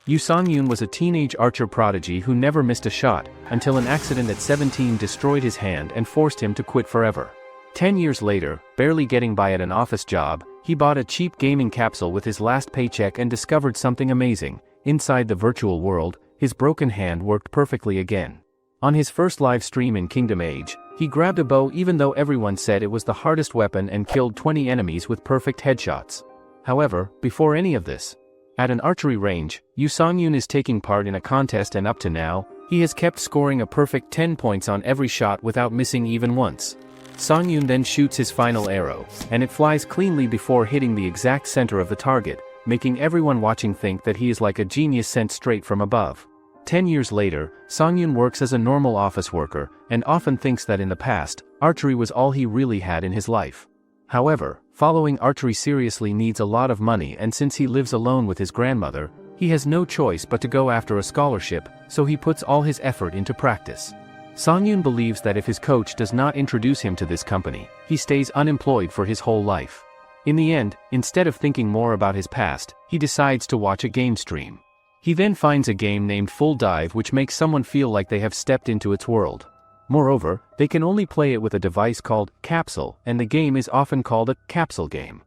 Yu Song-yoon was a teenage archer prodigy who never missed a shot, until an accident at 17 destroyed his hand and forced him to quit forever. 10 years later, barely getting by at an office job, he bought a cheap gaming capsule with his last paycheck and discovered something amazing. Inside the virtual world, his broken hand worked perfectly again. On his first live stream in Kingdom Age, he grabbed a bow even though everyone said it was the hardest weapon and killed 20 enemies with perfect headshots. However, before any of this, at an archery range, Yu Song-yoon is taking part in a contest, and up to now, he has kept scoring a perfect 10 points on every shot without missing even once. Song-yoon then shoots his final arrow, and it flies cleanly before hitting the exact center of the target, making everyone watching think that he is like a genius sent straight from above. 10 years later, Song-yoon works as a normal office worker, and often thinks that in the past, archery was all he really had in his life. However, following archery seriously needs a lot of money, and since he lives alone with his grandmother, he has no choice but to go after a scholarship, so he puts all his effort into practice. Song-yoon believes that if his coach does not introduce him to this company, he stays unemployed for his whole life. In the end, instead of thinking more about his past, he decides to watch a game stream. He then finds a game named Full Dive which makes someone feel like they have stepped into its world. Moreover, they can only play it with a device called capsule, and the game is often called a capsule game.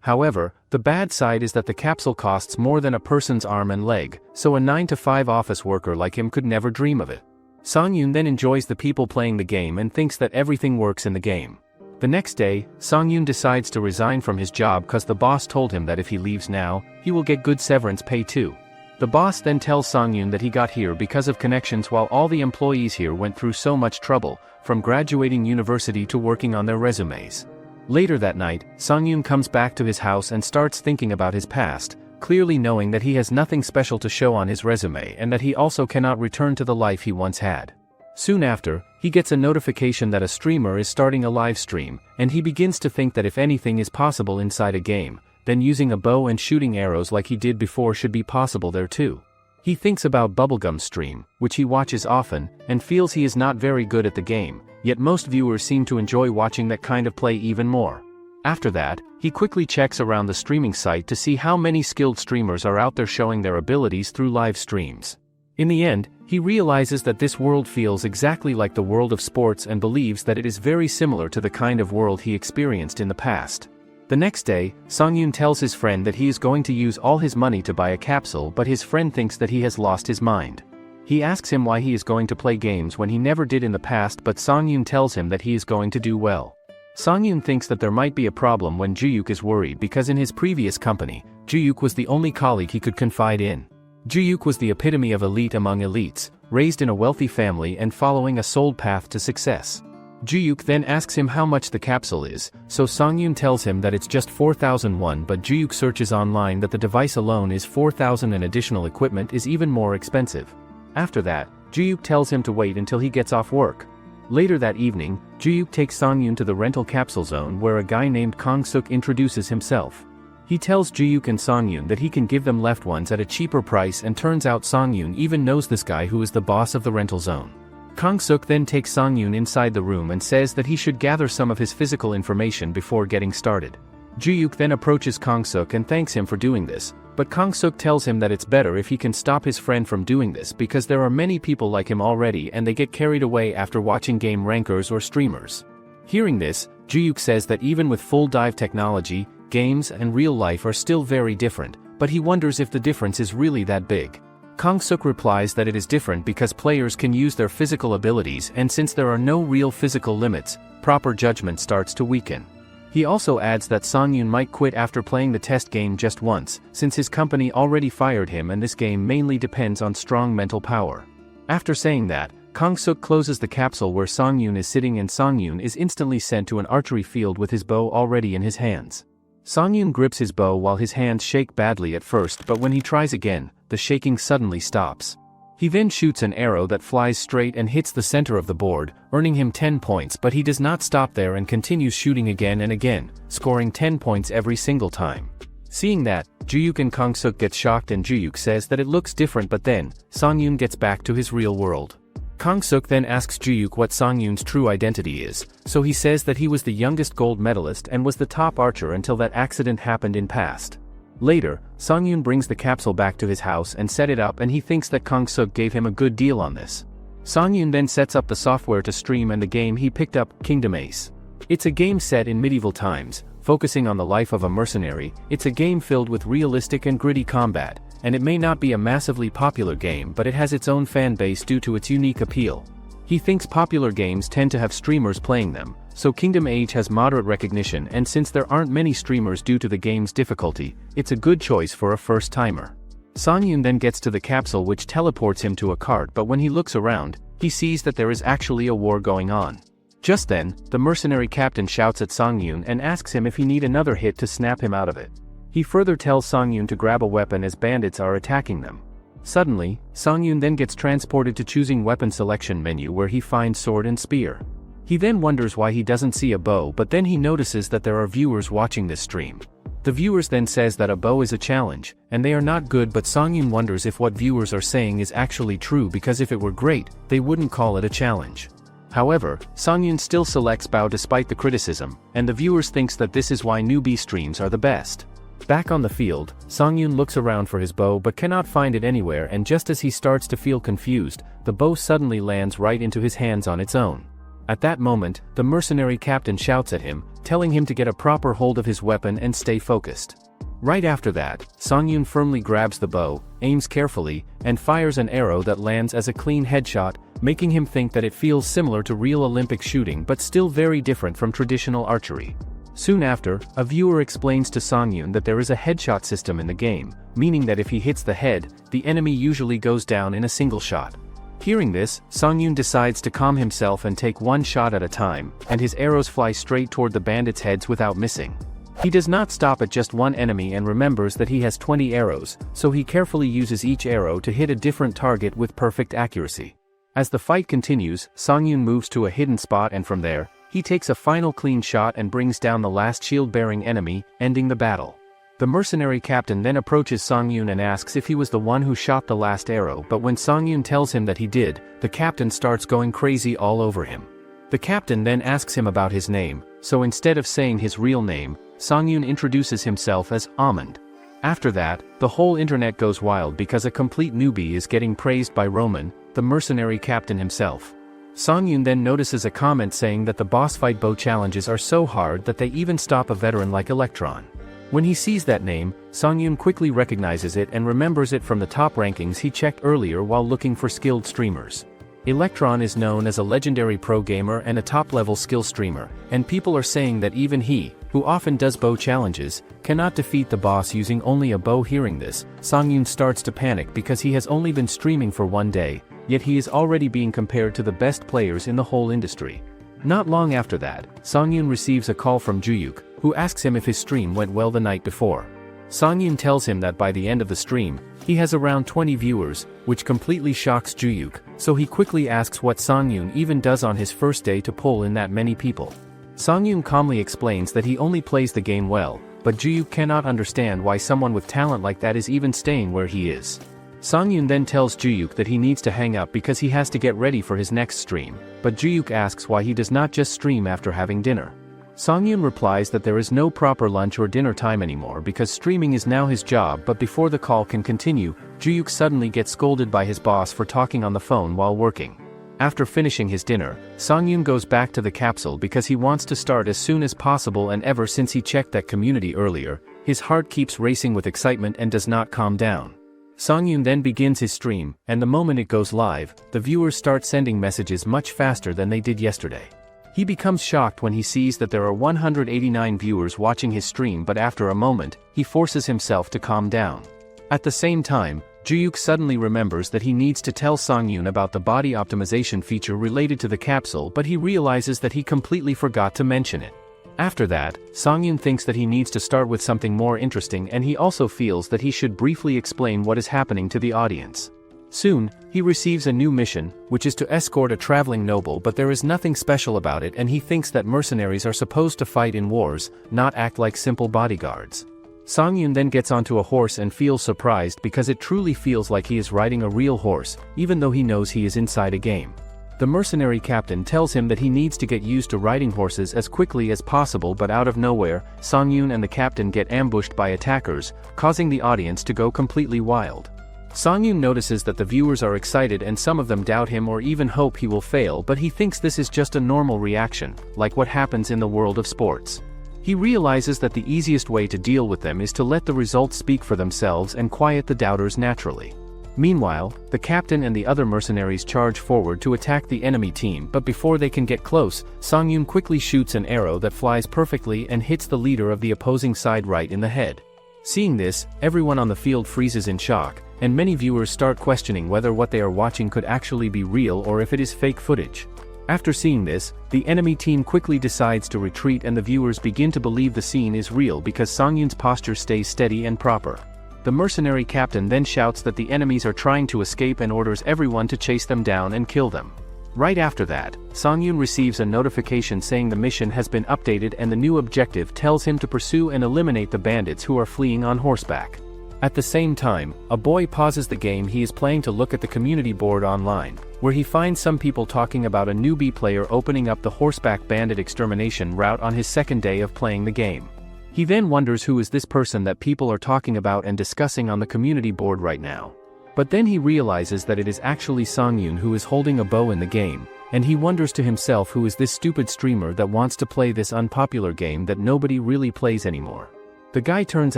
However, the bad side is that the capsule costs more than a person's arm and leg, so a 9-to-5 office worker like him could never dream of it. Song-yoon then enjoys the people playing the game and thinks that everything works in the game. The next day, Song-yoon decides to resign from his job cause the boss told him that if he leaves now, he will get good severance pay too. The boss then tells Song-yoon that he got here because of connections while all the employees here went through so much trouble, from graduating university to working on their resumes. Later that night, Song-yoon comes back to his house and starts thinking about his past, clearly knowing that he has nothing special to show on his resume and that he also cannot return to the life he once had. Soon after, he gets a notification that a streamer is starting a live stream, and he begins to think that if anything is possible inside a game, then using a bow and shooting arrows like he did before should be possible there too. He thinks about Bubblegum's stream, which he watches often, and feels he is not very good at the game, yet most viewers seem to enjoy watching that kind of play even more. After that, he quickly checks around the streaming site to see how many skilled streamers are out there showing their abilities through live streams. In the end, he realizes that this world feels exactly like the world of sports and believes that it is very similar to the kind of world he experienced in the past. The next day, Song-yoon tells his friend that he is going to use all his money to buy a capsule, but his friend thinks that he has lost his mind. He asks him why he is going to play games when he never did in the past, but Song-yoon tells him that he is going to do well. Song-yoon thinks that there might be a problem when Juyuk is worried because in his previous company, Juyuk was the only colleague he could confide in. Juyuk was the epitome of elite among elites, raised in a wealthy family and following a souled path to success. Juyuk then asks him how much the capsule is, so Song-yoon tells him that it's just 4,001, but Juyuk searches online that the device alone is 4,000 and additional equipment is even more expensive. After that, Juyuk tells him to wait until he gets off work. Later that evening, Juyuk takes Song-yoon to the rental capsule zone where a guy named Kang-suk introduces himself. He tells Juyuk and Song-yoon that he can give them left ones at a cheaper price, and turns out Song-yoon even knows this guy who is the boss of the rental zone. Kang-suk then takes Song-yoon inside the room and says that he should gather some of his physical information before getting started. Juyuk then approaches Kang-suk and thanks him for doing this, but Kang-suk tells him that it's better if he can stop his friend from doing this because there are many people like him already and they get carried away after watching game rankers or streamers. Hearing this, Juyuk says that even with full dive technology, games and real life are still very different, but he wonders if the difference is really that big. Kang-suk replies that it is different because players can use their physical abilities, and since there are no real physical limits, proper judgment starts to weaken. He also adds that Song-yoon might quit after playing the test game just once, since his company already fired him and this game mainly depends on strong mental power. After saying that, Kang-suk closes the capsule where Song-yoon is sitting, and Song-yoon is instantly sent to an archery field with his bow already in his hands. Song-yoon grips his bow while his hands shake badly at first, but when he tries again, the shaking suddenly stops. He then shoots an arrow that flies straight and hits the center of the board, earning him 10 points, but he does not stop there and continues shooting again and again, scoring 10 points every single time. Seeing that, Juyuk and Kang-suk get shocked and Juyuk says that it looks different, but then, Song-yoon gets back to his real world. Kang-suk then asks Juyuk what Song-yoon's true identity is, so he says that he was the youngest gold medalist and was the top archer until that accident happened in past. Later, Song-yoon brings the capsule back to his house and set it up, and he thinks that Kang-suk gave him a good deal on this. Song-yoon then sets up the software to stream and the game he picked up, Kingdom Ace. It's a game set in medieval times, focusing on the life of a mercenary. It's a game filled with realistic and gritty combat, and it may not be a massively popular game, but it has its own fan base due to its unique appeal. He thinks popular games tend to have streamers playing them, so Kingdom Age has moderate recognition, and since there aren't many streamers due to the game's difficulty, it's a good choice for a first-timer. Song-yoon then gets to the capsule, which teleports him to a cart, but when he looks around, he sees that there is actually a war going on. Just then, the mercenary captain shouts at Song-yoon and asks him if he need another hit to snap him out of it. He further tells Song-yoon to grab a weapon as bandits are attacking them. Suddenly, Song-yoon then gets transported to choosing weapon selection menu, where he finds sword and spear. He then wonders why he doesn't see a bow, but then he notices that there are viewers watching this stream. The viewers then says that a bow is a challenge, and they are not good, but Song-yoon wonders if what viewers are saying is actually true, because if it were great, they wouldn't call it a challenge. However, Song-yoon still selects bow despite the criticism, and the viewers thinks that this is why newbie streams are the best. Back on the field, Song-yoon looks around for his bow but cannot find it anywhere, and just as he starts to feel confused, the bow suddenly lands right into his hands on its own. At that moment, the mercenary captain shouts at him, telling him to get a proper hold of his weapon and stay focused. Right after that, Song-yoon firmly grabs the bow, aims carefully, and fires an arrow that lands as a clean headshot, making him think that it feels similar to real Olympic shooting but still very different from traditional archery. Soon after, a viewer explains to Song-yoon that there is a headshot system in the game, meaning that if he hits the head, the enemy usually goes down in a single shot. Hearing this, Song-yoon decides to calm himself and take one shot at a time, and his arrows fly straight toward the bandits' heads without missing. He does not stop at just one enemy and remembers that he has 20 arrows, so he carefully uses each arrow to hit a different target with perfect accuracy. As the fight continues, Song-yoon moves to a hidden spot, and from there, he takes a final clean shot and brings down the last shield-bearing enemy, ending the battle. The mercenary captain then approaches Song-yoon and asks if he was the one who shot the last arrow, but when Song-yoon tells him that he did, the captain starts going crazy all over him. The captain then asks him about his name, so instead of saying his real name, Song-yoon introduces himself as Almond. After that, the whole internet goes wild because a complete newbie is getting praised by Roman, the mercenary captain himself. Song-yoon then notices a comment saying that the boss fight bow challenges are so hard that they even stop a veteran like Electron. When he sees that name, Song-yoon quickly recognizes it and remembers it from the top rankings he checked earlier while looking for skilled streamers. Electron is known as a legendary pro gamer and a top-level skill streamer, and people are saying that even he, who often does bow challenges, cannot defeat the boss using only a bow. Hearing this, Song-yoon starts to panic because he has only been streaming for one day, yet he is already being compared to the best players in the whole industry. Not long after that, Song-yoon receives a call from Juyuk, who asks him if his stream went well the night before. Song-yoon tells him that by the end of the stream, he has around 20 viewers, which completely shocks Juyuk, so he quickly asks what Song-yoon even does on his first day to pull in that many people. Song-yoon calmly explains that he only plays the game well, but Juyuk cannot understand why someone with talent like that is even staying where he is. Song-yoon then tells Juyuk that he needs to hang up because he has to get ready for his next stream, but Juyuk asks why he does not just stream after having dinner. Song-yoon replies that there is no proper lunch or dinner time anymore because streaming is now his job, but before the call can continue, Juyuk suddenly gets scolded by his boss for talking on the phone while working. After finishing his dinner, Song-yoon goes back to the capsule because he wants to start as soon as possible, and ever since he checked that community earlier, his heart keeps racing with excitement and does not calm down. Song-yoon then begins his stream, and the moment it goes live, the viewers start sending messages much faster than they did yesterday. He becomes shocked when he sees that there are 189 viewers watching his stream, but after a moment, he forces himself to calm down. At the same time, Juyuk suddenly remembers that he needs to tell Song-yoon about the body optimization feature related to the capsule, but he realizes that he completely forgot to mention it. After that, Song-yoon thinks that he needs to start with something more interesting, and he also feels that he should briefly explain what is happening to the audience. Soon, he receives a new mission, which is to escort a traveling noble, but there is nothing special about it, and he thinks that mercenaries are supposed to fight in wars, not act like simple bodyguards. Song-yoon then gets onto a horse and feels surprised because it truly feels like he is riding a real horse, even though he knows he is inside a game. The mercenary captain tells him that he needs to get used to riding horses as quickly as possible, but out of nowhere, Songyun and the captain get ambushed by attackers, causing the audience to go completely wild. Songyun notices that the viewers are excited and some of them doubt him or even hope he will fail, but he thinks this is just a normal reaction, like what happens in the world of sports. He realizes that the easiest way to deal with them is to let the results speak for themselves and quiet the doubters naturally. Meanwhile, the captain and the other mercenaries charge forward to attack the enemy team, but before they can get close, Songyun quickly shoots an arrow that flies perfectly and hits the leader of the opposing side right in the head. Seeing this, everyone on the field freezes in shock, and many viewers start questioning whether what they are watching could actually be real or if it is fake footage. After seeing this, the enemy team quickly decides to retreat and the viewers begin to believe the scene is real because Songyun's posture stays steady and proper. The mercenary captain then shouts that the enemies are trying to escape and orders everyone to chase them down and kill them. Right after that, Songyun receives a notification saying the mission has been updated and the new objective tells him to pursue and eliminate the bandits who are fleeing on horseback. At the same time, a boy pauses the game he is playing to look at the community board online, where he finds some people talking about a newbie player opening up the horseback bandit extermination route on his second day of playing the game. He then wonders who is this person that people are talking about and discussing on the community board right now. But then he realizes that it is actually Songyun who is holding a bow in the game, and he wonders to himself who is this stupid streamer that wants to play this unpopular game that nobody really plays anymore. The guy turns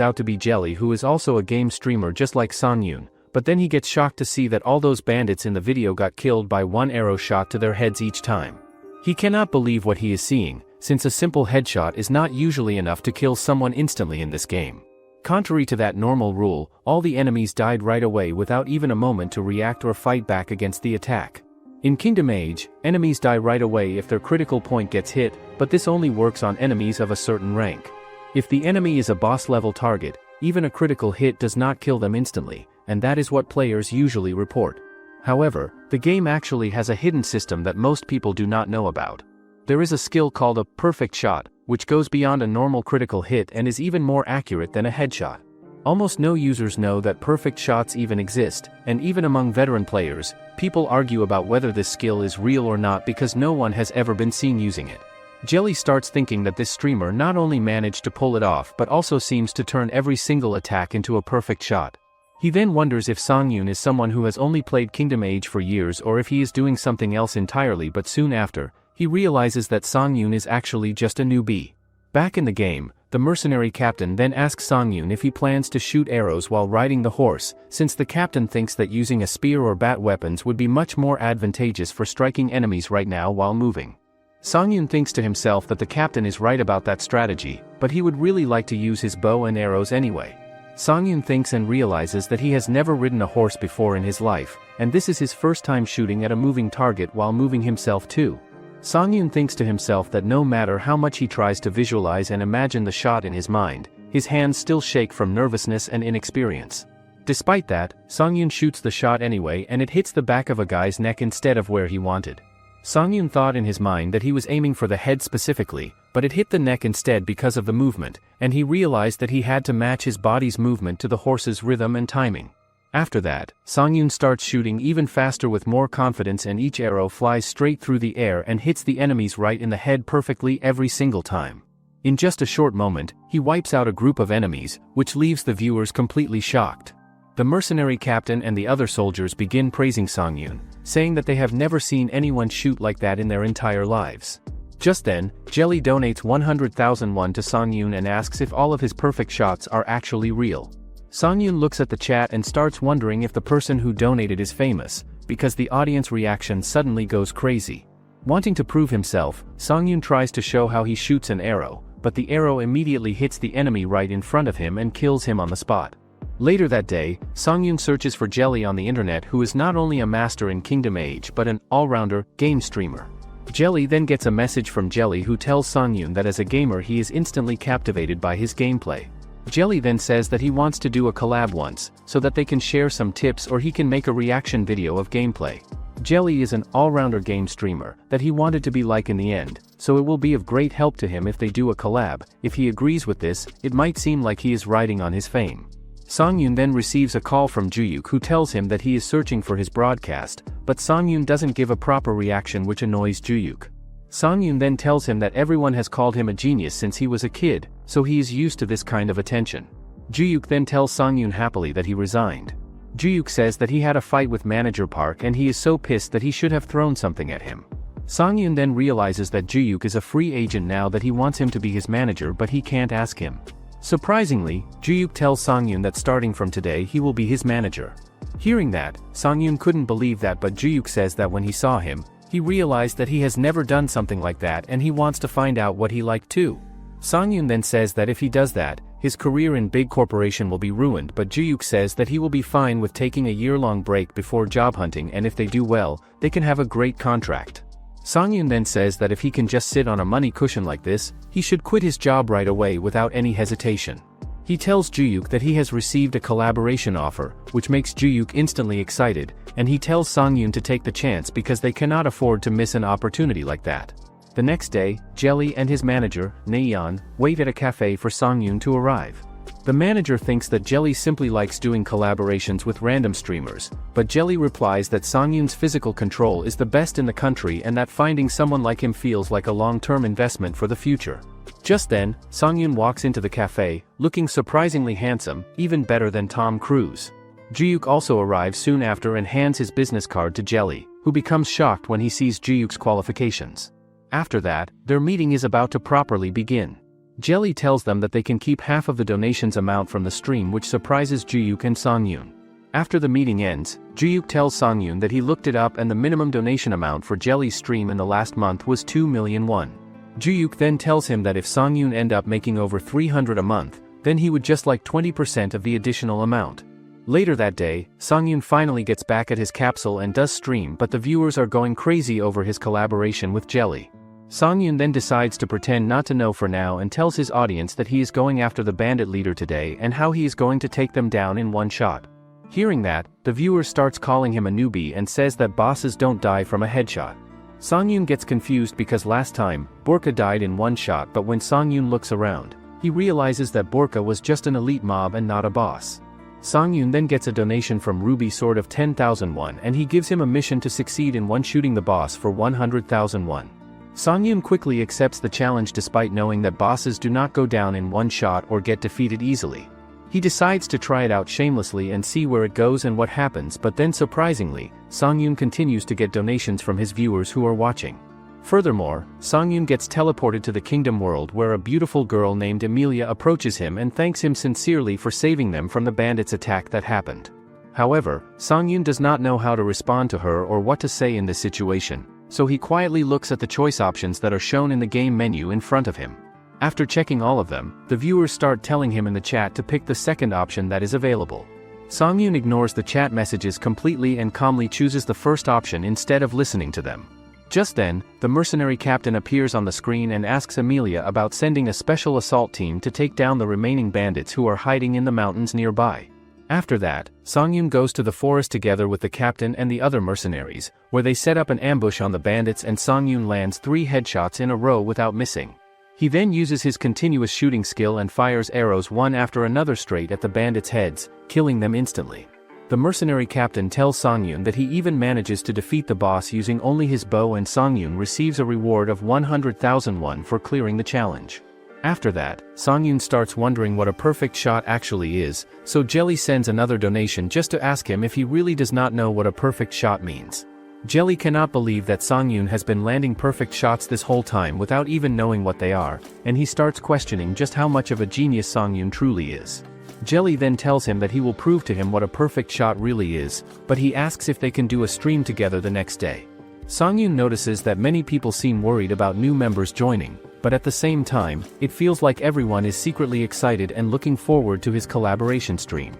out to be Jelly, who is also a game streamer just like Songyun, but then he gets shocked to see that all those bandits in the video got killed by one arrow shot to their heads each time. He cannot believe what he is seeing, since a simple headshot is not usually enough to kill someone instantly in this game. Contrary to that normal rule, all the enemies died right away without even a moment to react or fight back against the attack. In Kingdom Age, enemies die right away if their critical point gets hit, but this only works on enemies of a certain rank. If the enemy is a boss-level target, even a critical hit does not kill them instantly, and that is what players usually report. However, the game actually has a hidden system that most people do not know about. There is a skill called a perfect shot, which goes beyond a normal critical hit and is even more accurate than a headshot. Almost no users know that perfect shots even exist, and even among veteran players, people argue about whether this skill is real or not because no one has ever been seen using it. Jelly starts thinking that this streamer not only managed to pull it off but also seems to turn every single attack into a perfect shot. He then wonders if Songyun is someone who has only played Kingdom Age for years or if he is doing something else entirely, but soon after, he realizes that Songyun is actually just a newbie. Back in the game, the mercenary captain then asks Songyun if he plans to shoot arrows while riding the horse, since the captain thinks that using a spear or bat weapons would be much more advantageous for striking enemies right now while moving. Songyun thinks to himself that the captain is right about that strategy, but he would really like to use his bow and arrows anyway. Songyun thinks and realizes that he has never ridden a horse before in his life, and this is his first time shooting at a moving target while moving himself too. Songyun thinks to himself that no matter how much he tries to visualize and imagine the shot in his mind, his hands still shake from nervousness and inexperience. Despite that, Songyun shoots the shot anyway and it hits the back of a guy's neck instead of where he wanted. Songyun thought in his mind that he was aiming for the head specifically, but it hit the neck instead because of the movement, and he realized that he had to match his body's movement to the horse's rhythm and timing. After that, Songyun starts shooting even faster with more confidence and each arrow flies straight through the air and hits the enemies right in the head perfectly every single time. In just a short moment, he wipes out a group of enemies, which leaves the viewers completely shocked. The mercenary captain and the other soldiers begin praising Songyun, saying that they have never seen anyone shoot like that in their entire lives. Just then, Jelly donates 100,000 won to Songyun and asks if all of his perfect shots are actually real. Songyun looks at the chat and starts wondering if the person who donated is famous, because the audience reaction suddenly goes crazy. Wanting to prove himself, Songyun tries to show how he shoots an arrow, but the arrow immediately hits the enemy right in front of him and kills him on the spot. Later that day, Songyun searches for Jelly on the internet, who is not only a master in Kingdom Age but an all-rounder game streamer. Jelly then gets a message from Jelly who tells Songyun that as a gamer he is instantly captivated by his gameplay. Jelly then says that he wants to do a collab once, so that they can share some tips or he can make a reaction video of gameplay. Jelly is an all-rounder game streamer that he wanted to be like in the end, so it will be of great help to him if they do a collab. If he agrees with this, it might seem like he is riding on his fame. Songyun then receives a call from Juyuk who tells him that he is searching for his broadcast, but Songyun doesn't give a proper reaction, which annoys Juyuk. Songyun then tells him that everyone has called him a genius since he was a kid, so he is used to this kind of attention. Juyuk then tells Songyun happily that he resigned. Juyuk says that he had a fight with Manager Park and he is so pissed that he should have thrown something at him. Songyun then realizes that Juyuk is a free agent now, that he wants him to be his manager, but he can't ask him. Surprisingly, Juyuk tells Songyun that starting from today he will be his manager. Hearing that, Songyun couldn't believe that, but Juyuk says that when he saw him, he realized that he has never done something like that and he wants to find out what he liked too. Songyun then says that if he does that, his career in big corporation will be ruined, but Juyuk says that he will be fine with taking a year-long break before job hunting, and if they do well, they can have a great contract. Songyun then says that if he can just sit on a money cushion like this, he should quit his job right away without any hesitation. He tells Juyuk that he has received a collaboration offer, which makes Juyuk instantly excited, and he tells Songyun to take the chance because they cannot afford to miss an opportunity like that. The next day, Jelly and his manager, Naeon, wait at a cafe for Songyun to arrive. The manager thinks that Jelly simply likes doing collaborations with random streamers, but Jelly replies that Songyun's physical control is the best in the country and that finding someone like him feels like a long-term investment for the future. Just then, Songyun walks into the cafe, looking surprisingly handsome, even better than Tom Cruise. Juyuk also arrives soon after and hands his business card to Jelly, who becomes shocked when he sees Juyuk's qualifications. After that, their meeting is about to properly begin. Jelly tells them that they can keep half of the donations amount from the stream, which surprises Juyuk and Songyun. After the meeting ends, Juyuk tells Songyun that he looked it up and the minimum donation amount for Jelly's stream in the last month was 2 million won. Juyuk then tells him that if Songyun end up making over 300 a month, then he would just like 20% of the additional amount. Later that day, Songyun finally gets back at his capsule and does stream, but the viewers are going crazy over his collaboration with Jelly. Songyun then decides to pretend not to know for now and tells his audience that he is going after the bandit leader today and how he is going to take them down in one shot. Hearing that, the viewer starts calling him a newbie and says that bosses don't die from a headshot. Songyun gets confused because last time, Borka died in one shot, but when Songyun looks around, he realizes that Borka was just an elite mob and not a boss. Songyun then gets a donation from Ruby Sword of 10,000 won and he gives him a mission to succeed in one-shooting the boss for 100,000 won. Songyun quickly accepts the challenge despite knowing that bosses do not go down in one shot or get defeated easily. He decides to try it out shamelessly and see where it goes and what happens, but then surprisingly, Songyun continues to get donations from his viewers who are watching. Furthermore, Songyun gets teleported to the Kingdom World where a beautiful girl named Emilia approaches him and thanks him sincerely for saving them from the bandits' attack that happened. However, Songyun does not know how to respond to her or what to say in this situation, so he quietly looks at the choice options that are shown in the game menu in front of him. After checking all of them, the viewers start telling him in the chat to pick the second option that is available. Songyun ignores the chat messages completely and calmly chooses the first option instead of listening to them. Just then, the mercenary captain appears on the screen and asks Emilia about sending a special assault team to take down the remaining bandits who are hiding in the mountains nearby. After that, Songyun goes to the forest together with the captain and the other mercenaries, where they set up an ambush on the bandits and Songyun lands 3 headshots in a row without missing. He then uses his continuous shooting skill and fires arrows one after another straight at the bandits' heads, killing them instantly. The mercenary captain tells Songyun that he even manages to defeat the boss using only his bow, and Songyun receives a reward of 100,000 won for clearing the challenge. After that, Songyun starts wondering what a perfect shot actually is, so Jelly sends another donation just to ask him if he really does not know what a perfect shot means. Jelly cannot believe that Songyun has been landing perfect shots this whole time without even knowing what they are, and he starts questioning just how much of a genius Songyun truly is. Jelly then tells him that he will prove to him what a perfect shot really is, but he asks if they can do a stream together the next day. Songyun notices that many people seem worried about new members joining, but at the same time, it feels like everyone is secretly excited and looking forward to his collaboration stream.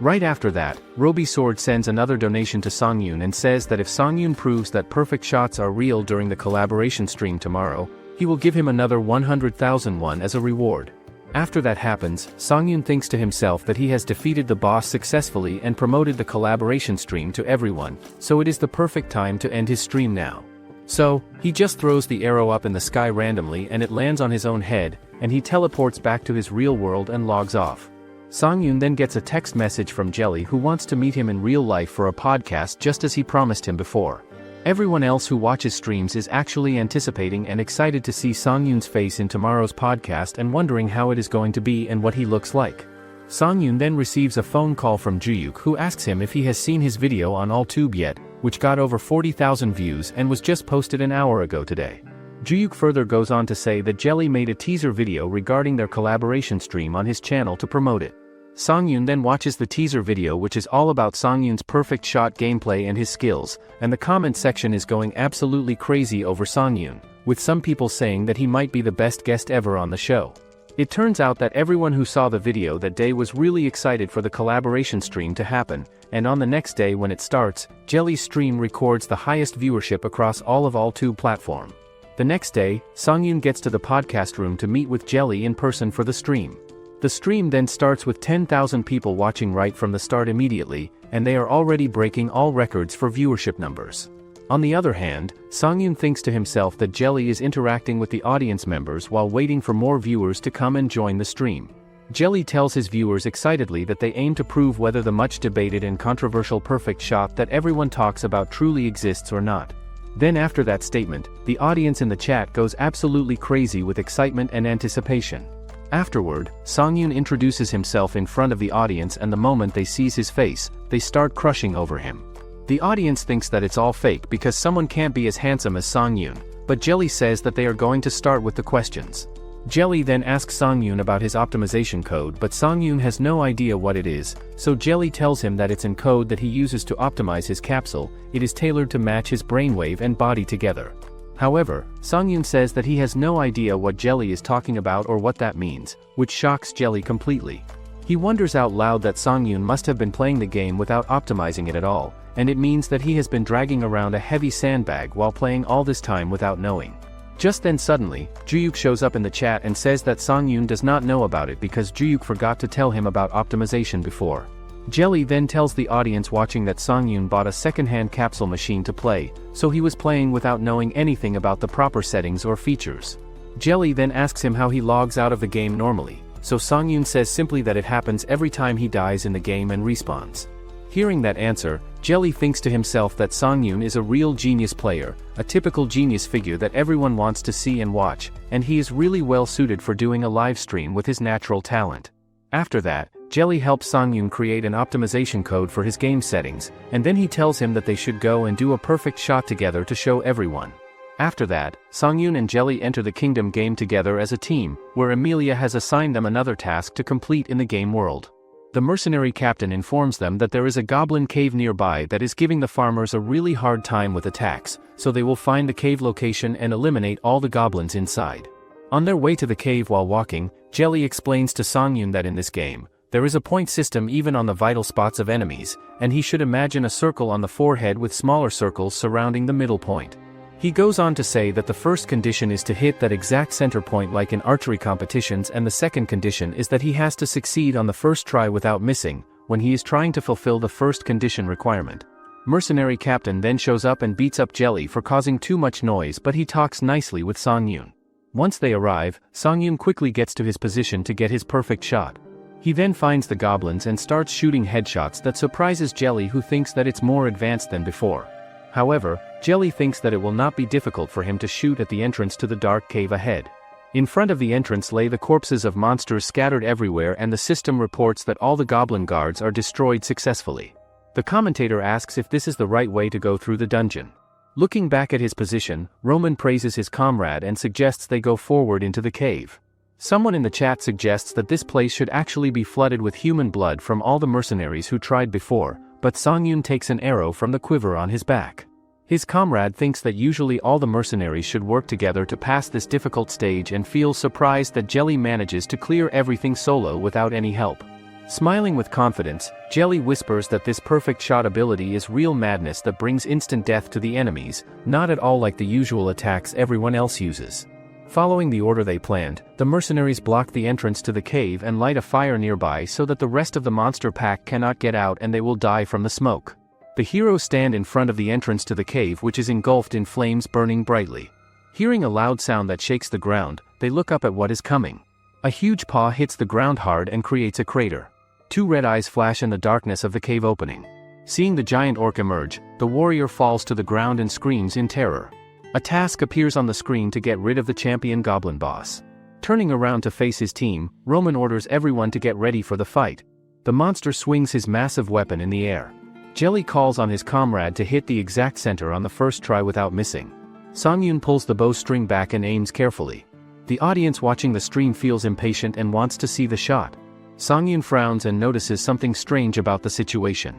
Right after that, Ruby Sword sends another donation to Songyun and says that if Songyun proves that perfect shots are real during the collaboration stream tomorrow, he will give him another 100,000 won as a reward. After that happens, Songyun thinks to himself that he has defeated the boss successfully and promoted the collaboration stream to everyone, so it is the perfect time to end his stream now. So, he just throws the arrow up in the sky randomly and it lands on his own head, and he teleports back to his real world and logs off. Songyun then gets a text message from Jelly who wants to meet him in real life for a podcast just as he promised him before. Everyone else who watches streams is actually anticipating and excited to see Songyun's face in tomorrow's podcast and wondering how it is going to be and what he looks like. Songyun then receives a phone call from Juyuk who asks him if he has seen his video on AllTube yet, which got over 40,000 views and was just posted an hour ago today. Juyuk further goes on to say that Jelly made a teaser video regarding their collaboration stream on his channel to promote it. Songyun then watches the teaser video, which is all about Songyun's perfect shot gameplay and his skills, and the comment section is going absolutely crazy over Songyun, with some people saying that he might be the best guest ever on the show. It turns out that everyone who saw the video that day was really excited for the collaboration stream to happen, and on the next day when it starts, Jelly's stream records the highest viewership across all of AllTube platform. The next day, Songyun gets to the podcast room to meet with Jelly in person for the stream. The stream then starts with 10,000 people watching right from the start immediately, and they are already breaking all records for viewership numbers. On the other hand, Songyun thinks to himself that Jelly is interacting with the audience members while waiting for more viewers to come and join the stream. Jelly tells his viewers excitedly that they aim to prove whether the much debated and controversial perfect shot that everyone talks about truly exists or not. Then after that statement, the audience in the chat goes absolutely crazy with excitement and anticipation. Afterward, Songyun introduces himself in front of the audience, and the moment they sees his face, they start crushing over him. The audience thinks that it's all fake because someone can't be as handsome as Songyun, but Jelly says that they are going to start with the questions. Jelly then asks Songyun about his optimization code, but Songyun has no idea what it is, so Jelly tells him that it's in code that he uses to optimize his capsule. It is tailored to match his brainwave and body together. However, Songyun says that he has no idea what Jelly is talking about or what that means, which shocks Jelly completely. He wonders out loud that Songyun must have been playing the game without optimizing it at all, and it means that he has been dragging around a heavy sandbag while playing all this time without knowing. Just then suddenly, Juyuk shows up in the chat and says that Songyun does not know about it because Juyuk forgot to tell him about optimization before. Jelly then tells the audience watching that Songyun bought a second-hand capsule machine to play, so he was playing without knowing anything about the proper settings or features. Jelly then asks him how he logs out of the game normally, so Songyun says simply that it happens every time he dies in the game and respawns. Hearing that answer, Jelly thinks to himself that Songyun is a real genius player, a typical genius figure that everyone wants to see and watch, and he is really well suited for doing a live stream with his natural talent. After that, Jelly helps Songyun create an optimization code for his game settings, and then he tells him that they should go and do a perfect shot together to show everyone. After that, Songyun and Jelly enter the Kingdom game together as a team, where Emilia has assigned them another task to complete in the game world. The mercenary captain informs them that there is a goblin cave nearby that is giving the farmers a really hard time with attacks, so they will find the cave location and eliminate all the goblins inside. On their way to the cave while walking, Jelly explains to Songyun that in this game, there is a point system even on the vital spots of enemies, and he should imagine a circle on the forehead with smaller circles surrounding the middle point. He goes on to say that the first condition is to hit that exact center point like in archery competitions, and the second condition is that he has to succeed on the first try without missing, when he is trying to fulfill the first condition requirement. Mercenary Captain then shows up and beats up Jelly for causing too much noise, but he talks nicely with Songyun. Once they arrive, Songyun quickly gets to his position to get his perfect shot. He then finds the goblins and starts shooting headshots that surprises Jelly, who thinks that it's more advanced than before. However, Jelly thinks that it will not be difficult for him to shoot at the entrance to the dark cave ahead. In front of the entrance lay the corpses of monsters scattered everywhere, and the system reports that all the goblin guards are destroyed successfully. The commentator asks if this is the right way to go through the dungeon. Looking back at his position, Roman praises his comrade and suggests they go forward into the cave. Someone in the chat suggests that this place should actually be flooded with human blood from all the mercenaries who tried before, but Songyun takes an arrow from the quiver on his back. His comrade thinks that usually all the mercenaries should work together to pass this difficult stage and feels surprised that Jelly manages to clear everything solo without any help. Smiling with confidence, Jelly whispers that this perfect shot ability is real madness that brings instant death to the enemies, not at all like the usual attacks everyone else uses. Following the order they planned, the mercenaries block the entrance to the cave and light a fire nearby so that the rest of the monster pack cannot get out and they will die from the smoke. The heroes stand in front of the entrance to the cave, which is engulfed in flames burning brightly. Hearing a loud sound that shakes the ground, they look up at what is coming. A huge paw hits the ground hard and creates a crater. Two red eyes flash in the darkness of the cave opening. Seeing the giant orc emerge, the warrior falls to the ground and screams in terror. A task appears on the screen to get rid of the champion goblin boss. Turning around to face his team, Roman orders everyone to get ready for the fight. The monster swings his massive weapon in the air. Jelly calls on his comrade to hit the exact center on the first try without missing. Songyun pulls the bowstring back and aims carefully. The audience watching the stream feels impatient and wants to see the shot. Songyun frowns and notices something strange about the situation.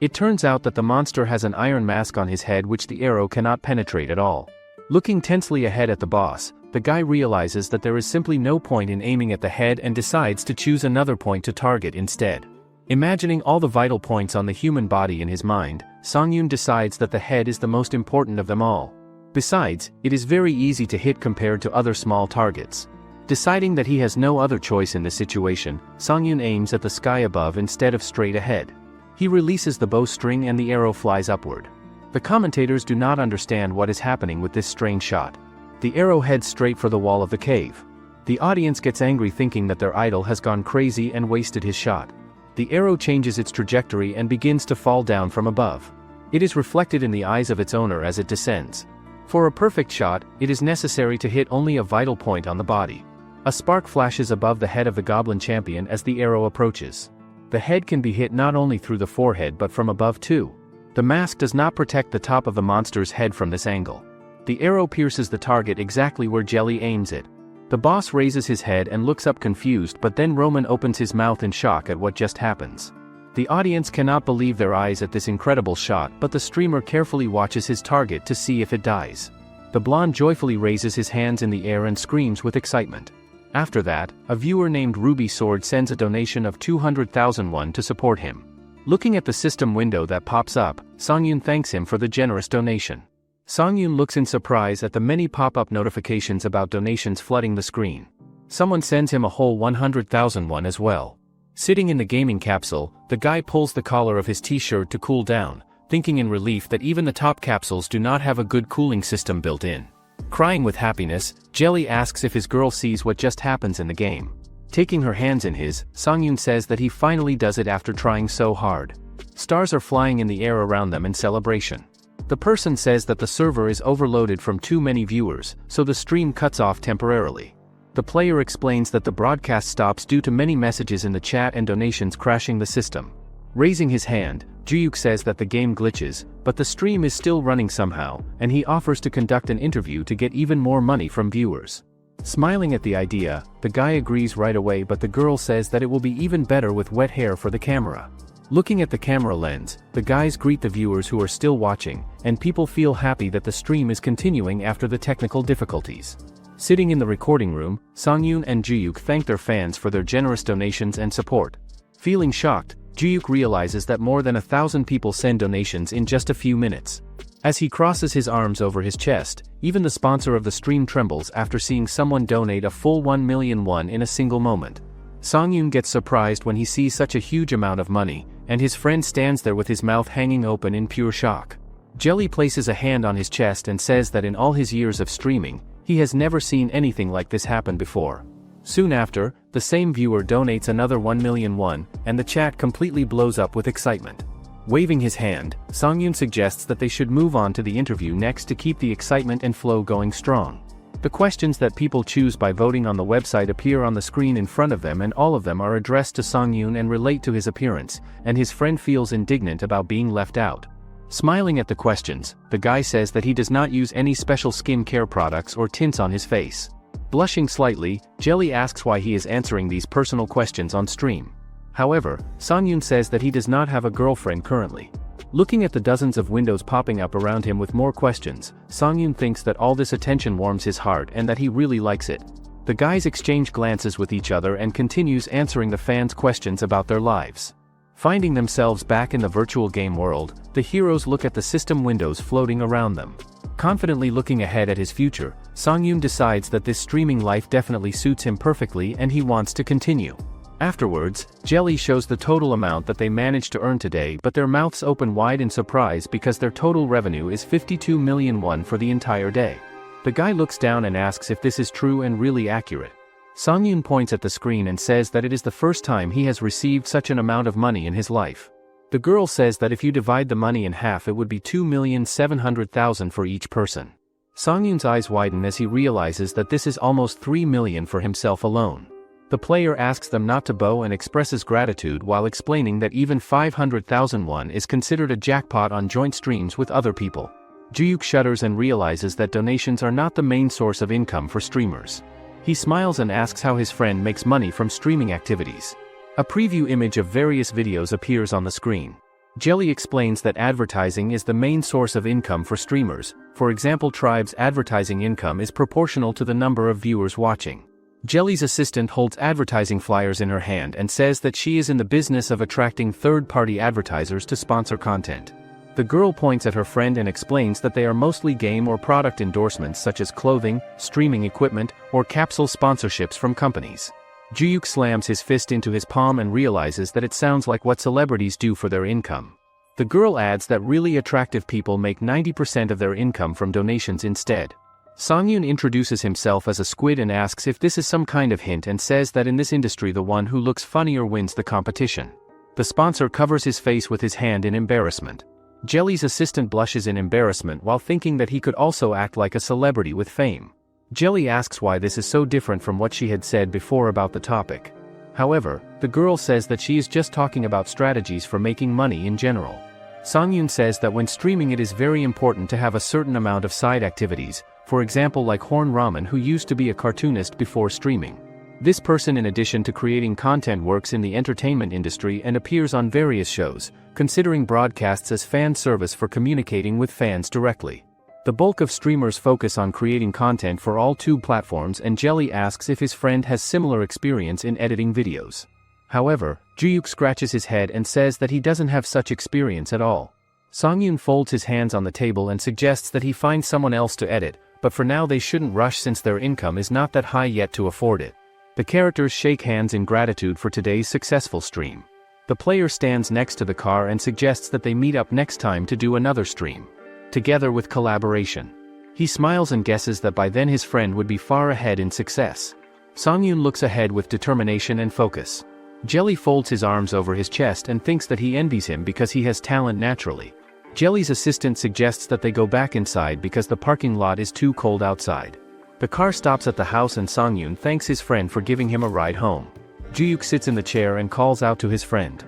It turns out that the monster has an iron mask on his head which the arrow cannot penetrate at all. Looking tensely ahead at the boss, the guy realizes that there is simply no point in aiming at the head and decides to choose another point to target instead. Imagining all the vital points on the human body in his mind, Songyun decides that the head is the most important of them all. Besides, it is very easy to hit compared to other small targets. Deciding that he has no other choice in this situation, Songyun aims at the sky above instead of straight ahead. He releases the bowstring and the arrow flies upward. The commentators do not understand what is happening with this strange shot. The arrow heads straight for the wall of the cave. The audience gets angry thinking that their idol has gone crazy and wasted his shot. The arrow changes its trajectory and begins to fall down from above. It is reflected in the eyes of its owner as it descends. For a perfect shot, it is necessary to hit only a vital point on the body. A spark flashes above the head of the goblin champion as the arrow approaches. The head can be hit not only through the forehead but from above too. The mask does not protect the top of the monster's head from this angle. The arrow pierces the target exactly where Jelly aims it. The boss raises his head and looks up confused, but then Roman opens his mouth in shock at what just happens. The audience cannot believe their eyes at this incredible shot, but the streamer carefully watches his target to see if it dies. The blonde joyfully raises his hands in the air and screams with excitement. After that, a viewer named Ruby Sword sends a donation of 200,000 won to support him. Looking at the system window that pops up, Songyun thanks him for the generous donation. Songyun looks in surprise at the many pop-up notifications about donations flooding the screen. Someone sends him a whole 100,000 won as well. Sitting in the gaming capsule, the guy pulls the collar of his t-shirt to cool down, thinking in relief that even the top capsules do not have a good cooling system built in. Crying with happiness, Jelly asks if his girl sees what just happens in the game. Taking her hands in his, Songyun says that he finally does it after trying so hard. Stars are flying in the air around them in celebration. The person says that the server is overloaded from too many viewers, so the stream cuts off temporarily. The player explains that the broadcast stops due to many messages in the chat and donations crashing the system. Raising his hand, Juyuk says that the game glitches, but the stream is still running somehow, and he offers to conduct an interview to get even more money from viewers. Smiling at the idea, the guy agrees right away, but the girl says that it will be even better with wet hair for the camera. Looking at the camera lens, the guys greet the viewers who are still watching, and people feel happy that the stream is continuing after the technical difficulties. Sitting in the recording room, Songyun and Juyuk thank their fans for their generous donations and support. Feeling shocked, Juyuk realizes that more than 1,000 people send donations in just a few minutes. As he crosses his arms over his chest, even the sponsor of the stream trembles after seeing someone donate a full 1 million won in a single moment. Songyun gets surprised when he sees such a huge amount of money, and his friend stands there with his mouth hanging open in pure shock. Jelly places a hand on his chest and says that in all his years of streaming, he has never seen anything like this happen before. Soon after, the same viewer donates another 1 million won, and the chat completely blows up with excitement. Waving his hand, Songyun suggests that they should move on to the interview next to keep the excitement and flow going strong. The questions that people choose by voting on the website appear on the screen in front of them, and all of them are addressed to Songyun and relate to his appearance, and his friend feels indignant about being left out. Smiling at the questions, the guy says that he does not use any special skin care products or tints on his face. Blushing slightly, Jelly asks why he is answering these personal questions on stream. However, Songyun says that he does not have a girlfriend currently. Looking at the dozens of windows popping up around him with more questions, Songyun thinks that all this attention warms his heart and that he really likes it. The guys exchange glances with each other and continues answering the fans' questions about their lives. Finding themselves back in the virtual game world, the heroes look at the system windows floating around them. Confidently looking ahead at his future, Songyun decides that this streaming life definitely suits him perfectly and he wants to continue. Afterwards, Jelly shows the total amount that they managed to earn today, but their mouths open wide in surprise because their total revenue is 52 million won for the entire day. The guy looks down and asks if this is true and really accurate. Songyun points at the screen and says that it is the first time he has received such an amount of money in his life. The girl says that if you divide the money in half it would be 2,700,000 for each person. Songyun's eyes widen as he realizes that this is almost 3 million for himself alone. The player asks them not to bow and expresses gratitude while explaining that even 500,000 won is considered a jackpot on joint streams with other people. Juyuk shudders and realizes that donations are not the main source of income for streamers. He smiles and asks how his friend makes money from streaming activities. A preview image of various videos appears on the screen. Jelly explains that advertising is the main source of income for streamers. For example, Tribe's advertising income is proportional to the number of viewers watching. Jelly's assistant holds advertising flyers in her hand and says that she is in the business of attracting third-party advertisers to sponsor content. The girl points at her friend and explains that they are mostly game or product endorsements such as clothing, streaming equipment, or capsule sponsorships from companies. Juyuk slams his fist into his palm and realizes that it sounds like what celebrities do for their income. The girl adds that really attractive people make 90% of their income from donations instead. Songyun introduces himself as a squid and asks if this is some kind of hint and says that in this industry the one who looks funnier wins the competition. The sponsor covers his face with his hand in embarrassment. Jelly's assistant blushes in embarrassment while thinking that he could also act like a celebrity with fame. Jelly asks why this is so different from what she had said before about the topic. However, the girl says that she is just talking about strategies for making money in general. Songyun says that when streaming it is very important to have a certain amount of side activities, for example like Horn Ramen, who used to be a cartoonist before streaming. This person, in addition to creating content, works in the entertainment industry and appears on various shows, considering broadcasts as fan service for communicating with fans directly. The bulk of streamers focus on creating content for all tube platforms, and Jelly asks if his friend has similar experience in editing videos. However, Juyuk scratches his head and says that he doesn't have such experience at all. Songyun folds his hands on the table and suggests that he find someone else to edit, but for now they shouldn't rush since their income is not that high yet to afford it. The characters shake hands in gratitude for today's successful stream. The player stands next to the car and suggests that they meet up next time to do another stream together with collaboration. He smiles and guesses that by then his friend would be far ahead in success. Songyun looks ahead with determination and focus. Jelly folds his arms over his chest and thinks that he envies him because he has talent naturally. Jelly's assistant suggests that they go back inside because the parking lot is too cold outside. The car stops at the house and Songyun thanks his friend for giving him a ride home. Juyuk sits in the chair and calls out to his friend.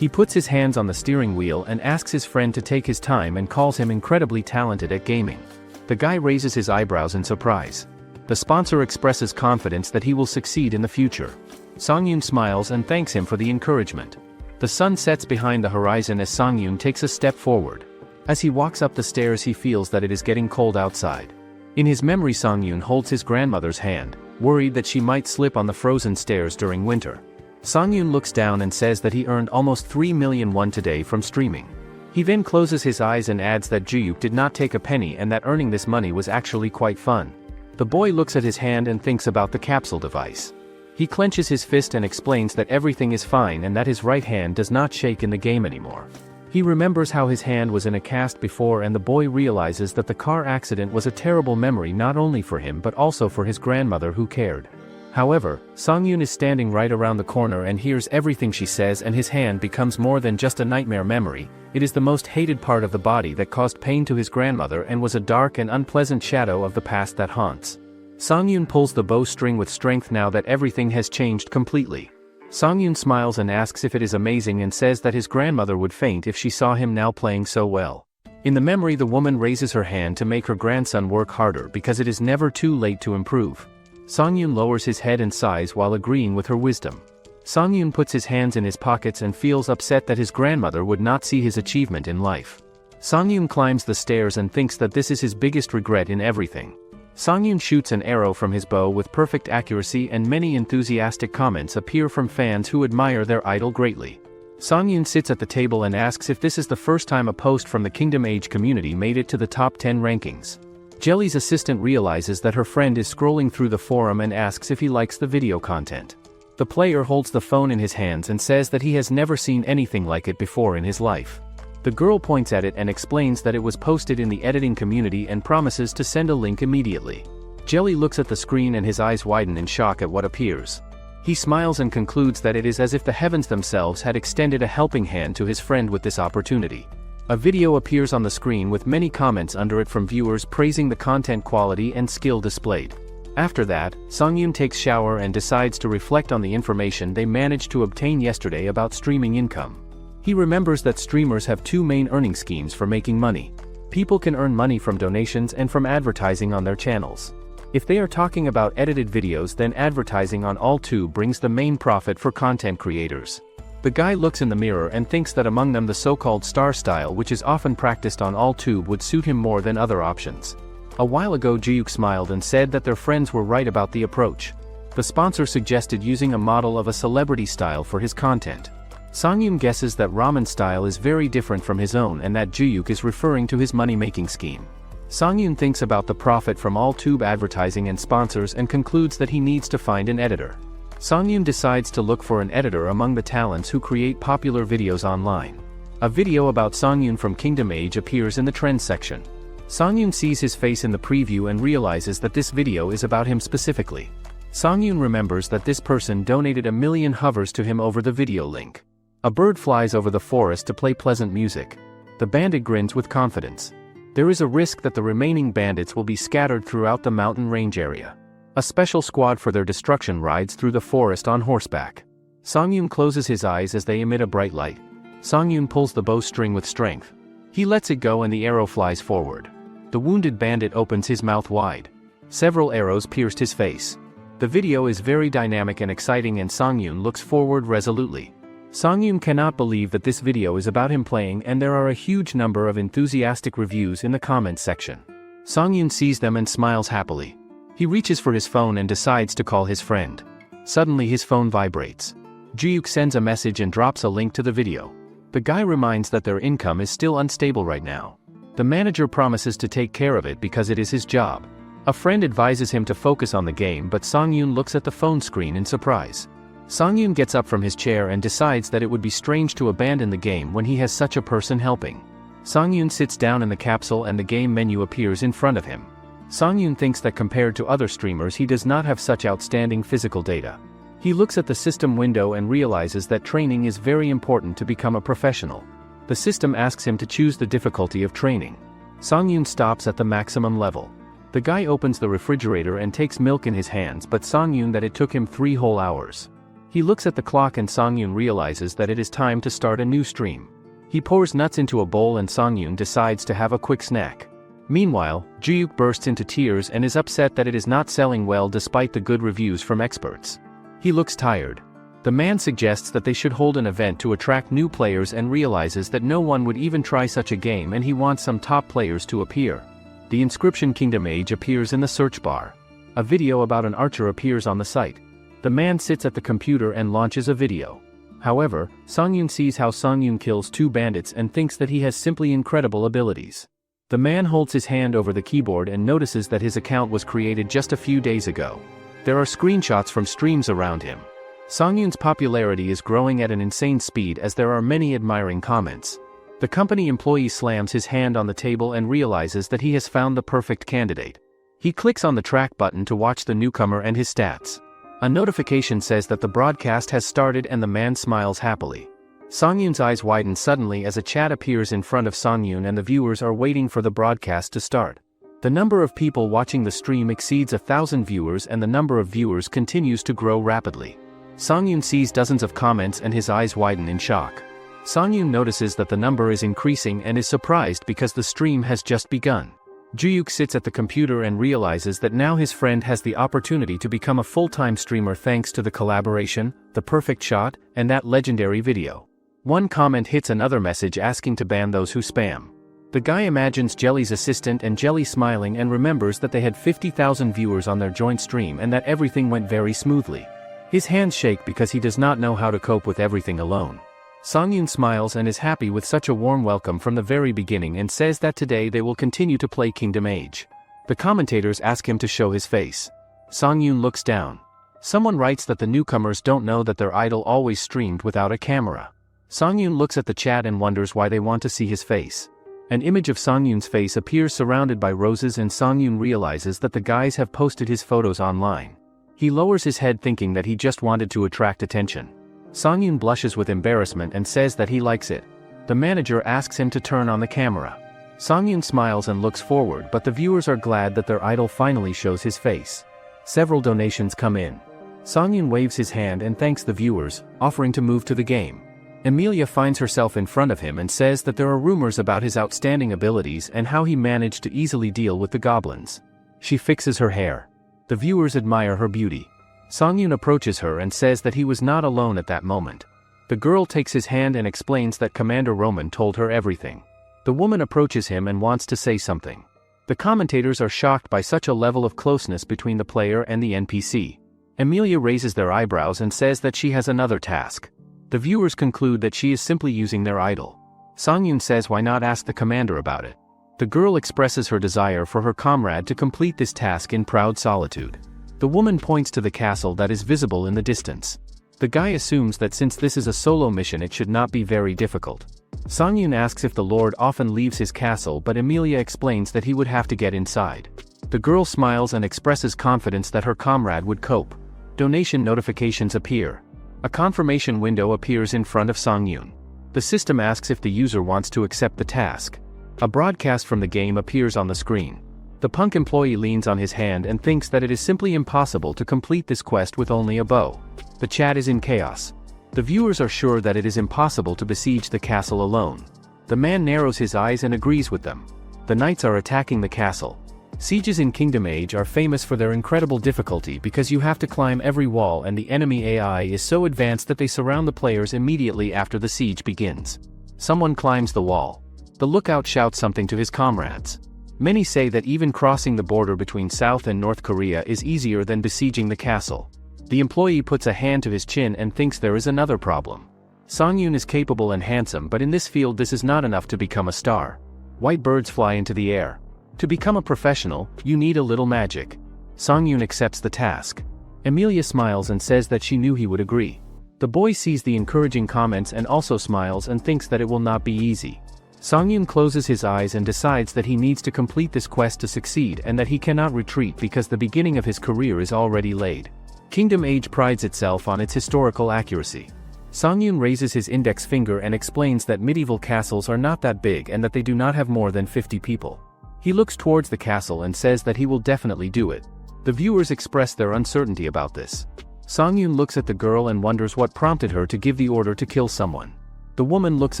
He puts his hands on the steering wheel and asks his friend to take his time and calls him incredibly talented at gaming. The guy raises his eyebrows in surprise. The sponsor expresses confidence that he will succeed in the future. Songyun smiles and thanks him for the encouragement. The sun sets behind the horizon as Songyun takes a step forward. As he walks up the stairs he feels that it is getting cold outside. In his memory Songyun holds his grandmother's hand, worried that she might slip on the frozen stairs during winter. Songyun looks down and says that he earned almost 3 million won today from streaming. He then closes his eyes and adds that Juyuk did not take a penny and that earning this money was actually quite fun. The boy looks at his hand and thinks about the capsule device. He clenches his fist and explains that everything is fine and that his right hand does not shake in the game anymore. He remembers how his hand was in a cast before, and the boy realizes that the car accident was a terrible memory not only for him but also for his grandmother who cared. However, Songyun is standing right around the corner and hears everything she says, and his hand becomes more than just a nightmare memory. It is the most hated part of the body that caused pain to his grandmother and was a dark and unpleasant shadow of the past that haunts. Songyun pulls the bowstring with strength now that everything has changed completely. Songyun smiles and asks if it is amazing and says that his grandmother would faint if she saw him now playing so well. In the memory the woman raises her hand to make her grandson work harder because it is never too late to improve. Songyun lowers his head and sighs while agreeing with her wisdom. Songyun puts his hands in his pockets and feels upset that his grandmother would not see his achievement in life. Songyun climbs the stairs and thinks that this is his biggest regret in everything. Songyun shoots an arrow from his bow with perfect accuracy, and many enthusiastic comments appear from fans who admire their idol greatly. Songyun sits at the table and asks if this is the first time a post from the Kingdom Age community made it to the top 10 rankings. Jelly's assistant realizes that her friend is scrolling through the forum and asks if he likes the video content. The player holds the phone in his hands and says that he has never seen anything like it before in his life. The girl points at it and explains that it was posted in the editing community and promises to send a link immediately. Jelly looks at the screen and his eyes widen in shock at what appears. He smiles and concludes that it is as if the heavens themselves had extended a helping hand to his friend with this opportunity. A video appears on the screen with many comments under it from viewers praising the content quality and skill displayed. After that, Songyun takes shower and decides to reflect on the information they managed to obtain yesterday about streaming income. He remembers that streamers have two main earning schemes for making money. People can earn money from donations and from advertising on their channels. If they are talking about edited videos, then advertising on all two brings the main profit for content creators. The guy looks in the mirror and thinks that among them the so-called star style, which is often practiced on all tube, would suit him more than other options. A while ago Genuis smiled and said that their friends were right about the approach. The sponsor suggested using a model of a celebrity style for his content. Songyun guesses that ramen style is very different from his own and that Genuis is referring to his money-making scheme. Songyun thinks about the profit from all tube advertising and sponsors and concludes that he needs to find an editor. Songyun decides to look for an editor among the talents who create popular videos online. A video about Songyun from Kingdom Age appears in the trends section. Songyun sees his face in the preview and realizes that this video is about him specifically. Songyun remembers that this person donated 1 million hovers to him over the video link. A bird flies over the forest to play pleasant music. The bandit grins with confidence. There is a risk that the remaining bandits will be scattered throughout the mountain range area. A special squad for their destruction rides through the forest on horseback. Songyun closes his eyes as they emit a bright light. Songyun pulls the bowstring with strength. He lets it go and the arrow flies forward. The wounded bandit opens his mouth wide. Several arrows pierced his face. The video is very dynamic and exciting and Songyun looks forward resolutely. Songyun cannot believe that this video is about him playing, and there are a huge number of enthusiastic reviews in the comments section. Songyun sees them and smiles happily. He reaches for his phone and decides to call his friend. Suddenly his phone vibrates. Genuis sends a message and drops a link to the video. The guy reminds that their income is still unstable right now. The manager promises to take care of it because it is his job. A friend advises him to focus on the game, but Songyun looks at the phone screen in surprise. Songyun gets up from his chair and decides that it would be strange to abandon the game when he has such a person helping. Songyun sits down in the capsule and the game menu appears in front of him. Songyun thinks that compared to other streamers he does not have such outstanding physical data. He looks at the system window and realizes that training is very important to become a professional. The system asks him to choose the difficulty of training. Songyun stops at the maximum level. The guy opens the refrigerator and takes milk in his hands, but Songyun that it took him 3 whole hours. He looks at the clock and Songyun realizes that it is time to start a new stream. He pours nuts into a bowl and Songyun decides to have a quick snack. Meanwhile, Genuis bursts into tears and is upset that it is not selling well despite the good reviews from experts. He looks tired. The man suggests that they should hold an event to attract new players and realizes that no one would even try such a game and he wants some top players to appear. The inscription Kingdom Age appears in the search bar. A video about an archer appears on the site. The man sits at the computer and launches a video. However, Songyun sees how Songyun kills 2 bandits and thinks that he has simply incredible abilities. The man holds his hand over the keyboard and notices that his account was created just a few days ago. There are screenshots from streams around him. Songyun's popularity is growing at an insane speed as there are many admiring comments. The company employee slams his hand on the table and realizes that he has found the perfect candidate. He clicks on the track button to watch the newcomer and his stats. A notification says that the broadcast has started and the man smiles happily. Songyun's eyes widen suddenly as a chat appears in front of Songyun and the viewers are waiting for the broadcast to start. The number of people watching the stream exceeds 1,000 viewers and the number of viewers continues to grow rapidly. Songyun sees dozens of comments and his eyes widen in shock. Songyun notices that the number is increasing and is surprised because the stream has just begun. Genuis sits at the computer and realizes that now his friend has the opportunity to become a full-time streamer thanks to the collaboration, the perfect shot, and that legendary video. One comment hits another message asking to ban those who spam. The guy imagines Jelly's assistant and Jelly smiling and remembers that they had 50,000 viewers on their joint stream and that everything went very smoothly. His hands shake because he does not know how to cope with everything alone. Songyun smiles and is happy with such a warm welcome from the very beginning and says that today they will continue to play Kingdom Age. The commentators ask him to show his face. Songyun looks down. Someone writes that the newcomers don't know that their idol always streamed without a camera. Songyun looks at the chat and wonders why they want to see his face. An image of Songyun's face appears surrounded by roses and Songyun realizes that the guys have posted his photos online. He lowers his head thinking that he just wanted to attract attention. Songyun blushes with embarrassment and says that he likes it. The manager asks him to turn on the camera. Songyun smiles and looks forward, but the viewers are glad that their idol finally shows his face. Several donations come in. Songyun waves his hand and thanks the viewers, offering to move to the game. Emilia finds herself in front of him and says that there are rumors about his outstanding abilities and how he managed to easily deal with the goblins. She fixes her hair. The viewers admire her beauty. Songyun approaches her and says that he was not alone at that moment. The girl takes his hand and explains that Commander Roman told her everything. The woman approaches him and wants to say something. The commentators are shocked by such a level of closeness between the player and the NPC. Emilia raises their eyebrows and says that she has another task. The viewers conclude that she is simply using their idol. Songyun says why not ask the commander about it. The girl expresses her desire for her comrade to complete this task in proud solitude. The woman points to the castle that is visible in the distance. The guy assumes that since this is a solo mission it should not be very difficult. Songyun asks if the Lord often leaves his castle, but Emilia explains that he would have to get inside. The girl smiles and expresses confidence that her comrade would cope. Donation notifications appear. A confirmation window appears in front of Songyun. The system asks if the user wants to accept the task. A broadcast from the game appears on the screen. The punk employee leans on his hand and thinks that it is simply impossible to complete this quest with only a bow. The chat is in chaos. The viewers are sure that it is impossible to besiege the castle alone. The man narrows his eyes and agrees with them. The knights are attacking the castle. Sieges in Kingdom Age are famous for their incredible difficulty because you have to climb every wall and the enemy AI is so advanced that they surround the players immediately after the siege begins. Someone climbs the wall. The lookout shouts something to his comrades. Many say that even crossing the border between South and North Korea is easier than besieging the castle. The employee puts a hand to his chin and thinks there is another problem. Songyun is capable and handsome, but in this field this is not enough to become a star. White birds fly into the air. To become a professional, you need a little magic. Songyun accepts the task. Emilia smiles and says that she knew he would agree. The boy sees the encouraging comments and also smiles and thinks that it will not be easy. Songyun closes his eyes and decides that he needs to complete this quest to succeed and that he cannot retreat because the beginning of his career is already laid. Kingdom Age prides itself on its historical accuracy. Songyun raises his index finger and explains that medieval castles are not that big and that they do not have more than 50 people. He looks towards the castle and says that he will definitely do it. The viewers express their uncertainty about this. Songyun looks at the girl and wonders what prompted her to give the order to kill someone. The woman looks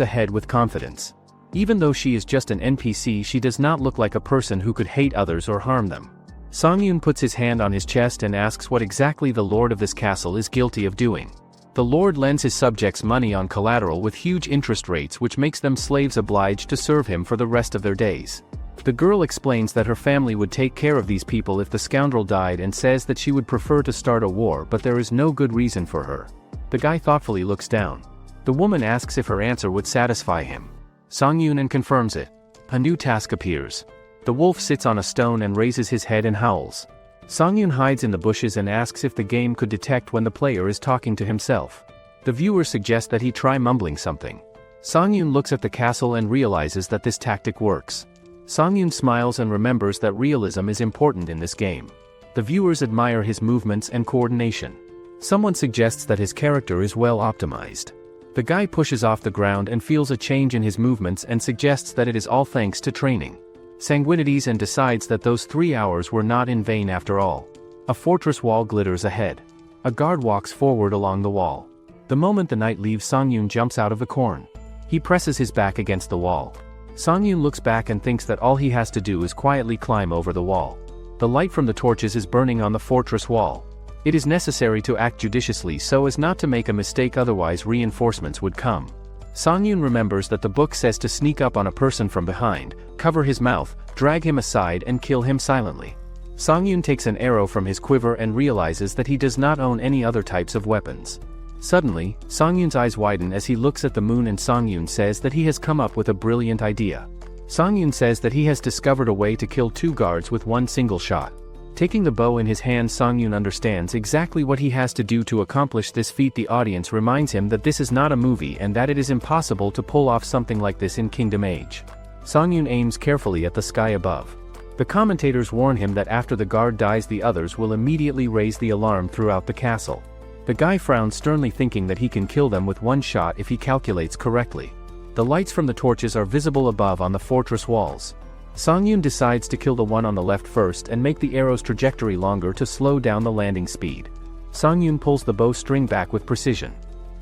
ahead with confidence. Even though she is just an NPC, she does not look like a person who could hate others or harm them. Songyun puts his hand on his chest and asks what exactly the lord of this castle is guilty of doing. The lord lends his subjects money on collateral with huge interest rates, which makes them slaves obliged to serve him for the rest of their days. The girl explains that her family would take care of these people if the scoundrel died and says that she would prefer to start a war, but there is no good reason for her. The guy thoughtfully looks down. The woman asks if her answer would satisfy him. Songyun confirms it. A new task appears. The wolf sits on a stone and raises his head and howls. Songyun hides in the bushes and asks if the game could detect when the player is talking to himself. The viewer suggests that he try mumbling something. Songyun looks at the castle and realizes that this tactic works. Songyun smiles and remembers that realism is important in this game. The viewers admire his movements and coordination. Someone suggests that his character is well optimized. The guy pushes off the ground and feels a change in his movements and suggests that it is all thanks to training. Sanguinities and decides that those 3 hours were not in vain after all. A fortress wall glitters ahead. A guard walks forward along the wall. The moment the knight leaves, Songyun jumps out of the corn. He presses his back against the wall. Songyun looks back and thinks that all he has to do is quietly climb over the wall. The light from the torches is burning on the fortress wall. It is necessary to act judiciously so as not to make a mistake, otherwise reinforcements would come. Songyun remembers that the book says to sneak up on a person from behind, cover his mouth, drag him aside and kill him silently. Songyun takes an arrow from his quiver and realizes that he does not own any other types of weapons. Suddenly, Songyun's eyes widen as he looks at the moon and Songyun says that he has come up with a brilliant idea. Songyun says that he has discovered a way to kill 2 guards with one single shot. Taking the bow in his hand, Songyun understands exactly what he has to do to accomplish this feat. The audience reminds him that this is not a movie and that it is impossible to pull off something like this in Kingdom Age. Songyun aims carefully at the sky above. The commentators warn him that after the guard dies the others will immediately raise the alarm throughout the castle. The guy frowns sternly, thinking that he can kill them with one shot if he calculates correctly. The lights from the torches are visible above on the fortress walls. Songyun decides to kill the one on the left first and make the arrow's trajectory longer to slow down the landing speed. Songyun pulls the bowstring back with precision.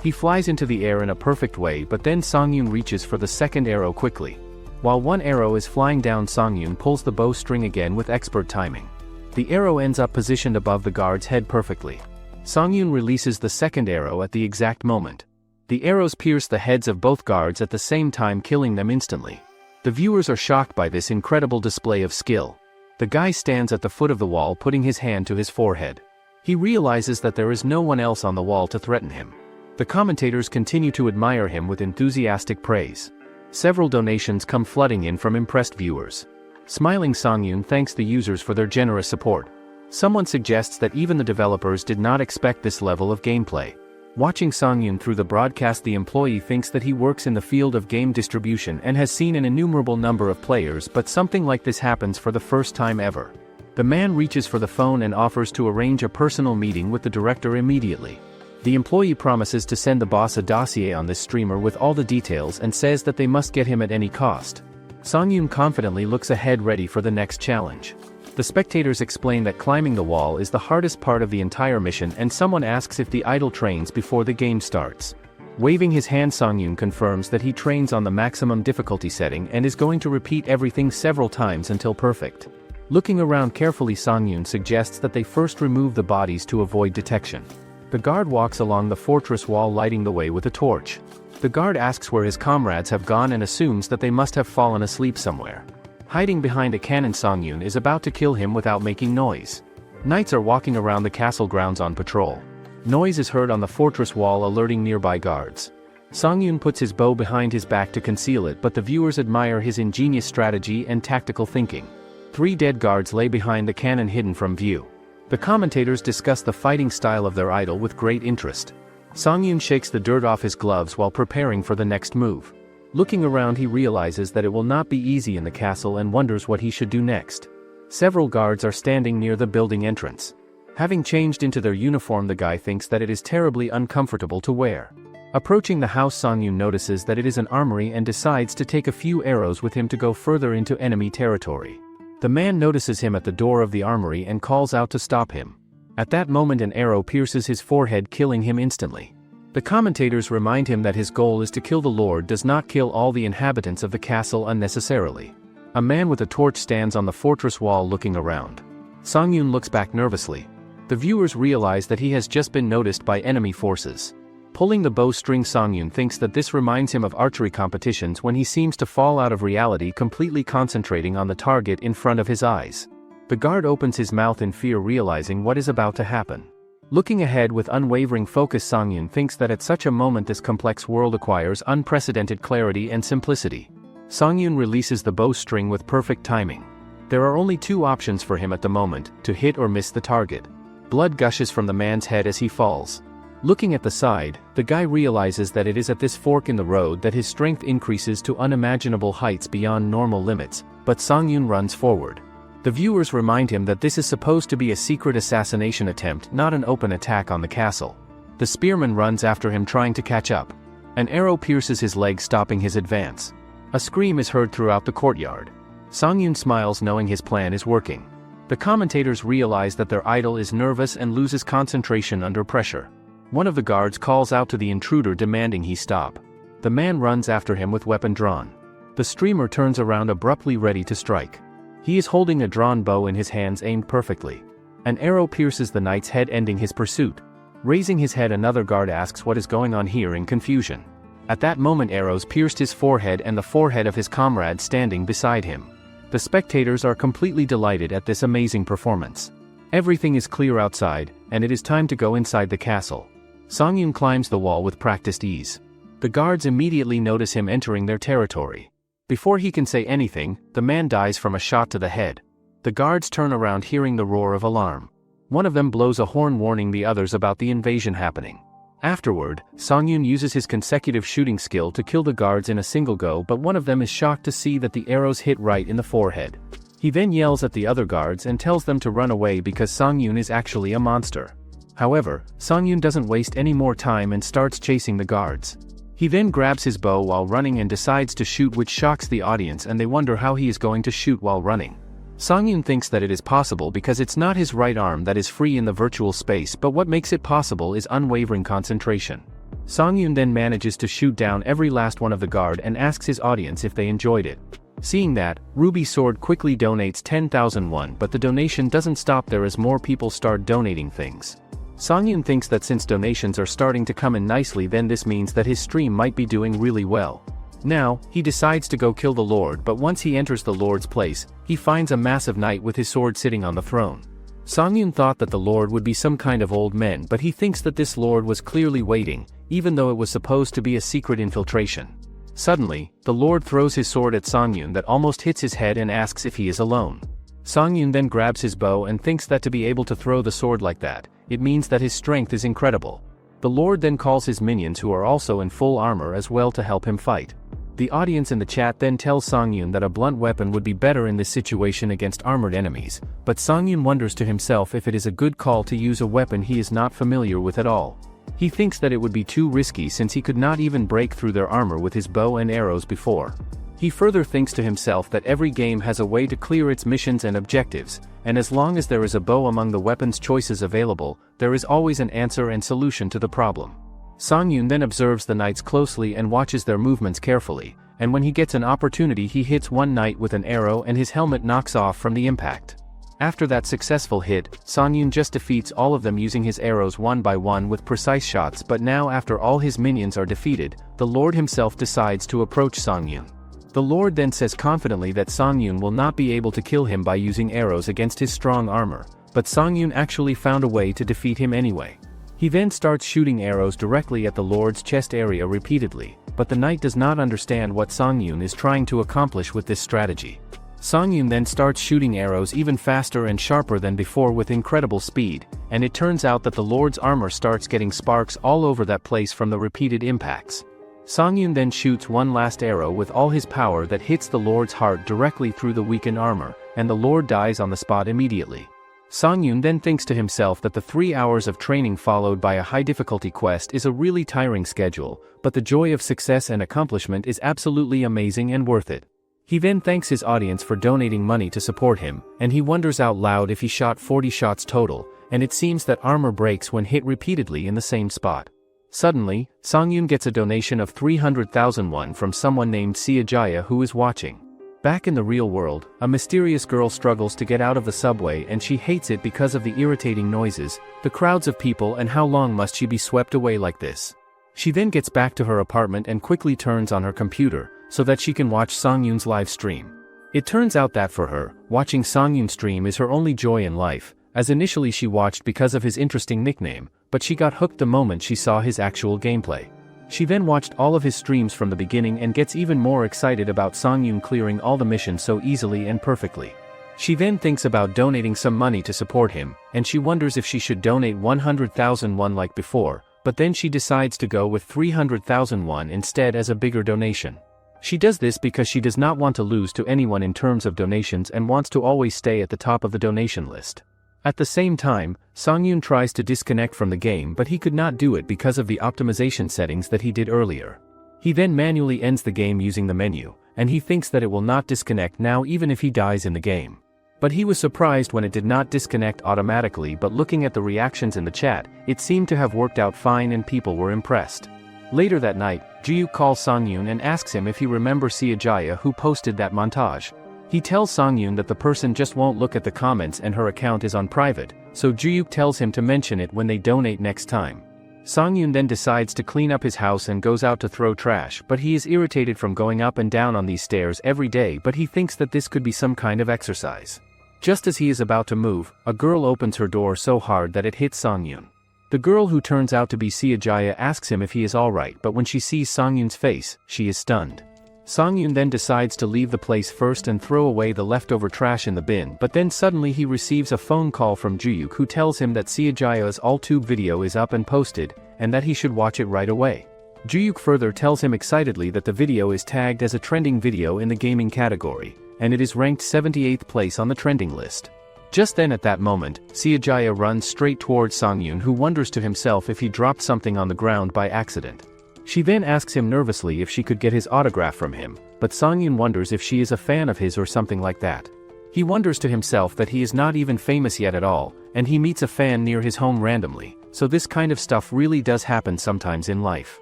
He flies into the air in a perfect way, but then Songyun reaches for the second arrow quickly. While one arrow is flying down, Songyun pulls the bowstring again with expert timing. The arrow ends up positioned above the guard's head perfectly. Songyun releases the second arrow at the exact moment. The arrows pierce the heads of both guards at the same time, killing them instantly. The viewers are shocked by this incredible display of skill. The guy stands at the foot of the wall, putting his hand to his forehead. He realizes that there is no one else on the wall to threaten him. The commentators continue to admire him with enthusiastic praise. Several donations come flooding in from impressed viewers. Smiling Songyun thanks the users for their generous support. Someone suggests that even the developers did not expect this level of gameplay. Watching Songyun through the broadcast, the employee thinks that he works in the field of game distribution and has seen an innumerable number of players, but something like this happens for the first time ever. The man reaches for the phone and offers to arrange a personal meeting with the director immediately. The employee promises to send the boss a dossier on this streamer with all the details and says that they must get him at any cost. Songyun confidently looks ahead, ready for the next challenge. The spectators explain that climbing the wall is the hardest part of the entire mission, and someone asks if the idol trains before the game starts. Waving his hand, Songyun confirms that he trains on the maximum difficulty setting and is going to repeat everything several times until perfect. Looking around carefully, Songyun suggests that they first remove the bodies to avoid detection. The guard walks along the fortress wall, lighting the way with a torch. The guard asks where his comrades have gone and assumes that they must have fallen asleep somewhere. Hiding behind a cannon, Songyun is about to kill him without making noise. Knights are walking around the castle grounds on patrol. Noise is heard on the fortress wall, alerting nearby guards. Songyun puts his bow behind his back to conceal it, but the viewers admire his ingenious strategy and tactical thinking. 3 dead guards lay behind the cannon, hidden from view. The commentators discuss the fighting style of their idol with great interest. Songyun shakes the dirt off his gloves while preparing for the next move. Looking around, he realizes that it will not be easy in the castle and wonders what he should do next. Several guards are standing near the building entrance. Having changed into their uniform, the guy thinks that it is terribly uncomfortable to wear. Approaching the house, Songyun notices that it is an armory and decides to take a few arrows with him to go further into enemy territory. The man notices him at the door of the armory and calls out to stop him. At that moment, an arrow pierces his forehead, killing him instantly. The commentators remind him that his goal is to kill the Lord, does not kill all the inhabitants of the castle unnecessarily. A man with a torch stands on the fortress wall looking around. Songyun looks back nervously. The viewers realize that he has just been noticed by enemy forces. Pulling the bowstring, Songyun thinks that this reminds him of archery competitions when he seems to fall out of reality, completely concentrating on the target in front of his eyes. The guard opens his mouth in fear, realizing what is about to happen. Looking ahead with unwavering focus, Songyun thinks that at such a moment this complex world acquires unprecedented clarity and simplicity. Songyun releases the bowstring with perfect timing. There are only 2 options for him at the moment: to hit or miss the target. Blood gushes from the man's head as he falls. Looking at the side, the guy realizes that it is at this fork in the road that his strength increases to unimaginable heights beyond normal limits, but Songyun runs forward. The viewers remind him that this is supposed to be a secret assassination attempt, not an open attack on the castle. The spearman runs after him, trying to catch up. An arrow pierces his leg, stopping his advance. A scream is heard throughout the courtyard. Songyun smiles, knowing his plan is working. The commentators realize that their idol is nervous and loses concentration under pressure. One of the guards calls out to the intruder, demanding he stop. The man runs after him with weapon drawn. The streamer turns around abruptly, ready to strike. He is holding a drawn bow in his hands, aimed perfectly. An arrow pierces the knight's head, ending his pursuit. Raising his head, another guard asks what is going on here in confusion. At that moment, arrows pierced his forehead and the forehead of his comrade standing beside him. The spectators are completely delighted at this amazing performance. Everything is clear outside, and it is time to go inside the castle. Songyun climbs the wall with practiced ease. The guards immediately notice him entering their territory. Before he can say anything, the man dies from a shot to the head. The guards turn around, hearing the roar of alarm. One of them blows a horn, warning the others about the invasion happening. Afterward, Songyun uses his consecutive shooting skill to kill the guards in a single go, but one of them is shocked to see that the arrows hit right in the forehead. He then yells at the other guards and tells them to run away because Songyun is actually a monster. However, Songyun doesn't waste any more time and starts chasing the guards. He then grabs his bow while running and decides to shoot, which shocks the audience and they wonder how he is going to shoot while running. Songyun thinks that it is possible because it's not his right arm that is free in the virtual space, but what makes it possible is unwavering concentration. Songyun then manages to shoot down every last one of the guard and asks his audience if they enjoyed it. Seeing that, Ruby Sword quickly donates 10,000 won, but the donation doesn't stop there as more people start donating things. Songyun thinks that since donations are starting to come in nicely, then this means that his stream might be doing really well. Now, he decides to go kill the Lord, but once he enters the Lord's place, he finds a massive knight with his sword sitting on the throne. Songyun thought that the Lord would be some kind of old man, but he thinks that this Lord was clearly waiting, even though it was supposed to be a secret infiltration. Suddenly, the Lord throws his sword at Songyun that almost hits his head and asks if he is alone. Songyun then grabs his bow and thinks that to be able to throw the sword like that, it means that his strength is incredible. The Lord then calls his minions, who are also in full armor as well, to help him fight. The audience in the chat then tells Songyun that a blunt weapon would be better in this situation against armored enemies, but Songyun wonders to himself if it is a good call to use a weapon he is not familiar with at all. He thinks that it would be too risky since he could not even break through their armor with his bow and arrows before. He further thinks to himself that every game has a way to clear its missions and objectives, and as long as there is a bow among the weapons choices available, there is always an answer and solution to the problem. Songyun then observes the knights closely and watches their movements carefully, and when he gets an opportunity he hits one knight with an arrow and his helmet knocks off from the impact. After that successful hit, Songyun just defeats all of them using his arrows one by one with precise shots, but now after all his minions are defeated, the Lord himself decides to approach Songyun. The Lord then says confidently that Songyun will not be able to kill him by using arrows against his strong armor, but Songyun actually found a way to defeat him anyway. He then starts shooting arrows directly at the Lord's chest area repeatedly, but the knight does not understand what Songyun is trying to accomplish with this strategy. Songyun then starts shooting arrows even faster and sharper than before with incredible speed, and it turns out that the Lord's armor starts getting sparks all over that place from the repeated impacts. Songyun then shoots one last arrow with all his power that hits the Lord's heart directly through the weakened armor, and the Lord dies on the spot immediately. Songyun then thinks to himself that the 3 hours of training followed by a high difficulty quest is a really tiring schedule, but the joy of success and accomplishment is absolutely amazing and worth it. He then thanks his audience for donating money to support him, and he wonders out loud if he shot 40 shots total, and it seems that armor breaks when hit repeatedly in the same spot. Suddenly, Songyun gets a donation of 300,000 won from someone named Siajaya who is watching. Back in the real world, a mysterious girl struggles to get out of the subway and she hates it because of the irritating noises, the crowds of people, and how long must she be swept away like this. She then gets back to her apartment and quickly turns on her computer, so that she can watch Songyun's live stream. It turns out that for her, watching Songyun's stream is her only joy in life, as initially she watched because of his interesting nickname, but she got hooked the moment she saw his actual gameplay. She then watched all of his streams from the beginning and gets even more excited about Songyun clearing all the missions so easily and perfectly. She then thinks about donating some money to support him, and she wonders if she should donate 100,000 won like before, but then she decides to go with 300,000 won instead as a bigger donation. She does this because she does not want to lose to anyone in terms of donations and wants to always stay at the top of the donation list. At the same time, Songyun tries to disconnect from the game, but he could not do it because of the optimization settings that he did earlier. He then manually ends the game using the menu, and he thinks that it will not disconnect now even if he dies in the game. But he was surprised when it did not disconnect automatically, but looking at the reactions in the chat, it seemed to have worked out fine and people were impressed. Later that night, Jiyu calls Songyun and asks him if he remembers Siajaya who posted that montage. He tells Songyun that the person just won't look at the comments and her account is on private, so Jiyu tells him to mention it when they donate next time. Songyun then decides to clean up his house and goes out to throw trash, but he is irritated from going up and down on these stairs every day, but he thinks that this could be some kind of exercise. Just as he is about to move, a girl opens her door so hard that it hits Songyun. The girl, who turns out to be Siajaya, asks him if he is alright, but when she sees Songyun's face, she is stunned. Songyun then decides to leave the place first and throw away the leftover trash in the bin, but then suddenly he receives a phone call from Jiyu who tells him that Siajaya's AllTube video is up and posted, and that he should watch it right away. Juyuk further tells him excitedly that the video is tagged as a trending video in the gaming category, and it is ranked 78th place on the trending list. Just then at that moment, Seojaya runs straight towards Songyun, who wonders to himself if he dropped something on the ground by accident. She then asks him nervously if she could get his autograph from him, but Songyun wonders if she is a fan of his or something like that. He wonders to himself that he is not even famous yet at all, and he meets a fan near his home randomly, so this kind of stuff really does happen sometimes in life.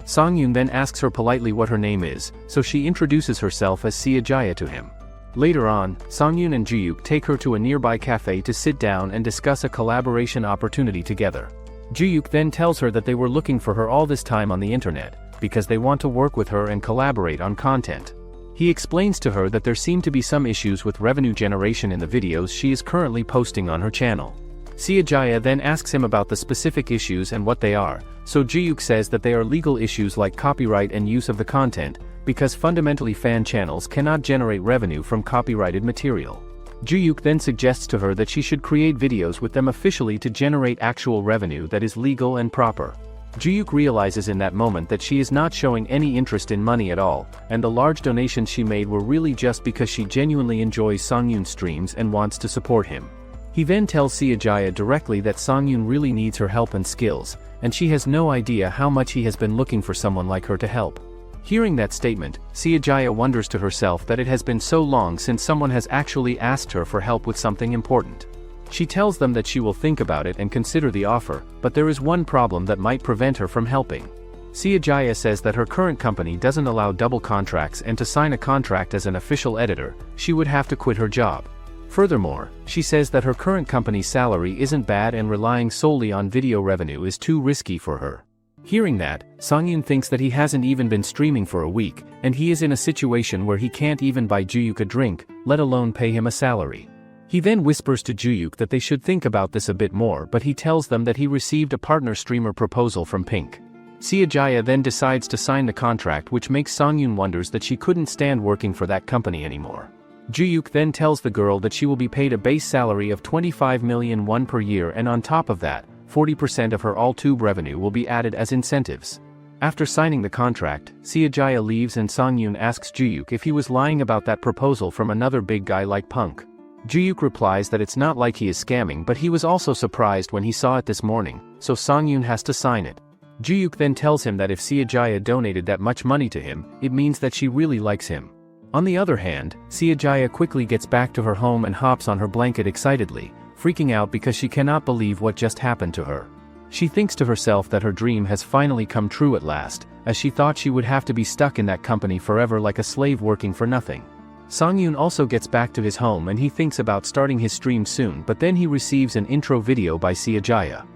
Songyun then asks her politely what her name is, so she introduces herself as Seojaya to him. Later on, Songyun and Juyuk take her to a nearby cafe to sit down and discuss a collaboration opportunity together. Juyuk then tells her that they were looking for her all this time on the internet, because they want to work with her and collaborate on content. He explains to her that there seem to be some issues with revenue generation in the videos she is currently posting on her channel. Seojaya then asks him about the specific issues and what they are, so Juyuk says that they are legal issues like copyright and use of the content, because fundamentally fan channels cannot generate revenue from copyrighted material. Juyuk then suggests to her that she should create videos with them officially to generate actual revenue that is legal and proper. Juyuk realizes in that moment that she is not showing any interest in money at all, and the large donations she made were really just because she genuinely enjoys Songyun's streams and wants to support him. He then tells Seojaya directly that Songyun really needs her help and skills, and she has no idea how much he has been looking for someone like her to help. Hearing that statement, Seojaya wonders to herself that it has been so long since someone has actually asked her for help with something important. She tells them that she will think about it and consider the offer, but there is one problem that might prevent her from helping. Seojaya says that her current company doesn't allow double contracts, and to sign a contract as an official editor, she would have to quit her job. Furthermore, she says that her current company's salary isn't bad and relying solely on video revenue is too risky for her. Hearing that, Songyun thinks that he hasn't even been streaming for a week, and he is in a situation where he can't even buy Juyuk a drink, let alone pay him a salary. He then whispers to Juyuk that they should think about this a bit more, but he tells them that he received a partner streamer proposal from Pink. Seojaya then decides to sign the contract, which makes Songyun wonders that she couldn't stand working for that company anymore. Juyuk then tells the girl that she will be paid a base salary of 25 million won per year, and on top of that, 40% of her all-tube revenue will be added as incentives. After signing the contract, Seojaya leaves and Songyun asks Juyuk if he was lying about that proposal from another big guy like Punk. Juyuk replies that it's not like he is scamming, but he was also surprised when he saw it this morning, so Songyun has to sign it. Juyuk then tells him that if Seojaya donated that much money to him, it means that she really likes him. On the other hand, Seojaya quickly gets back to her home and hops on her blanket excitedly, freaking out because she cannot believe what just happened to her. She thinks to herself that her dream has finally come true at last, as she thought she would have to be stuck in that company forever like a slave working for nothing. Songyun also gets back to his home and he thinks about starting his stream soon, but then he receives an intro video by Seojaya,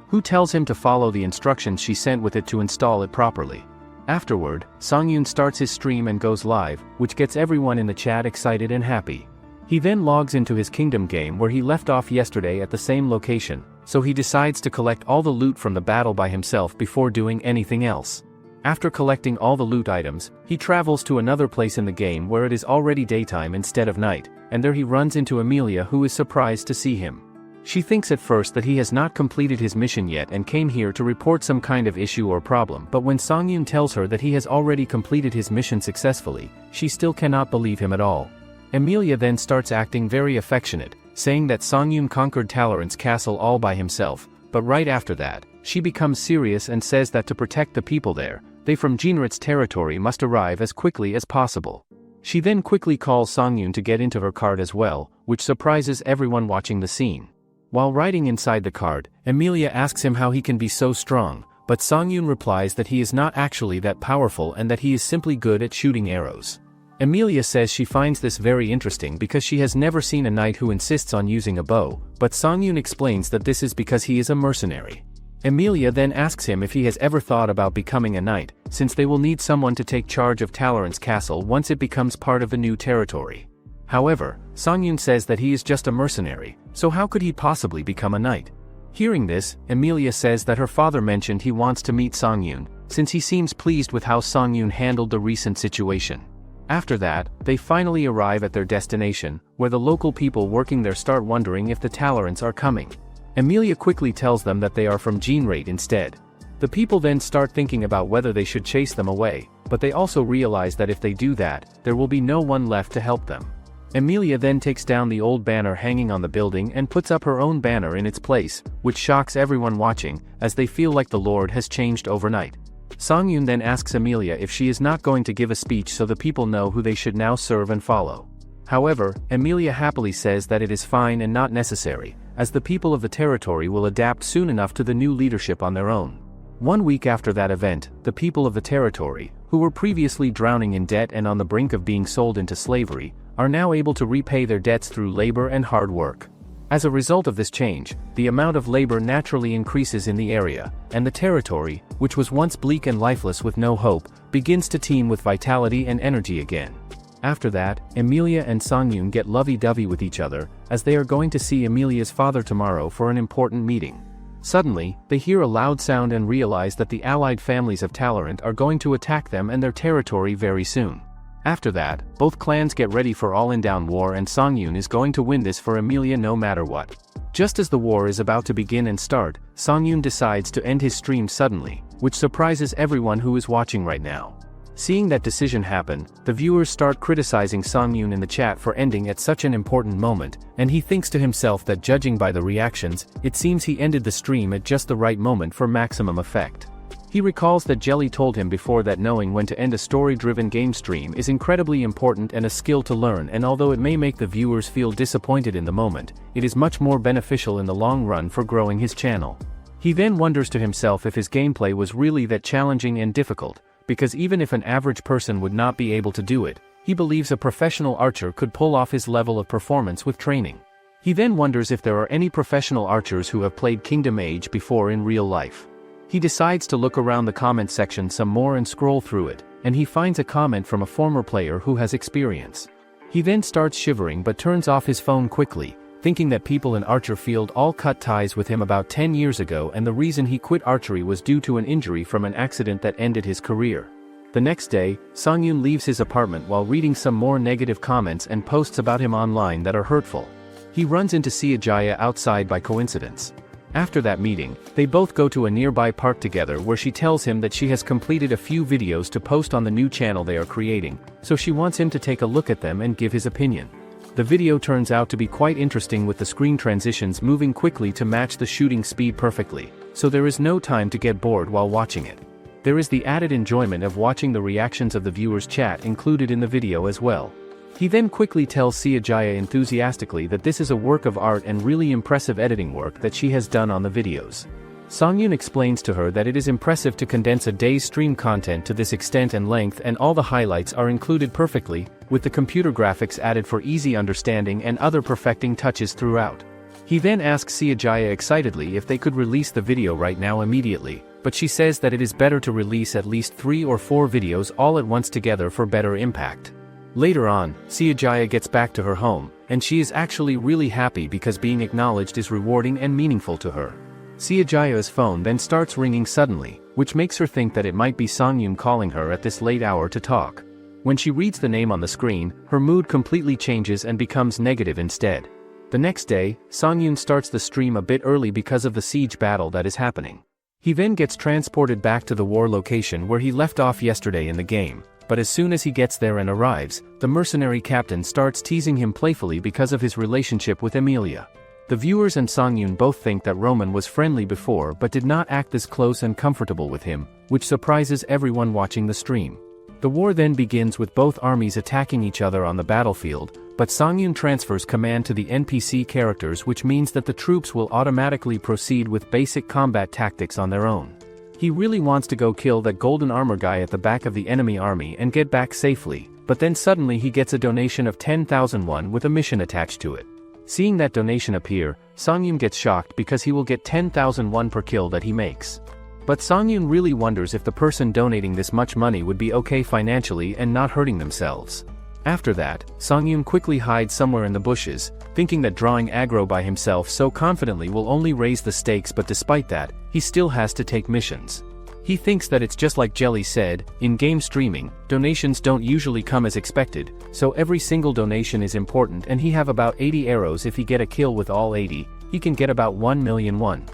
who tells him to follow the instructions she sent with it to install it properly. Afterward, Songyun starts his stream and goes live, which gets everyone in the chat excited and happy. He then logs into his Kingdom game where he left off yesterday at the same location, so he decides to collect all the loot from the battle by himself before doing anything else. After collecting all the loot items, he travels to another place in the game where it is already daytime instead of night, and there he runs into Emilia, who is surprised to see him. She thinks at first that he has not completed his mission yet and came here to report some kind of issue or problem, but when Songyun tells her that he has already completed his mission successfully, she still cannot believe him at all. Emilia then starts acting very affectionate, saying that Songyun conquered Talorant's castle all by himself, but right after that, she becomes serious and says that to protect the people there, they from Genuis territory must arrive as quickly as possible. She then quickly calls Songyun to get into her cart as well, which surprises everyone watching the scene. While riding inside the cart, Emilia asks him how he can be so strong, but Songyun replies that he is not actually that powerful and that he is simply good at shooting arrows. Emilia says she finds this very interesting because she has never seen a knight who insists on using a bow, but Songyun explains that this is because he is a mercenary. Emilia then asks him if he has ever thought about becoming a knight, since they will need someone to take charge of Talorant's castle once it becomes part of the new territory. However, Songyun says that he is just a mercenary, so how could he possibly become a knight? Hearing this, Emilia says that her father mentioned he wants to meet Songyun, since he seems pleased with how Songyun handled the recent situation. After that, they finally arrive at their destination, where the local people working there start wondering if the Talorants are coming. Emilia quickly tells them that they are from Genuis instead. The The people then start thinking about whether they should chase them away, but they also realize that if they do that, there will be no one left to help them. Emilia then takes down the old banner hanging on the building and puts up her own banner in its place, which shocks everyone watching, as they feel like the Lord has changed overnight. Songyun then asks Emilia if she is not going to give a speech so the people know who they should now serve and follow. However, Emilia happily says that it is fine and not necessary, as the people of the territory will adapt soon enough to the new leadership on their own. 1 week after that event, the people of the territory, who were previously drowning in debt and on the brink of being sold into slavery, are now able to repay their debts through labor and hard work. As a result of this change, the amount of labor naturally increases in the area, and the territory, which was once bleak and lifeless with no hope, begins to teem with vitality and energy again. After that, Emilia and Songyun get lovey-dovey with each other, as they are going to see Emilia's father tomorrow for an important meeting. Suddenly, they hear a loud sound and realize that the allied families of Talorant are going to attack them and their territory very soon. After that, both clans get ready for all-in-down war and Songyun is going to win this for Emilia no matter what. Just as the war is about to begin and start, Songyun decides to end his stream suddenly, which surprises everyone who is watching right now. Seeing that decision happen, the viewers start criticizing Songyun in the chat for ending at such an important moment, and he thinks to himself that judging by the reactions, it seems he ended the stream at just the right moment for maximum effect. He recalls that Jelly told him before that knowing when to end a story-driven game stream is incredibly important and a skill to learn, and although it may make the viewers feel disappointed in the moment, it is much more beneficial in the long run for growing his channel. He then wonders to himself if his gameplay was really that challenging and difficult, because even if an average person would not be able to do it, he believes a professional archer could pull off his level of performance with training. He then wonders if there are any professional archers who have played Kingdom Age before in real life. He decides to look around the comment section some more and scroll through it, and he finds a comment from a former player who has experience. He then starts shivering but turns off his phone quickly, thinking that people in Archer Field all cut ties with him about 10 years ago and the reason he quit archery was due to an injury from an accident that ended his career. The next day, Songyun leaves his apartment while reading some more negative comments and posts about him online that are hurtful. He runs into Siajaya outside by coincidence. After that meeting, they both go to a nearby park together where she tells him that she has completed a few videos to post on the new channel they are creating, so she wants him to take a look at them and give his opinion. The video turns out to be quite interesting with the screen transitions moving quickly to match the shooting speed perfectly, so there is no time to get bored while watching it. There is the added enjoyment of watching the reactions of the viewers' chat included in the video as well. He then quickly tells Siajaya enthusiastically that this is a work of art and really impressive editing work that she has done on the videos. Songyun explains to her that it is impressive to condense a day's stream content to this extent and length, and all the highlights are included perfectly, with the computer graphics added for easy understanding and other perfecting touches throughout. He then asks Siajaya excitedly if they could release the video right now immediately, but she says that it is better to release at least 3 or 4 videos all at once together for better impact. Later on, Siajaya gets back to her home, and she is actually really happy because being acknowledged is rewarding and meaningful to her. Siajaya's phone then starts ringing suddenly, which makes her think that it might be Songyun calling her at this late hour to talk. When she reads the name on the screen, her mood completely changes and becomes negative instead. The next day, Songyun starts the stream a bit early because of the siege battle that is happening. He then gets transported back to the war location where he left off yesterday in the game. But as soon as he gets there and arrives, the mercenary captain starts teasing him playfully because of his relationship with Emilia. The viewers and Songyun both think that Roman was friendly before but did not act this close and comfortable with him, which surprises everyone watching the stream. The war then begins with both armies attacking each other on the battlefield, but Songyun transfers command to the NPC characters, which means that the troops will automatically proceed with basic combat tactics on their own. He really wants to go kill that golden armor guy at the back of the enemy army and get back safely, but then suddenly he gets a donation of 10,000 won with a mission attached to it. Seeing that donation appear, Songyun gets shocked because he will get 10,000 won per kill that he makes. But Songyun really wonders if the person donating this much money would be okay financially and not hurting themselves. After that, Songyun quickly hides somewhere in the bushes, thinking that drawing aggro by himself so confidently will only raise the stakes, but despite that, he still has to take missions. He thinks that it's just like Jelly said, in game streaming, donations don't usually come as expected, so every single donation is important, and he have about 80 arrows. If he get a kill with all 80, he can get about 1 million won.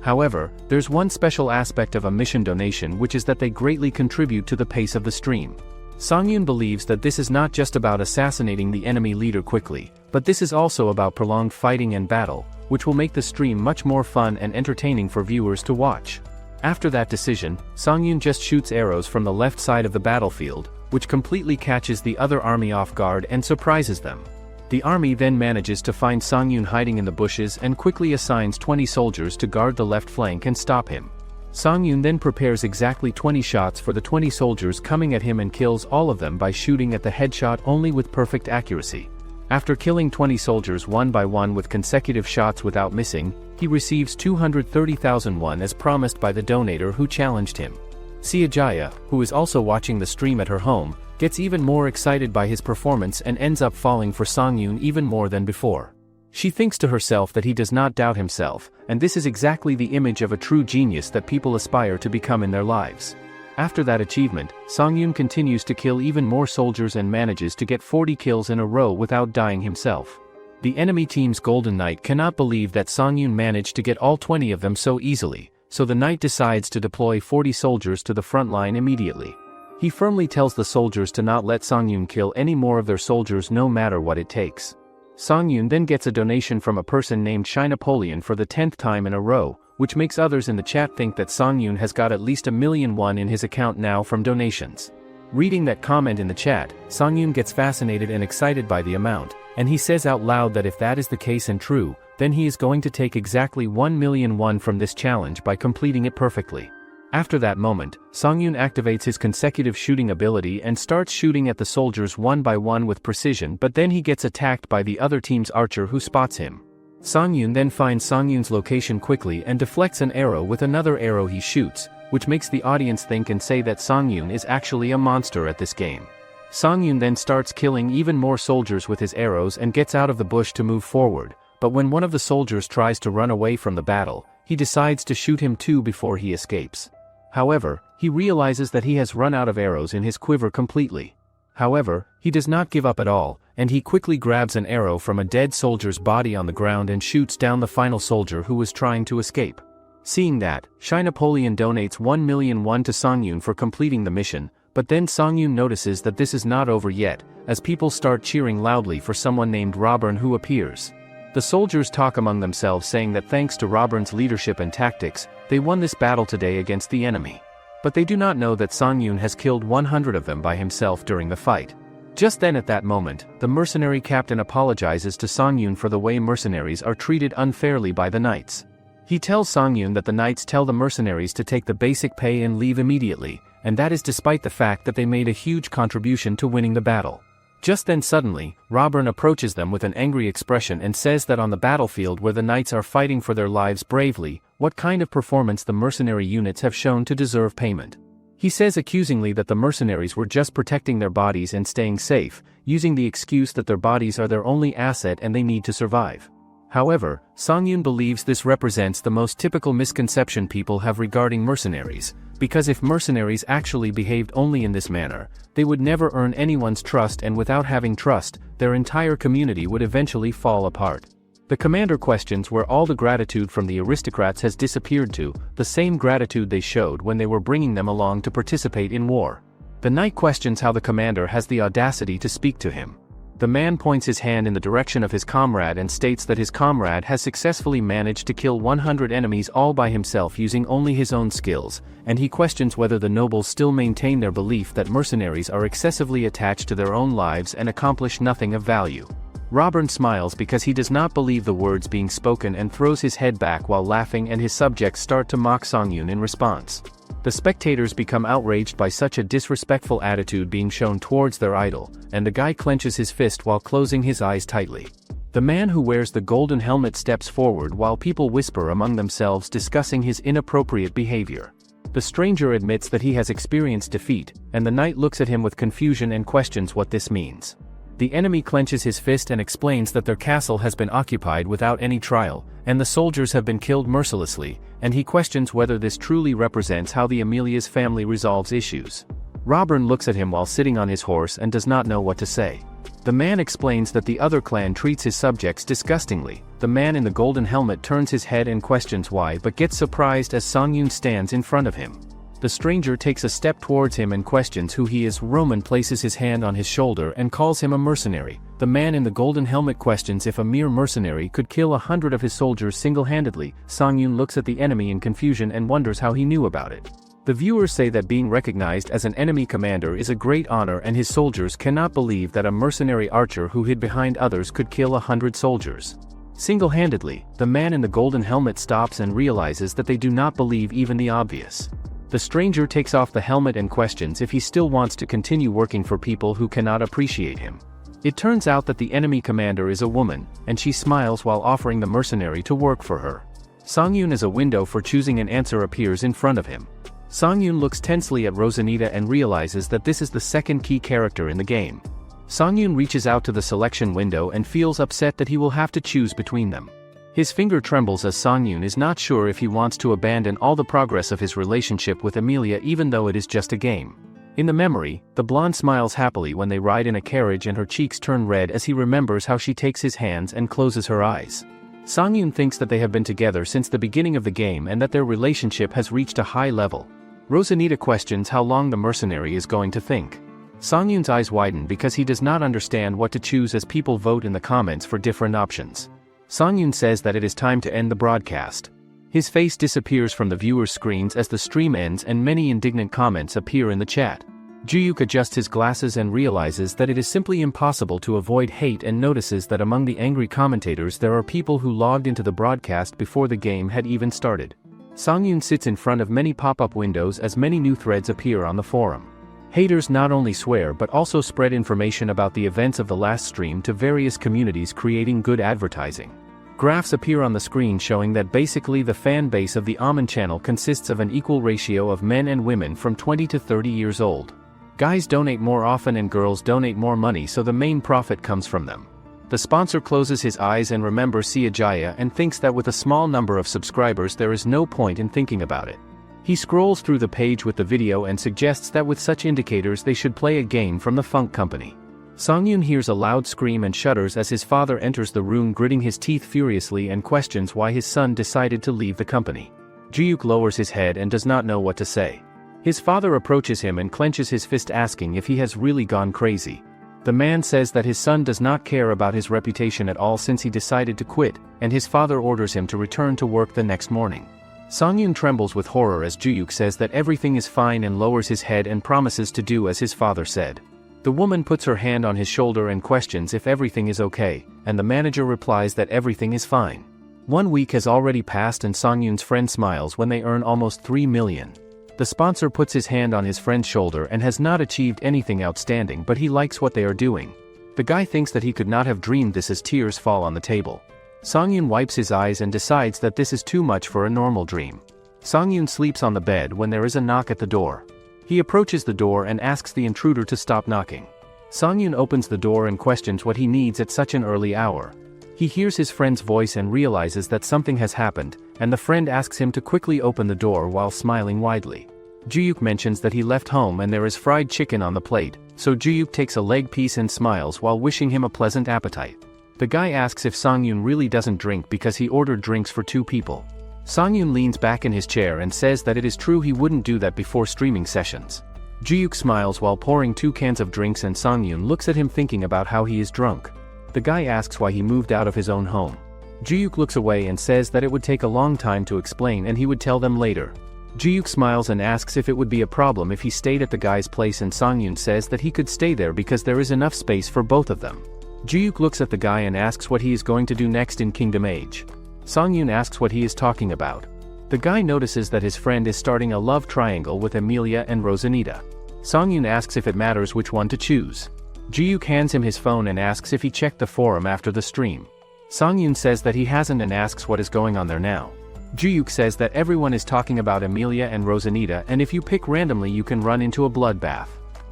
However, there's one special aspect of a mission donation, which is that they greatly contribute to the pace of the stream. Songyun believes that this is not just about assassinating the enemy leader quickly, but this is also about prolonged fighting and battle, which will make the stream much more fun and entertaining for viewers to watch. After that decision, Songyun just shoots arrows from the left side of the battlefield, which completely catches the other army off guard and surprises them. The army then manages to find Songyun hiding in the bushes and quickly assigns 20 soldiers to guard the left flank and stop him. Songyun then prepares exactly 20 shots for the 20 soldiers coming at him and kills all of them by shooting at the headshot only with perfect accuracy. After killing 20 soldiers one by one with consecutive shots without missing, he receives 230,000 won as promised by the donator who challenged him. Siajaya, who is also watching the stream at her home, gets even more excited by his performance and ends up falling for Songyun even more than before. She thinks to herself that he does not doubt himself, and this is exactly the image of a true genius that people aspire to become in their lives. After that achievement, Songyun continues to kill even more soldiers and manages to get 40 kills in a row without dying himself. The enemy team's Golden Knight cannot believe that Songyun managed to get all 20 of them so easily, so the knight decides to deploy 40 soldiers to the front line immediately. He firmly tells the soldiers to not let Songyun kill any more of their soldiers no matter what it takes. Songyun then gets a donation from a person named Shy Napoleon for the 10th time in a row, which makes others in the chat think that Songyun has got at least 1,000,000 won in his account now from donations. Reading that comment in the chat, Songyun gets fascinated and excited by the amount, and he says out loud that if that is the case and true, then he is going to take exactly 1,000,000 won from this challenge by completing it perfectly. After that moment, Songyun activates his consecutive shooting ability and starts shooting at the soldiers one by one with precision, but then he gets attacked by the other team's archer who spots him. Songyun then finds Songyun's location quickly and deflects an arrow with another arrow he shoots, which makes the audience think and say that Songyun is actually a monster at this game. Songyun then starts killing even more soldiers with his arrows and gets out of the bush to move forward, but when one of the soldiers tries to run away from the battle, he decides to shoot him too before he escapes. However, he realizes that he has run out of arrows in his quiver completely. However, he does not give up at all, and he quickly grabs an arrow from a dead soldier's body on the ground and shoots down the final soldier who was trying to escape. Seeing that, Shy Napoleon donates 1,000,000 won to Songyun for completing the mission, but then Songyun notices that this is not over yet, as people start cheering loudly for someone named Robin who appears. The soldiers talk among themselves saying that thanks to Robin's leadership and tactics, they won this battle today against the enemy. But they do not know that Songyun has killed 100 of them by himself during the fight. Just then at that moment, the mercenary captain apologizes to Songyun for the way mercenaries are treated unfairly by the knights. He tells Songyun that the knights tell the mercenaries to take the basic pay and leave immediately, and that is despite the fact that they made a huge contribution to winning the battle. Just then suddenly, Robin approaches them with an angry expression and says that on the battlefield where the knights are fighting for their lives bravely, what kind of performance the mercenary units have shown to deserve payment. He says accusingly that the mercenaries were just protecting their bodies and staying safe, using the excuse that their bodies are their only asset and they need to survive. However, Songyun believes this represents the most typical misconception people have regarding mercenaries, because if mercenaries actually behaved only in this manner, they would never earn anyone's trust, and without having trust, their entire community would eventually fall apart. The commander questions where all the gratitude from the aristocrats has disappeared to, the same gratitude they showed when they were bringing them along to participate in war. The knight questions how the commander has the audacity to speak to him. The man points his hand in the direction of his comrade and states that his comrade has successfully managed to kill 100 enemies all by himself using only his own skills, and he questions whether the nobles still maintain their belief that mercenaries are excessively attached to their own lives and accomplish nothing of value. Robin smiles because he does not believe the words being spoken and throws his head back while laughing, and his subjects start to mock Songyun in response. The spectators become outraged by such a disrespectful attitude being shown towards their idol, and the guy clenches his fist while closing his eyes tightly. The man who wears the golden helmet steps forward while people whisper among themselves discussing his inappropriate behavior. The stranger admits that he has experienced defeat, and the knight looks at him with confusion and questions what this means. The enemy clenches his fist and explains that their castle has been occupied without any trial, and the soldiers have been killed mercilessly, and he questions whether this truly represents how the Amelia's family resolves issues. Robin looks at him while sitting on his horse and does not know what to say. The man explains that the other clan treats his subjects disgustingly. The man in the golden helmet turns his head and questions why but gets surprised as Songyun stands in front of him. The stranger takes a step towards him and questions who he is. Roman places his hand on his shoulder and calls him a mercenary. The man in the golden helmet questions if a mere mercenary could kill 100 of his soldiers single-handedly. Songyun looks at the enemy in confusion and wonders how he knew about it. The viewers say that being recognized as an enemy commander is a great honor, and his soldiers cannot believe that a mercenary archer who hid behind others could kill 100 soldiers single-handedly. The man in the golden helmet stops and realizes that they do not believe even the obvious. The stranger takes off the helmet and questions if he still wants to continue working for people who cannot appreciate him. It turns out that the enemy commander is a woman, and she smiles while offering the mercenary to work for her. Songyun as a window for choosing an answer appears in front of him. Songyun looks tensely at Rosanita and realizes that this is the second key character in the game. Songyun reaches out to the selection window and feels upset that he will have to choose between them. His finger trembles as Songyun is not sure if he wants to abandon all the progress of his relationship with Emilia even though it is just a game. In the memory, the blonde smiles happily when they ride in a carriage and her cheeks turn red as he remembers how she takes his hands and closes her eyes. Songyun thinks that they have been together since the beginning of the game and that their relationship has reached a high level. Rosanita questions how long the mercenary is going to think. Songyun's eyes widen because he does not understand what to choose as people vote in the comments for different options. Songyun says that it is time to end the broadcast. His face disappears from the viewers' screens as the stream ends and many indignant comments appear in the chat. Juyuk adjusts his glasses and realizes that it is simply impossible to avoid hate and notices that among the angry commentators there are people who logged into the broadcast before the game had even started. Songyun sits in front of many pop-up windows as many new threads appear on the forum. Haters not only swear but also spread information about the events of the last stream to various communities, creating good advertising. Graphs appear on the screen showing that basically the fan base of the Amen channel consists of an equal ratio of men and women from 20 to 30 years old. Guys donate more often and girls donate more money, so the main profit comes from them. The sponsor closes his eyes and remembers Siajaya and thinks that with a small number of subscribers there is no point in thinking about it. He scrolls through the page with the video and suggests that with such indicators they should play a game from the Funk Company. Songyun hears a loud scream and shudders as his father enters the room, gritting his teeth furiously and questions why his son decided to leave the company. Juyuk lowers his head and does not know what to say. His father approaches him and clenches his fist, asking if he has really gone crazy. The man says that his son does not care about his reputation at all since he decided to quit, and his father orders him to return to work the next morning. Songyun trembles with horror as Juyuk says that everything is fine and lowers his head and promises to do as his father said. The woman puts her hand on his shoulder and questions if everything is okay, and the manager replies that everything is fine. 1 week has already passed and Songyun's friend smiles when they earn almost 3 million. The sponsor puts his hand on his friend's shoulder and has not achieved anything outstanding, but he likes what they are doing. The guy thinks that he could not have dreamed this as tears fall on the table. Songyun wipes his eyes and decides that this is too much for a normal dream. Songyun sleeps on the bed when there is a knock at the door. He approaches the door and asks the intruder to stop knocking. Songyun opens the door and questions what he needs at such an early hour. He hears his friend's voice and realizes that something has happened, and the friend asks him to quickly open the door while smiling widely. Juyuk mentions that he left home and there is fried chicken on the plate, so Juyuk takes a leg piece and smiles while wishing him a pleasant appetite. The guy asks if Songyun really doesn't drink because he ordered drinks for 2 people. Songyun leans back in his chair and says that it is true he wouldn't do that before streaming sessions. Juyuk smiles while pouring 2 cans of drinks and Songyun looks at him thinking about how he is drunk. The guy asks why he moved out of his own home. Juyuk looks away and says that it would take a long time to explain and he would tell them later. Juyuk smiles and asks if it would be a problem if he stayed at the guy's place, and Songyun says that he could stay there because there is enough space for both of them. Juyuk looks at the guy and asks what he is going to do next in Kingdom Age. Songyun asks what he is talking about. The guy notices that his friend is starting a love triangle with Emilia and Rosanita. Songyun asks if it matters which one to choose. Juyuk hands him his phone and asks if he checked the forum after the stream. Songyun says that he hasn't and asks what is going on there now. Juyuk says that everyone is talking about Emilia and Rosanita, and if you pick randomly you can run into a bloodbath.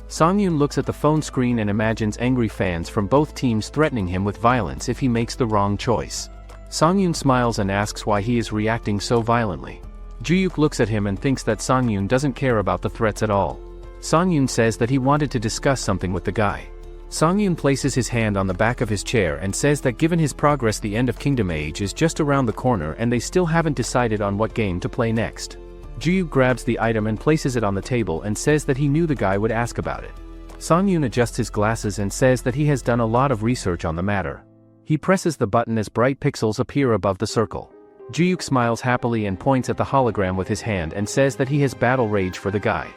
Songyun looks at the phone screen and imagines angry fans from both teams threatening him with violence if he makes the wrong choice. Songyun smiles and asks why he is reacting so violently. Juyuk looks at him and thinks that Songyun doesn't care about the threats at all. Songyun says that he wanted to discuss something with the guy. Songyun places his hand on the back of his chair and says that given his progress the end of Kingdom Age is just around the corner and they still haven't decided on what game to play next. Ju-Yuk grabs the item and places it on the table and says that he knew the guy would ask about it. Songyun adjusts his glasses and says that he has done a lot of research on the matter. He presses the button as bright pixels appear above the circle. Ju-Yuk smiles happily and points at the hologram with his hand and says that he has battle rage for the guy.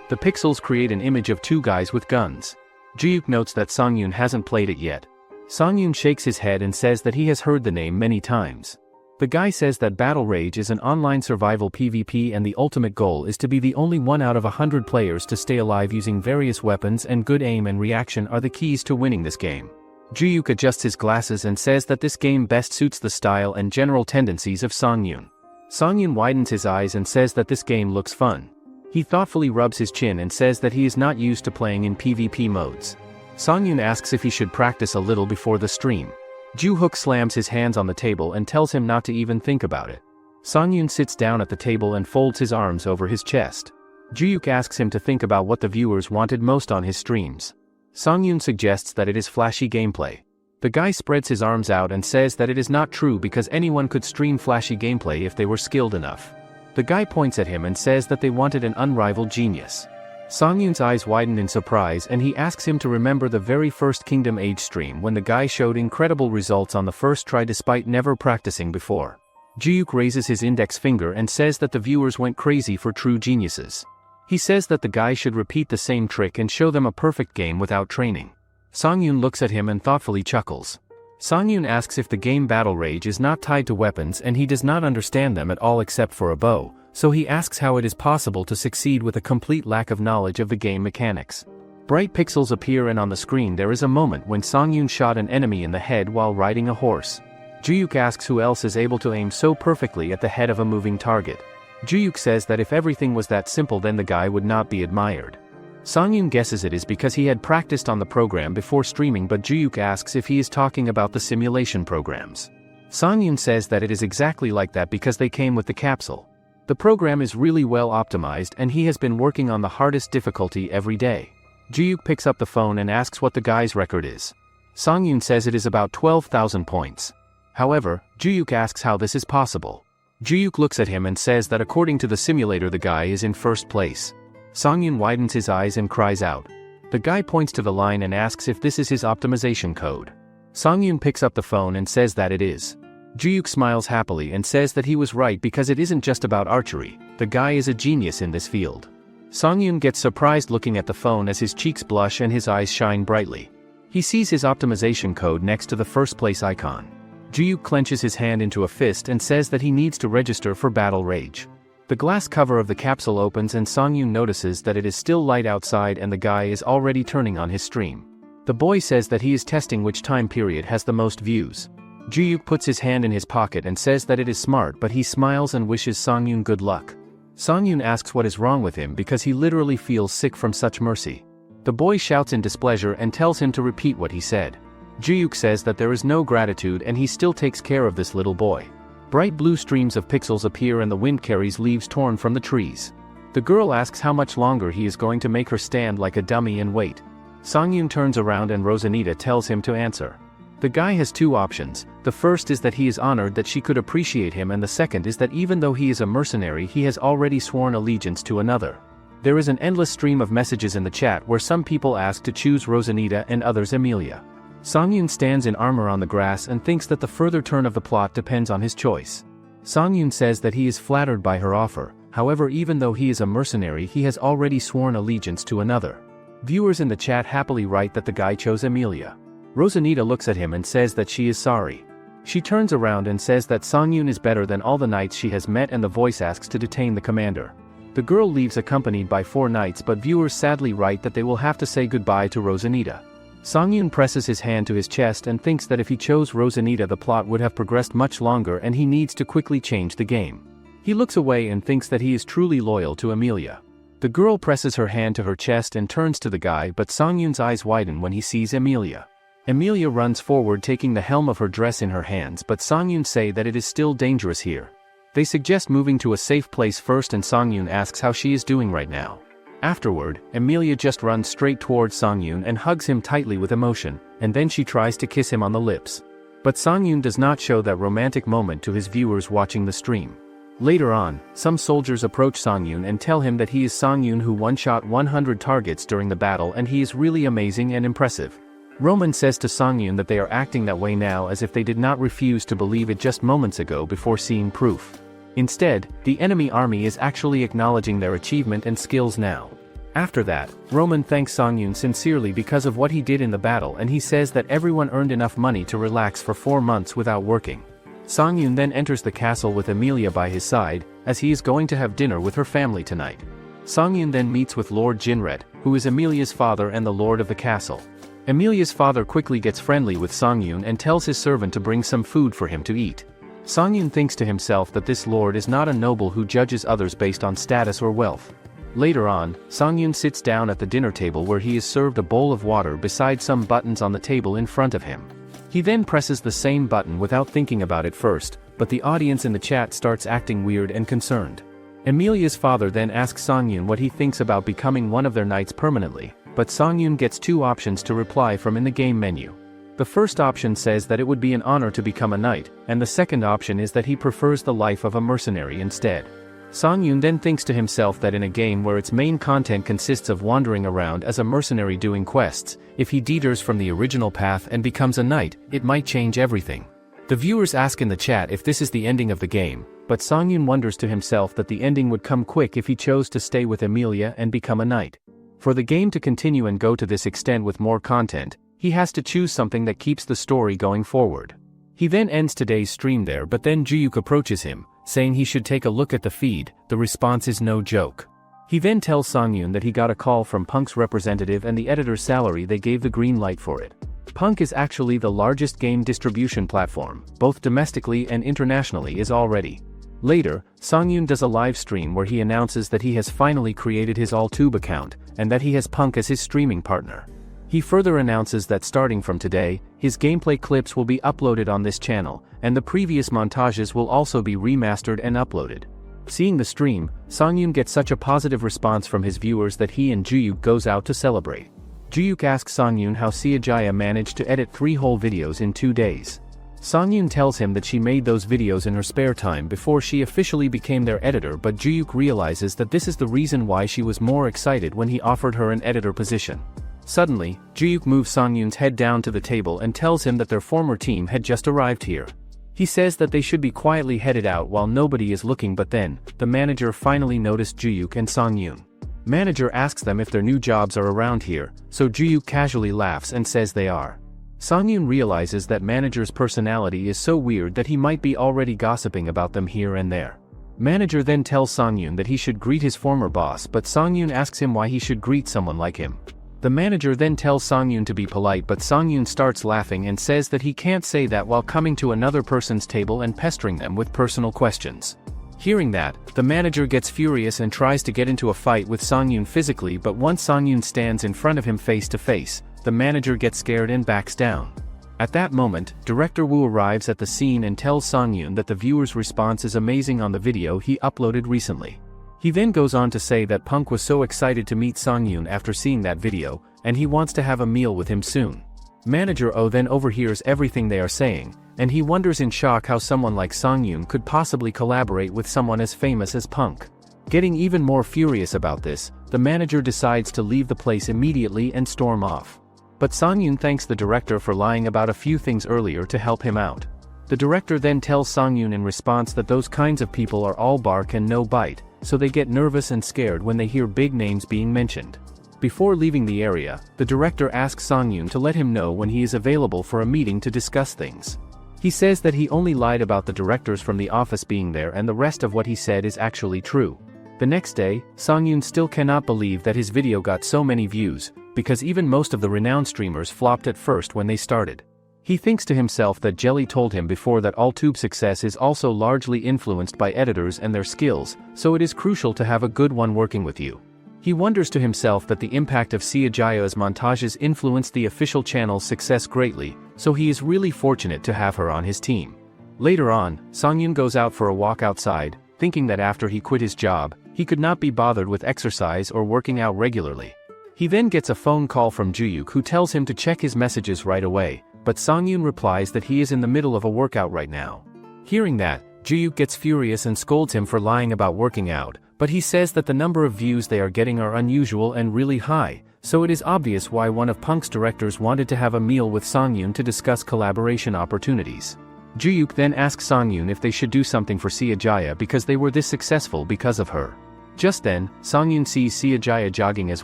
The pixels create an image of two guys with guns. Ju-Yuk notes that Songyun hasn't played it yet. Songyun shakes his head and says that he has heard the name many times. The guy says that Battle Rage is an online survival PvP and the ultimate goal is to be the only one out of 100 players to stay alive using various weapons, and good aim and reaction are the keys to winning this game. Ju-Yuk adjusts his glasses and says that this game best suits the style and general tendencies of Songyun. Songyun widens his eyes and says that this game looks fun. He thoughtfully rubs his chin and says that he is not used to playing in PvP modes. Songyun asks if he should practice a little before the stream. Ju-Hook slams his hands on the table and tells him not to even think about it. Songyun sits down at the table and folds his arms over his chest. Ju-Yuk asks him to think about what the viewers wanted most on his streams. Songyun suggests that it is flashy gameplay. The guy spreads his arms out and says that it is not true because anyone could stream flashy gameplay if they were skilled enough. The guy points at him and says that they wanted an unrivaled genius. Songyun's eyes widen in surprise and he asks him to remember the very first Kingdom Age stream when the guy showed incredible results on the first try despite never practicing before. Ju-Yuk raises his index finger and says that the viewers went crazy for true geniuses. He says that the guy should repeat the same trick and show them a perfect game without training. Songyun looks at him and thoughtfully chuckles. Songyun asks if the game Battle Rage is not tied to weapons and he does not understand them at all except for a bow, so he asks how it is possible to succeed with a complete lack of knowledge of the game mechanics. Bright pixels appear and on the screen there is a moment when Songyun shot an enemy in the head while riding a horse. Ju-Yuk asks who else is able to aim so perfectly at the head of a moving target. Ju-Yuk says that if everything was that simple then the guy would not be admired. Songyun guesses it is because he had practiced on the program before streaming, but Ju-Yuk asks if he is talking about the simulation programs. Songyun says that it is exactly like that because they came with the capsule. The program is really well optimized and he has been working on the hardest difficulty every day. Ju-Yuk picks up the phone and asks what the guy's record is. Songyun says it is about 12,000 points. However, Ju-Yuk asks how this is possible. Ju-Yuk looks at him and says that according to the simulator the guy is in first place. Songyun widens his eyes and cries out. The guy points to the line and asks if this is his optimization code. Songyun picks up the phone and says that it is. Ju-Yuk smiles happily and says that he was right because it isn't just about archery, the guy is a genius in this field. Songyun gets surprised looking at the phone as his cheeks blush and his eyes shine brightly. He sees his optimization code next to the first place icon. Ju-Yuk clenches his hand into a fist and says that he needs to register for Battle Rage. The glass cover of the capsule opens and Songyun notices that it is still light outside and the guy is already turning on his stream. The boy says that he is testing which time period has the most views. Ju-Yuk puts his hand in his pocket and says that it is smart, but he smiles and wishes Songyun good luck. Songyun asks what is wrong with him because he literally feels sick from such mercy. The boy shouts in displeasure and tells him to repeat what he said. Ju-Yuk says that there is no gratitude and he still takes care of this little boy. Bright blue streams of pixels appear and the wind carries leaves torn from the trees. The girl asks how much longer he is going to make her stand like a dummy and wait. Songyun turns around and Rosanita tells him to answer. The guy has two options. The first is that he is honored that she could appreciate him, and the second is that even though he is a mercenary he has already sworn allegiance to another. There is an endless stream of messages in the chat where some people ask to choose Rosanita and others Emilia. Songyun stands in armor on the grass and thinks that the further turn of the plot depends on his choice. Songyun says that he is flattered by her offer, however even though he is a mercenary he has already sworn allegiance to another. Viewers in the chat happily write that the guy chose Emilia. Rosanita looks at him and says that she is sorry. She turns around and says that Songyun is better than all the knights she has met and the voice asks to detain the commander. The girl leaves accompanied by 4 knights, but viewers sadly write that they will have to say goodbye to Rosanita. Songyun presses his hand to his chest and thinks that if he chose Rosanita the plot would have progressed much longer and he needs to quickly change the game. He looks away and thinks that he is truly loyal to Emilia. The girl presses her hand to her chest and turns to the guy, but Songyun's eyes widen when he sees Emilia. Emilia runs forward taking the helm of her dress in her hands, but Songyun say that it is still dangerous here. They suggest moving to a safe place first and Songyun asks how she is doing right now. Afterward, Emilia just runs straight towards Songyun and hugs him tightly with emotion, and then she tries to kiss him on the lips. But Songyun does not show that romantic moment to his viewers watching the stream. Later on, some soldiers approach Songyun and tell him that he is Songyun who one-shot 100 targets during the battle and he is really amazing and impressive. Roman says to Songyun that they are acting that way now as if they did not refuse to believe it just moments ago before seeing proof. Instead, the enemy army is actually acknowledging their achievement and skills now. After that, Roman thanks Songyun sincerely because of what he did in the battle and he says that everyone earned enough money to relax for 4 months without working. Songyun then enters the castle with Emilia by his side, as he is going to have dinner with her family tonight. Songyun then meets with Lord Jinret, who is Emilia's father and the lord of the castle. Emilia's father quickly gets friendly with Songyun and tells his servant to bring some food for him to eat. Songyun thinks to himself that this lord is not a noble who judges others based on status or wealth. Later on, Songyun sits down at the dinner table where he is served a bowl of water beside some buttons on the table in front of him. He then presses the same button without thinking about it first, but the audience in the chat starts acting weird and concerned. Emilia's father then asks Songyun what he thinks about becoming one of their knights permanently, but Songyun gets 2 options to reply from in the game menu. The first option says that it would be an honor to become a knight, and the second option is that he prefers the life of a mercenary instead. Songyun then thinks to himself that in a game where its main content consists of wandering around as a mercenary doing quests, if he deters from the original path and becomes a knight, it might change everything. The viewers ask in the chat if this is the ending of the game, but Songyun wonders to himself that the ending would come quick if he chose to stay with Emilia and become a knight. For the game to continue and go to this extent with more content, he has to choose something that keeps the story going forward. He then ends today's stream there, but then Juyuk approaches him, saying he should take a look at the feed. The response is no joke. He then tells Songyun that he got a call from Punk's representative and the editor's salary they gave the green light for it. Punk is actually the largest game distribution platform, both domestically and internationally is already. Later, Songyun does a live stream where he announces that he has finally created his AllTube account, and that he has Punk as his streaming partner. He further announces that starting from today, his gameplay clips will be uploaded on this channel, and the previous montages will also be remastered and uploaded. Seeing the stream, Songyun gets such a positive response from his viewers that he and Juyuk goes out to celebrate. Juyuk asks Songyun how Seojaya managed to edit 3 whole videos in 2 days. Songyun tells him that she made those videos in her spare time before she officially became their editor, but Juyuk realizes that this is the reason why she was more excited when he offered her an editor position. Suddenly, Juyuk moves Songyun's head down to the table and tells him that their former team had just arrived here. He says that they should be quietly headed out while nobody is looking, but then, the manager finally noticed Juyuk and Songyun. Manager asks them if their new jobs are around here, so Juyuk casually laughs and says they are. Songyun realizes that manager's personality is so weird that he might be already gossiping about them here and there. Manager then tells Songyun that he should greet his former boss, but Songyun asks him why he should greet someone like him. The manager then tells Songyun to be polite, but Songyun starts laughing and says that he can't say that while coming to another person's table and pestering them with personal questions. Hearing that, the manager gets furious and tries to get into a fight with Songyun physically, but once Songyun stands in front of him face to face, the manager gets scared and backs down. At that moment, Director Wu arrives at the scene and tells Songyun that the viewer's response is amazing on the video he uploaded recently. He then goes on to say that Punk was so excited to meet Songyun after seeing that video, and he wants to have a meal with him soon. Manager O then overhears everything they are saying, and he wonders in shock how someone like Songyun could possibly collaborate with someone as famous as Punk. Getting even more furious about this, the manager decides to leave the place immediately and storm off. But Songyun thanks the director for lying about a few things earlier to help him out. The director then tells Songyun in response that those kinds of people are all bark and no bite, so they get nervous and scared when they hear big names being mentioned. Before leaving the area, the director asks Songyun to let him know when he is available for a meeting to discuss things. He says that he only lied about the directors from the office being there, and the rest of what he said is actually true. The next day, Songyun still cannot believe that his video got so many views, because even most of the renowned streamers flopped at first when they started. He thinks to himself that Jelly told him before that AllTube success is also largely influenced by editors and their skills, so it is crucial to have a good one working with you. He wonders to himself that the impact of Seojaya's montages influenced the official channel's success greatly, so he is really fortunate to have her on his team. Later on, Songyun goes out for a walk outside, thinking that after he quit his job, He could not be bothered with exercise or working out regularly. He then gets a phone call from Juyuk who tells him to check his messages right away, but Songyun replies that he is in the middle of a workout right now. Hearing that, Juyuk gets furious and scolds him for lying about working out, but he says that the number of views they are getting are unusual and really high, so it is obvious why one of Punk's directors wanted to have a meal with Songyun to discuss collaboration opportunities. Juyuk then asks Songyun if they should do something for Seojaya because they were this successful because of her. Just then, Songyun sees Seojaya jogging as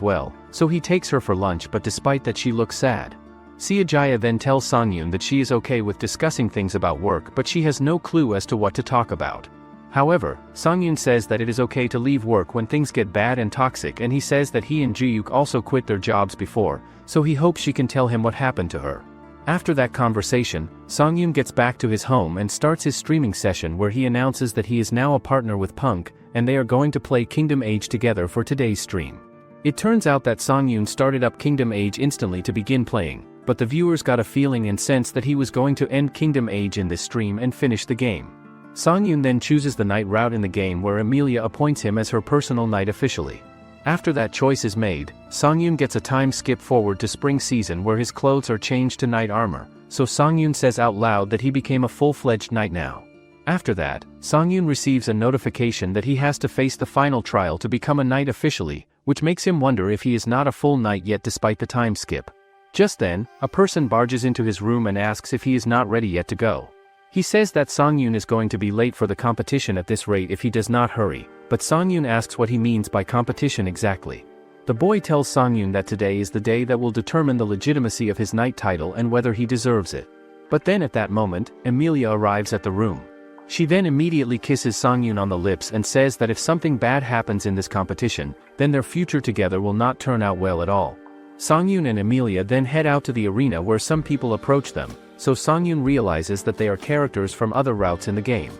well, so he takes her for lunch, but despite that she looks sad. Seojaya then tells Songyun that she is okay with discussing things about work, but she has no clue as to what to talk about. However, Songyun says that it is okay to leave work when things get bad and toxic, and he says that he and Juyuk also quit their jobs before, so he hopes she can tell him what happened to her. After that conversation, Songyun gets back to his home and starts his streaming session where he announces that he is now a partner with Punk, and they are going to play Kingdom Age together for today's stream. It turns out that Songyun started up Kingdom Age instantly to begin playing, but the viewers got a feeling and sense that he was going to end Kingdom Age in this stream and finish the game. Songyun then chooses the night route in the game where Emilia appoints him as her personal knight officially. After that choice is made, Songyun gets a time skip forward to spring season where his clothes are changed to knight armor, so Songyun says out loud that he became a full-fledged knight now. After that, Songyun receives a notification that he has to face the final trial to become a knight officially, which makes him wonder if he is not a full knight yet despite the time skip. Just then, a person barges into his room and asks if he is not ready yet to go. He says that Songyun is going to be late for the competition at this rate if he does not hurry, but Songyun asks what he means by competition exactly. The boy tells Songyun that today is the day that will determine the legitimacy of his knight title and whether he deserves it. But then at that moment, Emilia arrives at the room. She then immediately kisses Songyun on the lips and says that if something bad happens in this competition, then their future together will not turn out well at all. Songyun and Emilia then head out to the arena where some people approach them, so Songyun realizes that they are characters from other routes in the game.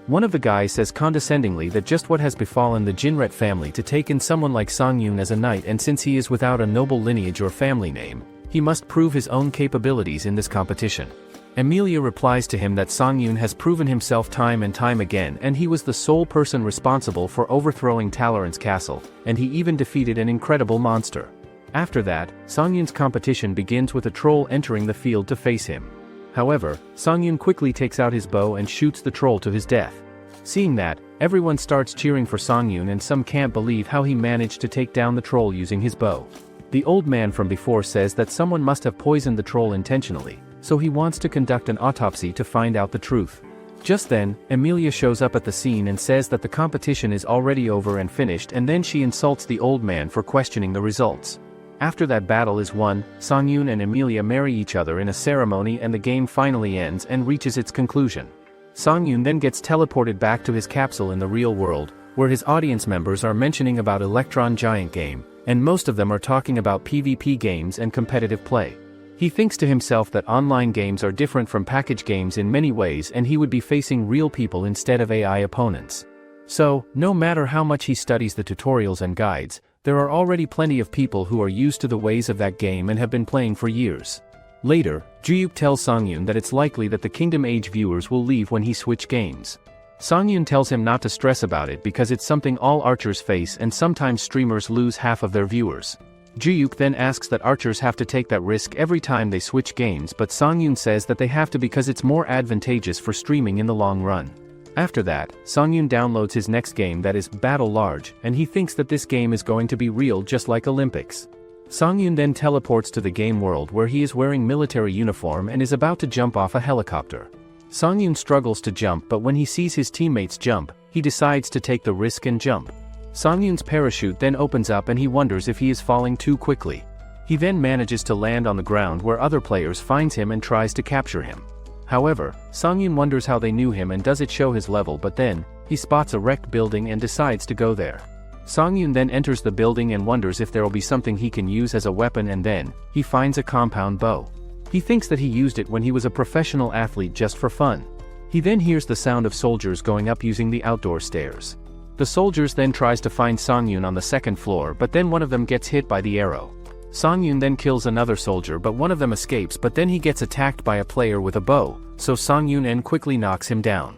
One of the guys says condescendingly that just what has befallen the Jinret family to take in someone like Songyun as a knight, and since he is without a noble lineage or family name, he must prove his own capabilities in this competition. Emilia replies to him that Songyun has proven himself time and time again, and he was the sole person responsible for overthrowing Talorant's castle, and he even defeated an incredible monster. After that, Songyun's competition begins with a troll entering the field to face him. However, Songyun quickly takes out his bow and shoots the troll to his death. Seeing that, everyone starts cheering for Songyun and some can't believe how he managed to take down the troll using his bow. The old man from before says that someone must have poisoned the troll intentionally, so he wants to conduct an autopsy to find out the truth. Just then, Emilia shows up at the scene and says that the competition is already over and finished, and then she insults the old man for questioning the results. After that battle is won, Songyun and Emilia marry each other in a ceremony and the game finally ends and reaches its conclusion. Songyun then gets teleported back to his capsule in the real world, where his audience members are mentioning about Electron Giant game, and most of them are talking about PvP games and competitive play. He thinks to himself that online games are different from package games in many ways, and he would be facing real people instead of AI opponents. So, no matter how much he studies the tutorials and guides, there are already plenty of people who are used to the ways of that game and have been playing for years. Later, Juyuk tells Songyun that it's likely that the Kingdom Age viewers will leave when he switch games. Songyun tells him not to stress about it because it's something all archers face, and sometimes streamers lose half of their viewers. Juyuk then asks that archers have to take that risk every time they switch games, but Songyun says that they have to because it's more advantageous for streaming in the long run. After that, Songyun downloads his next game, that is Battle Large, and he thinks that this game is going to be real just like Olympics. Songyun then teleports to the game world where he is wearing military uniform and is about to jump off a helicopter. Songyun struggles to jump, but when he sees his teammates jump, he decides to take the risk and jump. Songyun's parachute then opens up and he wonders if he is falling too quickly. He then manages to land on the ground where other players finds him and tries to capture him. However, Songyun wonders how they knew him and does it show his level, but then, he spots a wrecked building and decides to go there. Songyun then enters the building and wonders if there will be something he can use as a weapon, and then, he finds a compound bow. He thinks that he used it when he was a professional athlete just for fun. He then hears the sound of soldiers going up using the outdoor stairs. The soldiers then tries to find Songyun on the second floor, but then one of them gets hit by the arrow. Songyun then kills another soldier, but one of them escapes, but then he gets attacked by a player with a bow, so Songyun quickly knocks him down.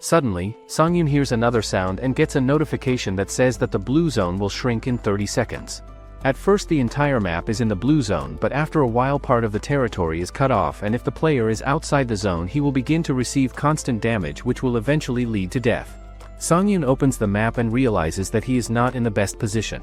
Suddenly, Songyun hears another sound and gets a notification that says that the blue zone will shrink in 30 seconds. At first the entire map is in the blue zone, but after a while part of the territory is cut off, and if the player is outside the zone he will begin to receive constant damage which will eventually lead to death. Songyun opens the map and realizes that he is not in the best position.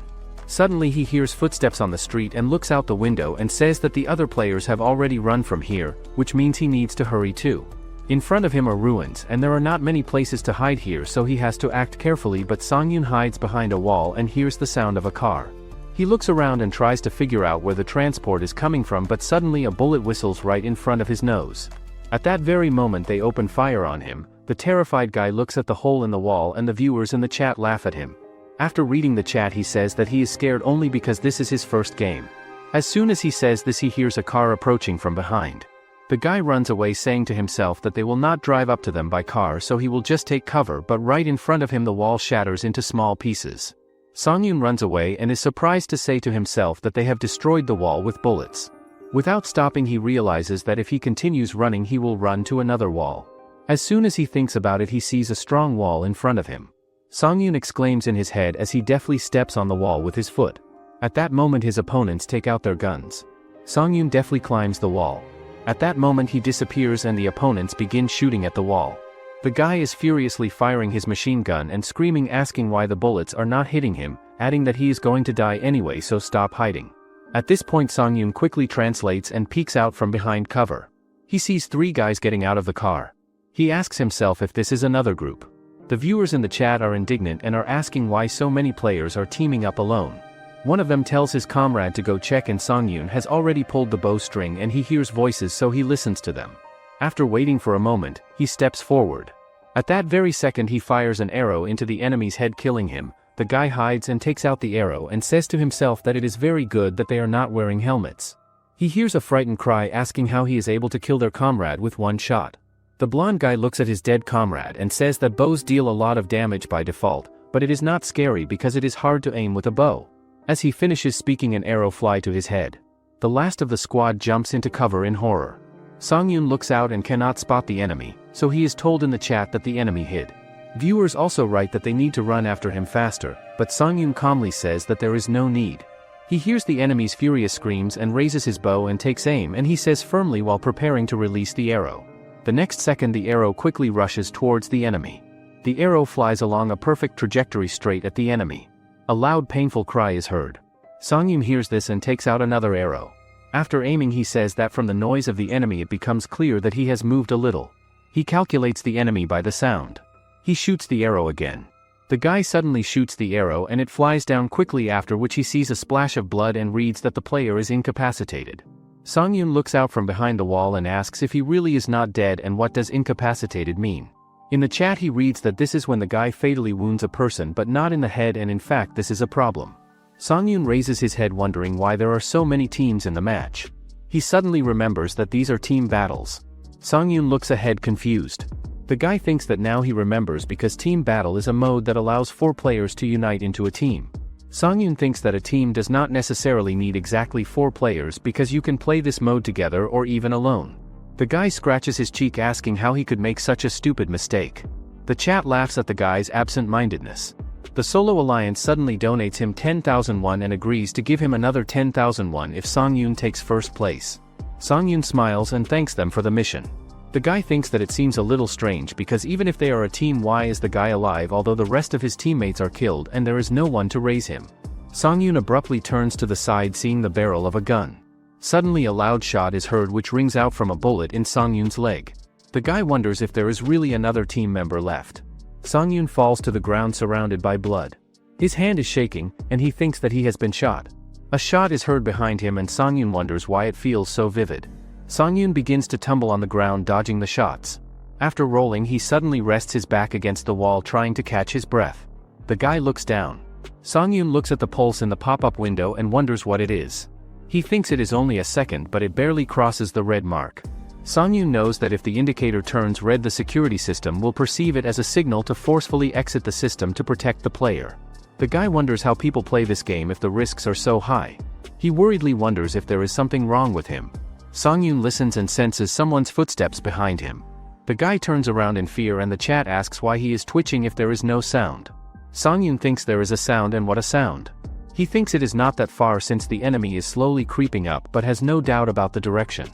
Suddenly he hears footsteps on the street and looks out the window and says that the other players have already run from here, which means he needs to hurry too. In front of him are ruins, and there are not many places to hide here, so he has to act carefully, but Songyun hides behind a wall and hears the sound of a car. He looks around and tries to figure out where the transport is coming from, but suddenly a bullet whistles right in front of his nose. At that very moment they open fire on him. The terrified guy looks at the hole in the wall and the viewers in the chat laugh at him. After reading the chat he says that he is scared only because this is his first game. As soon as he says this he hears a car approaching from behind. The guy runs away saying to himself that they will not drive up to them by car, so he will just take cover, but right in front of him the wall shatters into small pieces. Songyun runs away and is surprised to say to himself that they have destroyed the wall with bullets. Without stopping he realizes that if he continues running he will run to another wall. As soon as he thinks about it he sees a strong wall in front of him. Songyun exclaims in his head as he deftly steps on the wall with his foot. At that moment his opponents take out their guns. Songyun deftly climbs the wall. At that moment he disappears and the opponents begin shooting at the wall. The guy is furiously firing his machine gun and screaming, asking why the bullets are not hitting him, adding that he is going to die anyway, so stop hiding. At this point Songyun quickly translates and peeks out from behind cover. He sees 3 guys getting out of the car. He asks himself if this is another group. The viewers in the chat are indignant and are asking why so many players are teaming up alone. One of them tells his comrade to go check, and Songyun has already pulled the bowstring and he hears voices, so he listens to them. After waiting for a moment, he steps forward. At that very second he fires an arrow into the enemy's head, killing him. The guy hides and takes out the arrow and says to himself that it is very good that they are not wearing helmets. He hears a frightened cry asking how he is able to kill their comrade with one shot. The blonde guy looks at his dead comrade and says that bows deal a lot of damage by default, but it is not scary because it is hard to aim with a bow. As he finishes speaking an arrow flies to his head. The last of the squad jumps into cover in horror. Songyun looks out and cannot spot the enemy, so he is told in the chat that the enemy hid. Viewers also write that they need to run after him faster, but Songyun calmly says that there is no need. He hears the enemy's furious screams and raises his bow and takes aim, and he says firmly while preparing to release the arrow. The next second the arrow quickly rushes towards the enemy. The arrow flies along a perfect trajectory straight at the enemy. A loud painful cry is heard. Songyun hears this and takes out another arrow. After aiming he says that from the noise of the enemy it becomes clear that he has moved a little. He calculates the enemy by the sound. He shoots the arrow again. The guy suddenly shoots the arrow and it flies down quickly, after which he sees a splash of blood and reads that the player is incapacitated. Songyun looks out from behind the wall and asks if he really is not dead and what does incapacitated mean. In the chat he reads that this is when the guy fatally wounds a person but not in the head, and in fact this is a problem. Songyun raises his head wondering why there are so many teams in the match. He suddenly remembers that these are team battles. Songyun looks ahead confused. The guy thinks that now he remembers because team battle is a mode that allows 4 players to unite into a team. Songyun thinks that a team does not necessarily need exactly 4 players because you can play this mode together or even alone. The guy scratches his cheek asking how he could make such a stupid mistake. The chat laughs at the guy's absent-mindedness. The Solo Alliance suddenly donates him 10,000 won and agrees to give him another 10,000 won if Songyun takes first place. Songyun smiles and thanks them for the mission. The guy thinks that it seems a little strange because even if they are a team, why is the guy alive although the rest of his teammates are killed and there is no one to raise him? Songyun abruptly turns to the side, seeing the barrel of a gun. Suddenly a loud shot is heard which rings out from a bullet in Songyun's leg. The guy wonders if there is really another team member left. Songyun falls to the ground surrounded by blood. His hand is shaking and he thinks that he has been shot. A shot is heard behind him and Songyun wonders why it feels so vivid. Songyun begins to tumble on the ground, dodging the shots. After rolling he suddenly rests his back against the wall trying to catch his breath. The guy looks down. Songyun looks at the pulse in the pop-up window and wonders what it is. He thinks it is only a second, but it barely crosses the red mark. Songyun knows that if the indicator turns red the security system will perceive it as a signal to forcefully exit the system to protect the player. The guy wonders how people play this game if the risks are so high. He worriedly wonders if there is something wrong with him. Songyun listens and senses someone's footsteps behind him. The guy turns around in fear and the chat asks why he is twitching if there is no sound. Songyun thinks there is a sound, and what a sound. He thinks it is not that far since the enemy is slowly creeping up but has no doubt about the direction.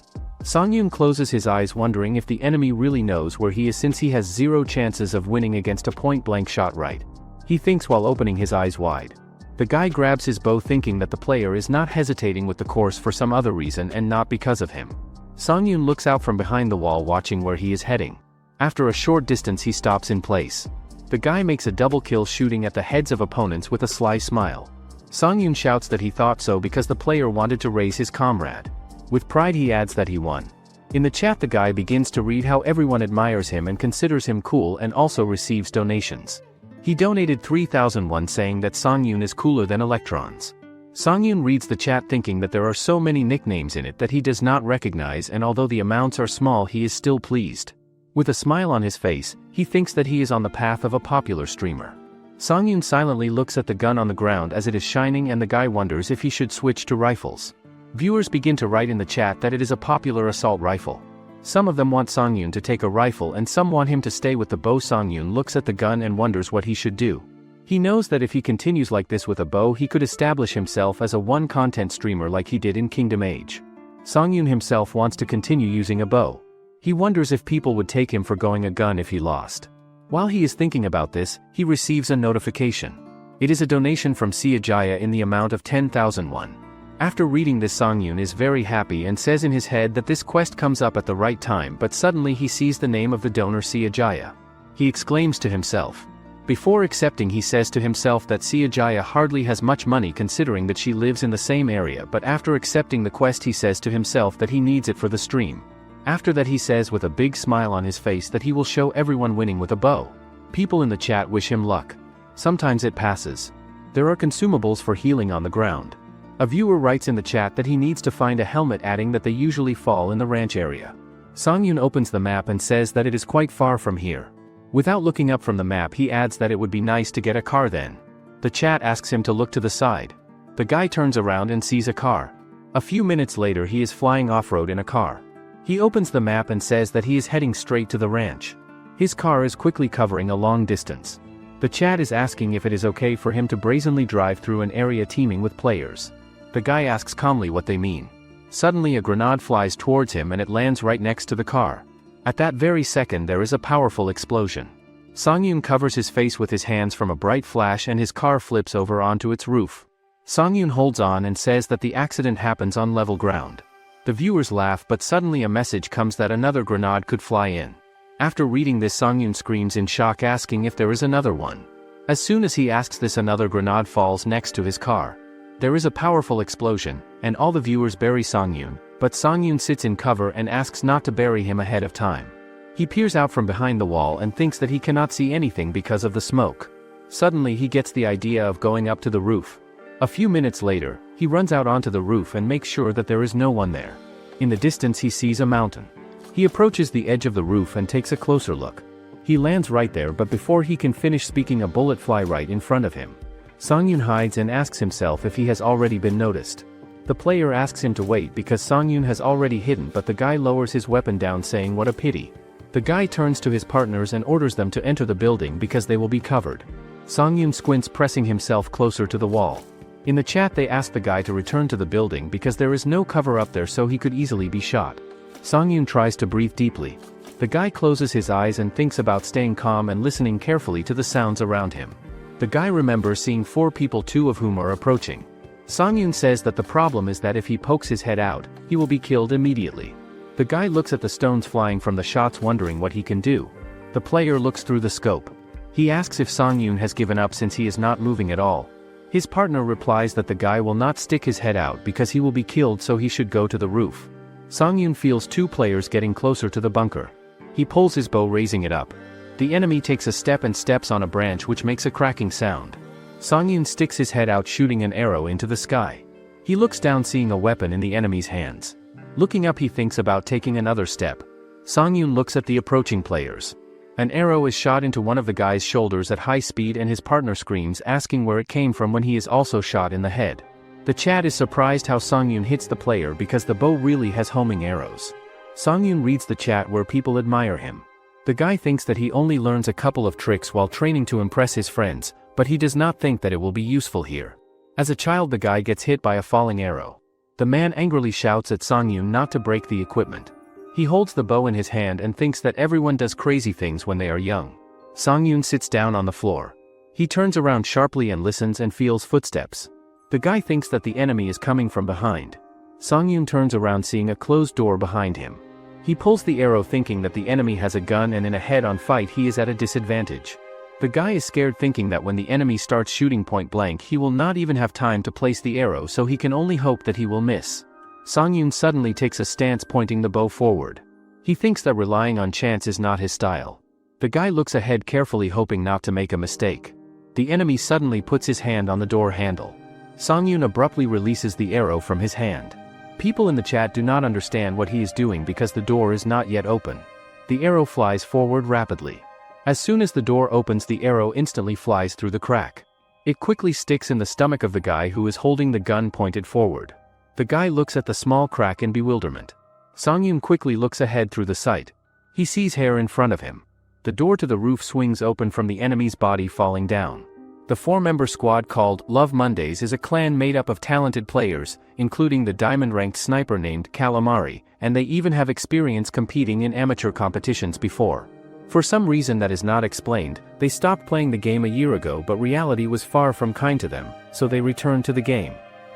Songyun closes his eyes wondering if the enemy really knows where he is since he has zero chances of winning against a point-blank shot right. He thinks while opening his eyes wide. The guy grabs his bow thinking that the player is not hesitating with the course for some other reason and not because of him. Songyun looks out from behind the wall watching where he is heading. After a short distance he stops in place. The guy makes a double kill shooting at the heads of opponents with a sly smile. Songyun shouts that he thought so because the player wanted to raise his comrade. With pride he adds that he won. In the chat the guy begins to read how everyone admires him and considers him cool and also receives donations. He donated 3,000 won saying that Songyun is cooler than electrons. Songyun reads the chat thinking that there are so many nicknames in it that he does not recognize, and although the amounts are small he is still pleased. With a smile on his face, he thinks that he is on the path of a popular streamer. Songyun silently looks at the gun on the ground as it is shining and the guy wonders if he should switch to rifles. Viewers begin to write in the chat that it is a popular assault rifle. Some of them want Songyun to take a rifle and some want him to stay with the bow. Songyun looks at the gun and wonders what he should do. He knows that if he continues like this with a bow he could establish himself as a one-content streamer like he did in Kingdom Age. Songyun himself wants to continue using a bow. He wonders if people would take him for going a gun if he lost. While he is thinking about this, he receives a notification. It is a donation from Siajaya in the amount of 10,000 won. After reading this, Songyun is very happy and says in his head that this quest comes up at the right time, but suddenly he sees the name of the donor Siajaya. He exclaims to himself. Before accepting he says to himself that Siajaya hardly has much money considering that she lives in the same area, but after accepting the quest he says to himself that he needs it for the stream. After that he says with a big smile on his face that he will show everyone winning with a bow. People in the chat wish him luck. Sometimes it passes. There are consumables for healing on the ground. A viewer writes in the chat that he needs to find a helmet, adding that they usually fall in the ranch area. Songyun opens the map and says that it is quite far from here. Without looking up from the map he adds that it would be nice to get a car then. The chat asks him to look to the side. The guy turns around and sees a car. A few minutes later he is flying off-road in a car. He opens the map and says that he is heading straight to the ranch. His car is quickly covering a long distance. The chat is asking if it is okay for him to brazenly drive through an area teeming with players. The guy asks calmly what they mean. Suddenly a grenade flies towards him and it lands right next to the car. At that very second there is a powerful explosion. Songyun covers his face with his hands from a bright flash and his car flips over onto its roof. Songyun holds on and says that the accident happens on level ground. The viewers laugh, but suddenly a message comes that another grenade could fly in. After reading this Songyun screams in shock asking if there is another one. As soon as he asks this another grenade falls next to his car. There is a powerful explosion, and all the viewers bury Songyun, but Songyun sits in cover and asks not to bury him ahead of time. He peers out from behind the wall and thinks that he cannot see anything because of the smoke. Suddenly he gets the idea of going up to the roof. A few minutes later, he runs out onto the roof and makes sure that there is no one there. In the distance he sees a mountain. He approaches the edge of the roof and takes a closer look. He lands right there, but before he can finish speaking a bullet fly right in front of him. Songyun hides and asks himself if he has already been noticed. The player asks him to wait because Songyun has already hidden, but the guy lowers his weapon down saying what a pity. The guy turns to his partners and orders them to enter the building because they will be covered. Songyun squints, pressing himself closer to the wall. In the chat they ask the guy to return to the building because there is no cover up there so he could easily be shot. Songyun tries to breathe deeply. The guy closes his eyes and thinks about staying calm and listening carefully to the sounds around him. The guy remembers seeing 4 people, 2 of whom are approaching. Songyun says that the problem is that if he pokes his head out, he will be killed immediately. The guy looks at the stones flying from the shots wondering what he can do. The player looks through the scope. He asks if Songyun has given up since he is not moving at all. His partner replies that the guy will not stick his head out because he will be killed, so he should go to the roof. Songyun feels 2 players getting closer to the bunker. He pulls his bow, raising it up. The enemy takes a step and steps on a branch which makes a cracking sound. Songyun sticks his head out, shooting an arrow into the sky. He looks down, seeing a weapon in the enemy's hands. Looking up he thinks about taking another step. Songyun looks at the approaching players. An arrow is shot into one of the guy's shoulders at high speed and his partner screams, asking where it came from when he is also shot in the head. The chat is surprised how Songyun hits the player because the bow really has homing arrows. Songyun reads the chat where people admire him. The guy thinks that he only learns a couple of tricks while training to impress his friends, but he does not think that it will be useful here. As a child, the guy gets hit by a falling arrow. The man angrily shouts at Songyun not to break the equipment. He holds the bow in his hand and thinks that everyone does crazy things when they are young. Songyun sits down on the floor. He turns around sharply and listens and feels footsteps. The guy thinks that the enemy is coming from behind. Songyun turns around seeing a closed door behind him. He pulls the arrow thinking that the enemy has a gun, and in a head-on fight he is at a disadvantage. The guy is scared thinking that when the enemy starts shooting point blank he will not even have time to place the arrow, so he can only hope that he will miss. Songyun suddenly takes a stance pointing the bow forward. He thinks that relying on chance is not his style. The guy looks ahead carefully hoping not to make a mistake. The enemy suddenly puts his hand on the door handle. Songyun abruptly releases the arrow from his hand. People in the chat do not understand what he is doing because the door is not yet open. The arrow flies forward rapidly. As soon as the door opens, the arrow instantly flies through the crack. It quickly sticks in the stomach of the guy who is holding the gun pointed forward. The guy looks at the small crack in bewilderment. Songyun quickly looks ahead through the sight. He sees hair in front of him. The door to the roof swings open from the enemy's body falling down. The four-member squad called Love Mondays is a clan made up of talented players, including the diamond-ranked sniper named Calamari, and they even have experience competing in amateur competitions before. For some reason that is not explained, they stopped playing the game a year ago, but reality was far from kind to them, so they returned to the game.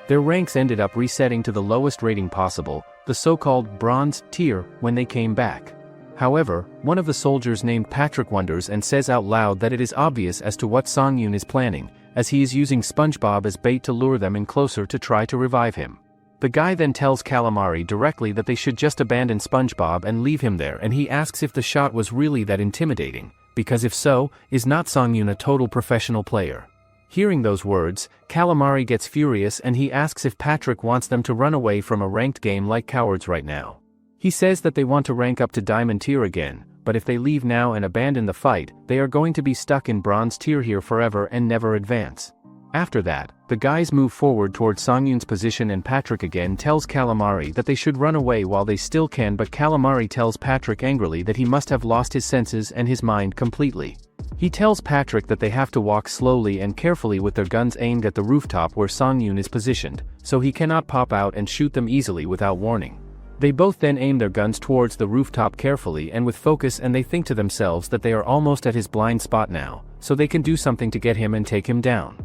Their ranks ended up resetting to the lowest rating possible, the so-called bronze tier, when they came back. However, one of the soldiers named Patrick wonders and says out loud that it is obvious as to what Songyun is planning, as he is using SpongeBob as bait to lure them in closer to try to revive him. The guy then tells Calamari directly that they should just abandon SpongeBob and leave him there, and he asks if the shot was really that intimidating, because if so, is not Songyun a total professional player? Hearing those words, Calamari gets furious and he asks if Patrick wants them to run away from a ranked game like cowards right now. He says that they want to rank up to diamond tier again, but if they leave now and abandon the fight, they are going to be stuck in bronze tier here forever and never advance. After that, the guys move forward towards Songyun's position and Patrick again tells Calamari that they should run away while they still can, but Calamari tells Patrick angrily that he must have lost his senses and his mind completely. He tells Patrick that they have to walk slowly and carefully with their guns aimed at the rooftop where Songyun is positioned, so he cannot pop out and shoot them easily without warning. They both then aim their guns towards the rooftop carefully and with focus, and they think to themselves that they are almost at his blind spot now, so they can do something to get him and take him down.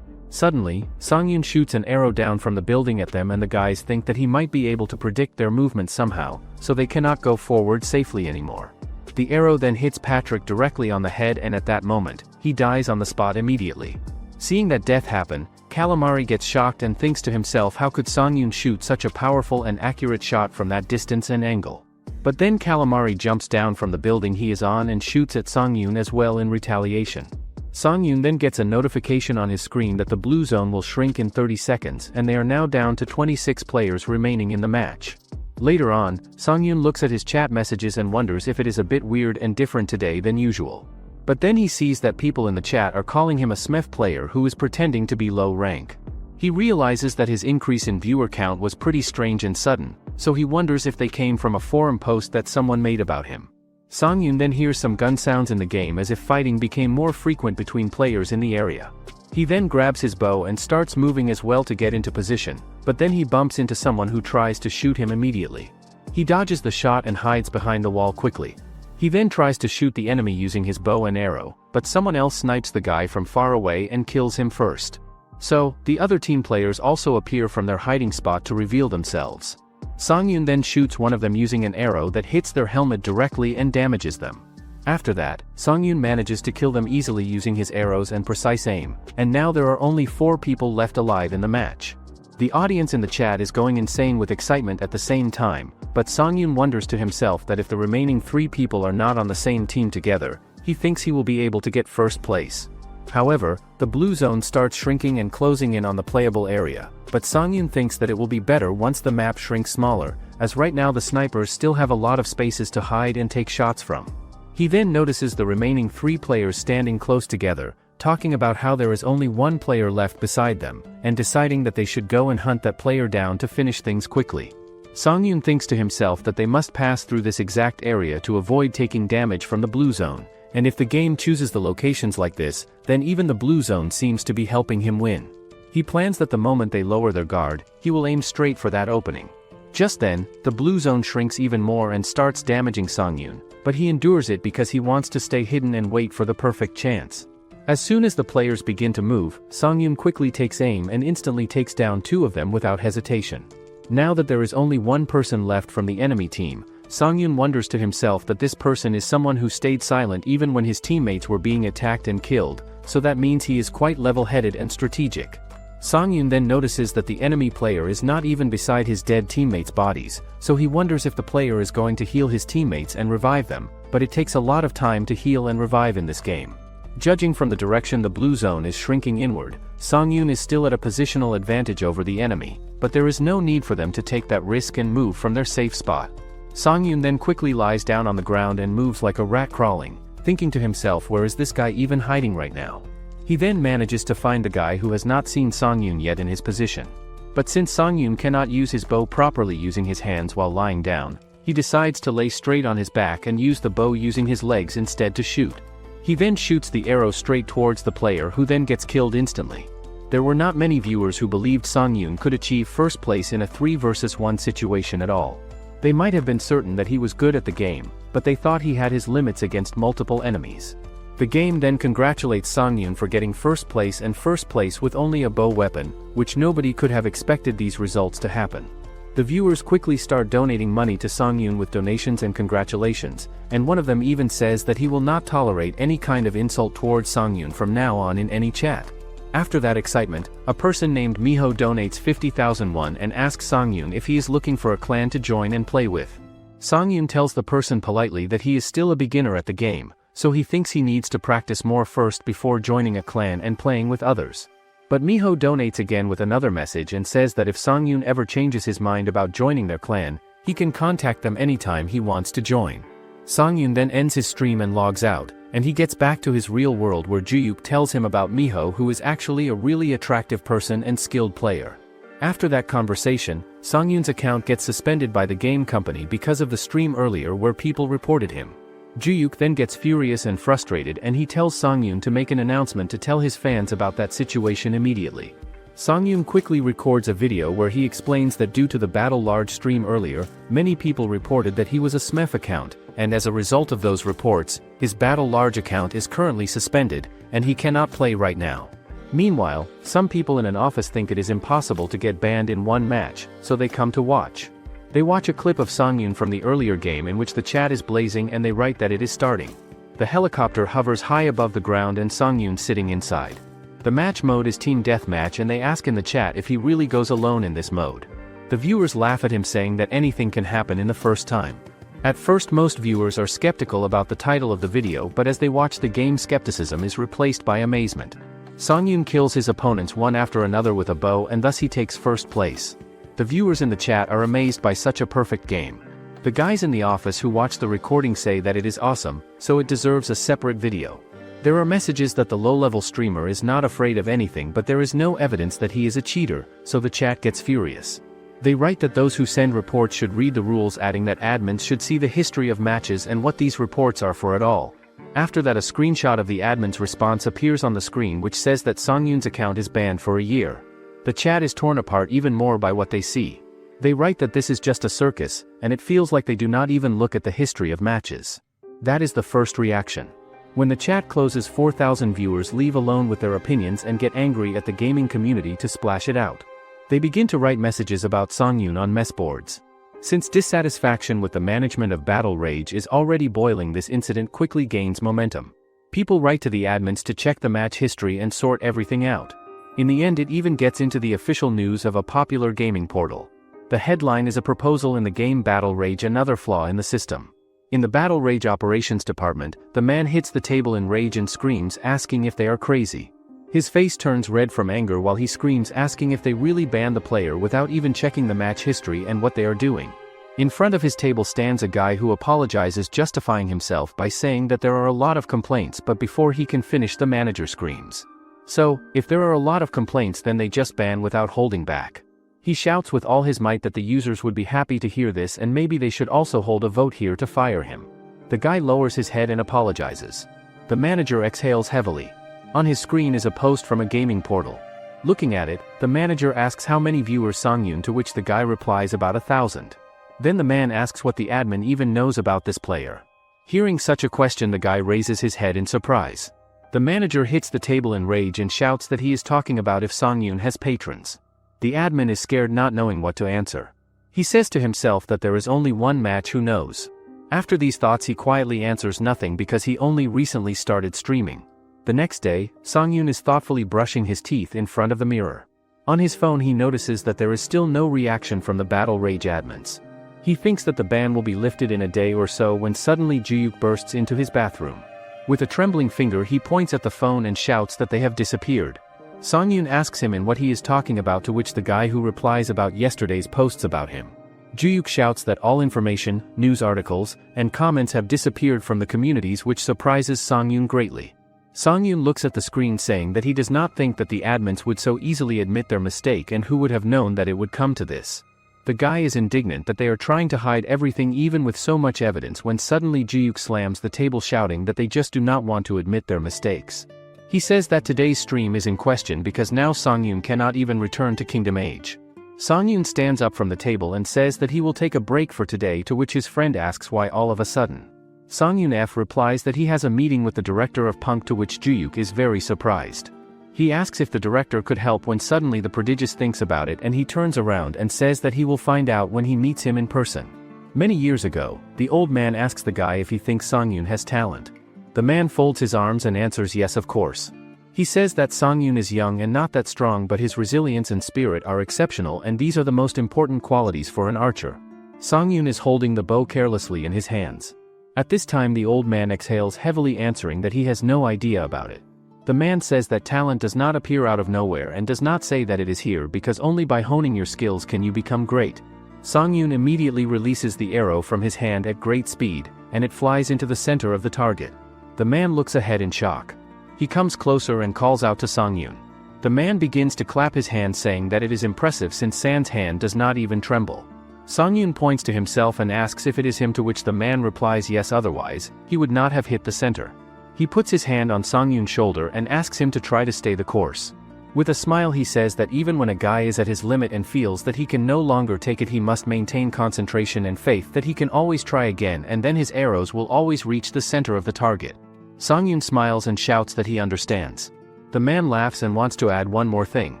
Suddenly, Songyun shoots an arrow down from the building at them, and the guys think that he might be able to predict their movement somehow, so they cannot go forward safely anymore. The arrow then hits Patrick directly on the head, and at that moment, he dies on the spot immediately. Seeing that death happen, Calamari gets shocked and thinks to himself, how could Songyun shoot such a powerful and accurate shot from that distance and angle? But then Calamari jumps down from the building he is on and shoots at Songyun as well in retaliation. Songyun then gets a notification on his screen that the blue zone will shrink in 30 seconds and they are now down to 26 players remaining in the match. Later on, Songyun looks at his chat messages and wonders if it is a bit weird and different today than usual. But then he sees that people in the chat are calling him a SMEF player who is pretending to be low rank. He realizes that his increase in viewer count was pretty strange and sudden, so he wonders if they came from a forum post that someone made about him. Songyun then hears some gun sounds in the game as if fighting became more frequent between players in the area. He then grabs his bow and starts moving as well to get into position, but then he bumps into someone who tries to shoot him immediately. He dodges the shot and hides behind the wall quickly. He then tries to shoot the enemy using his bow and arrow, but someone else snipes the guy from far away and kills him first. So, the other team players also appear from their hiding spot to reveal themselves. Songyun then shoots one of them using an arrow that hits their helmet directly and damages them. After that, Songyun manages to kill them easily using his arrows and precise aim, and now there are only 4 people left alive in the match. The audience in the chat is going insane with excitement at the same time, but Songyun wonders to himself that if the remaining 3 people are not on the same team together, he thinks he will be able to get first place. However, the blue zone starts shrinking and closing in on the playable area, but Songyun thinks that it will be better once the map shrinks smaller, as right now the snipers still have a lot of spaces to hide and take shots from. He then notices the remaining 3 players standing close together, talking about how there is only 1 player left beside them, and deciding that they should go and hunt that player down to finish things quickly. Songyun thinks to himself that they must pass through this exact area to avoid taking damage from the blue zone, and if the game chooses the locations like this, then even the blue zone seems to be helping him win. He plans that the moment they lower their guard, he will aim straight for that opening. Just then, the blue zone shrinks even more and starts damaging Songyun, but he endures it because he wants to stay hidden and wait for the perfect chance. As soon as the players begin to move, Songyun quickly takes aim and instantly takes down 2 of them without hesitation. Now that there is only one person left from the enemy team, Songyun wonders to himself that this person is someone who stayed silent even when his teammates were being attacked and killed, so that means he is quite level-headed and strategic. Songyun then notices that the enemy player is not even beside his dead teammates' bodies, so he wonders if the player is going to heal his teammates and revive them, but it takes a lot of time to heal and revive in this game. Judging from the direction the blue zone is shrinking inward, Songyun is still at a positional advantage over the enemy, but there is no need for them to take that risk and move from their safe spot. Songyun then quickly lies down on the ground and moves like a rat crawling, thinking to himself, where is this guy even hiding right now? He then manages to find the guy who has not seen Songyun yet in his position. But since Songyun cannot use his bow properly using his hands while lying down, he decides to lay straight on his back and use the bow using his legs instead to shoot. He then shoots the arrow straight towards the player, who then gets killed instantly. There were not many viewers who believed Songyun could achieve first place in a 3 versus 1 situation at all. They might have been certain that he was good at the game, but they thought he had his limits against multiple enemies. The game then congratulates Songyun for getting first place with only a bow weapon, which nobody could have expected these results to happen. The viewers quickly start donating money to Songyun with donations and congratulations, and one of them even says that he will not tolerate any kind of insult towards Songyun from now on in any chat. After that excitement, a person named Miho donates 50,000 won and asks Songyun if he is looking for a clan to join and play with. Songyun tells the person politely that he is still a beginner at the game, so he thinks he needs to practice more first before joining a clan and playing with others. But Miho donates again with another message and says that if Songyun ever changes his mind about joining their clan, he can contact them anytime he wants to join. Songyun then ends his stream and logs out, and he gets back to his real world where Juyuk tells him about Miho, who is actually a really attractive person and skilled player. After that conversation, Songyun's account gets suspended by the game company because of the stream earlier where people reported him. Juyuk then gets furious and frustrated, and he tells Songyun to make an announcement to tell his fans about that situation immediately. Songyun quickly records a video where he explains that due to the Battle Large stream earlier, many people reported that he was a SMEF account, and as a result of those reports, his Battle Large account is currently suspended, and he cannot play right now. Meanwhile, some people in an office think it is impossible to get banned in one match, so they come to watch. They watch a clip of Songyun from the earlier game in which the chat is blazing and they write that it is starting. The helicopter hovers high above the ground and Songyun sitting inside. The match mode is Team Deathmatch, and they ask in the chat if he really goes alone in this mode. The viewers laugh at him, saying that anything can happen in the first time. At first, most viewers are skeptical about the title of the video, but as they watch the game, skepticism is replaced by amazement. Songyun kills his opponents one after another with a bow, and thus he takes first place. The viewers in the chat are amazed by such a perfect game. The guys in the office who watch the recording say that it is awesome, so it deserves a separate video. There are messages that the low-level streamer is not afraid of anything, but there is no evidence that he is a cheater, so the chat gets furious. They write that those who send reports should read the rules, adding that admins should see the history of matches and what these reports are for at all. After that, a screenshot of the admin's response appears on the screen, which says that Songyun's account is banned for a year. The chat is torn apart even more by what they see. They write that this is just a circus, and it feels like they do not even look at the history of matches. That is the first reaction. When the chat closes, 4,000 viewers leave alone with their opinions and get angry at the gaming community to splash it out. They begin to write messages about Songyun on mess boards. Since dissatisfaction with the management of Battle Rage is already boiling, this incident quickly gains momentum. People write to the admins to check the match history and sort everything out. In the end, it even gets into the official news of a popular gaming portal. The headline is a proposal in the game Battle Rage, another flaw in the system. In the Battle Rage operations department, the man hits the table in rage and screams, asking if they are crazy. His face turns red from anger while he screams, asking if they really ban the player without even checking the match history and what they are doing. In front of his table stands a guy who apologizes, justifying himself by saying that there are a lot of complaints, but before he can finish, the manager screams. So, if there are a lot of complaints, then they just ban without holding back. He shouts with all his might that the users would be happy to hear this and maybe they should also hold a vote here to fire him. The guy lowers his head and apologizes. The manager exhales heavily. On his screen is a post from a gaming portal. Looking at it, the manager asks how many viewers Songyun, to which the guy replies about 1,000. Then the man asks what the admin even knows about this player. Hearing such a question, the guy raises his head in surprise. The manager hits the table in rage and shouts that he is talking about if Songyun has patrons. The admin is scared, not knowing what to answer. He says to himself that there is only one match, who knows. After these thoughts, he quietly answers nothing because he only recently started streaming. The next day, Songyun is thoughtfully brushing his teeth in front of the mirror. On his phone he notices that there is still no reaction from the Battle Rage admins. He thinks that the ban will be lifted in a day or so when suddenly Juyuk bursts into his bathroom. With a trembling finger he points at the phone and shouts that they have disappeared. Songyun asks him in what he is talking about, to which the guy who replies about yesterday's posts about him. Juyuk shouts that all information, news articles, and comments have disappeared from the communities, which surprises Songyun greatly. Songyun looks at the screen saying that he does not think that the admins would so easily admit their mistake, and who would have known that it would come to this. The guy is indignant that they are trying to hide everything even with so much evidence, when suddenly Juyuk slams the table shouting that they just do not want to admit their mistakes. He says that today's stream is in question because now Songyun cannot even return to Kingdom Age. Songyun stands up from the table and says that he will take a break for today, to which his friend asks why all of a sudden. Songyun F replies that he has a meeting with the director of Punk, to which Juyuk is very surprised. He asks if the director could help when suddenly the prodigious thinks about it and he turns around and says that he will find out when he meets him in person. Many years ago, the old man asks the guy if he thinks Songyun has talent. The man folds his arms and answers yes, of course. He says that Songyun is young and not that strong, but his resilience and spirit are exceptional, and these are the most important qualities for an archer. Songyun is holding the bow carelessly in his hands. At this time the old man exhales heavily, answering that he has no idea about it. The man says that talent does not appear out of nowhere and does not say that it is here, because only by honing your skills can you become great. Songyun immediately releases the arrow from his hand at great speed, and it flies into the center of the target. The man looks ahead in shock. He comes closer and calls out to Songyun. The man begins to clap his hands, saying that it is impressive since San's hand does not even tremble. Songyun points to himself and asks if it is him, to which the man replies yes, otherwise he would not have hit the center. He puts his hand on Songyun's shoulder and asks him to try to stay the course. With a smile he says that even when a guy is at his limit and feels that he can no longer take it, he must maintain concentration and faith that he can always try again, and then his arrows will always reach the center of the target. Songyun smiles and shouts that he understands. The man laughs and wants to add one more thing.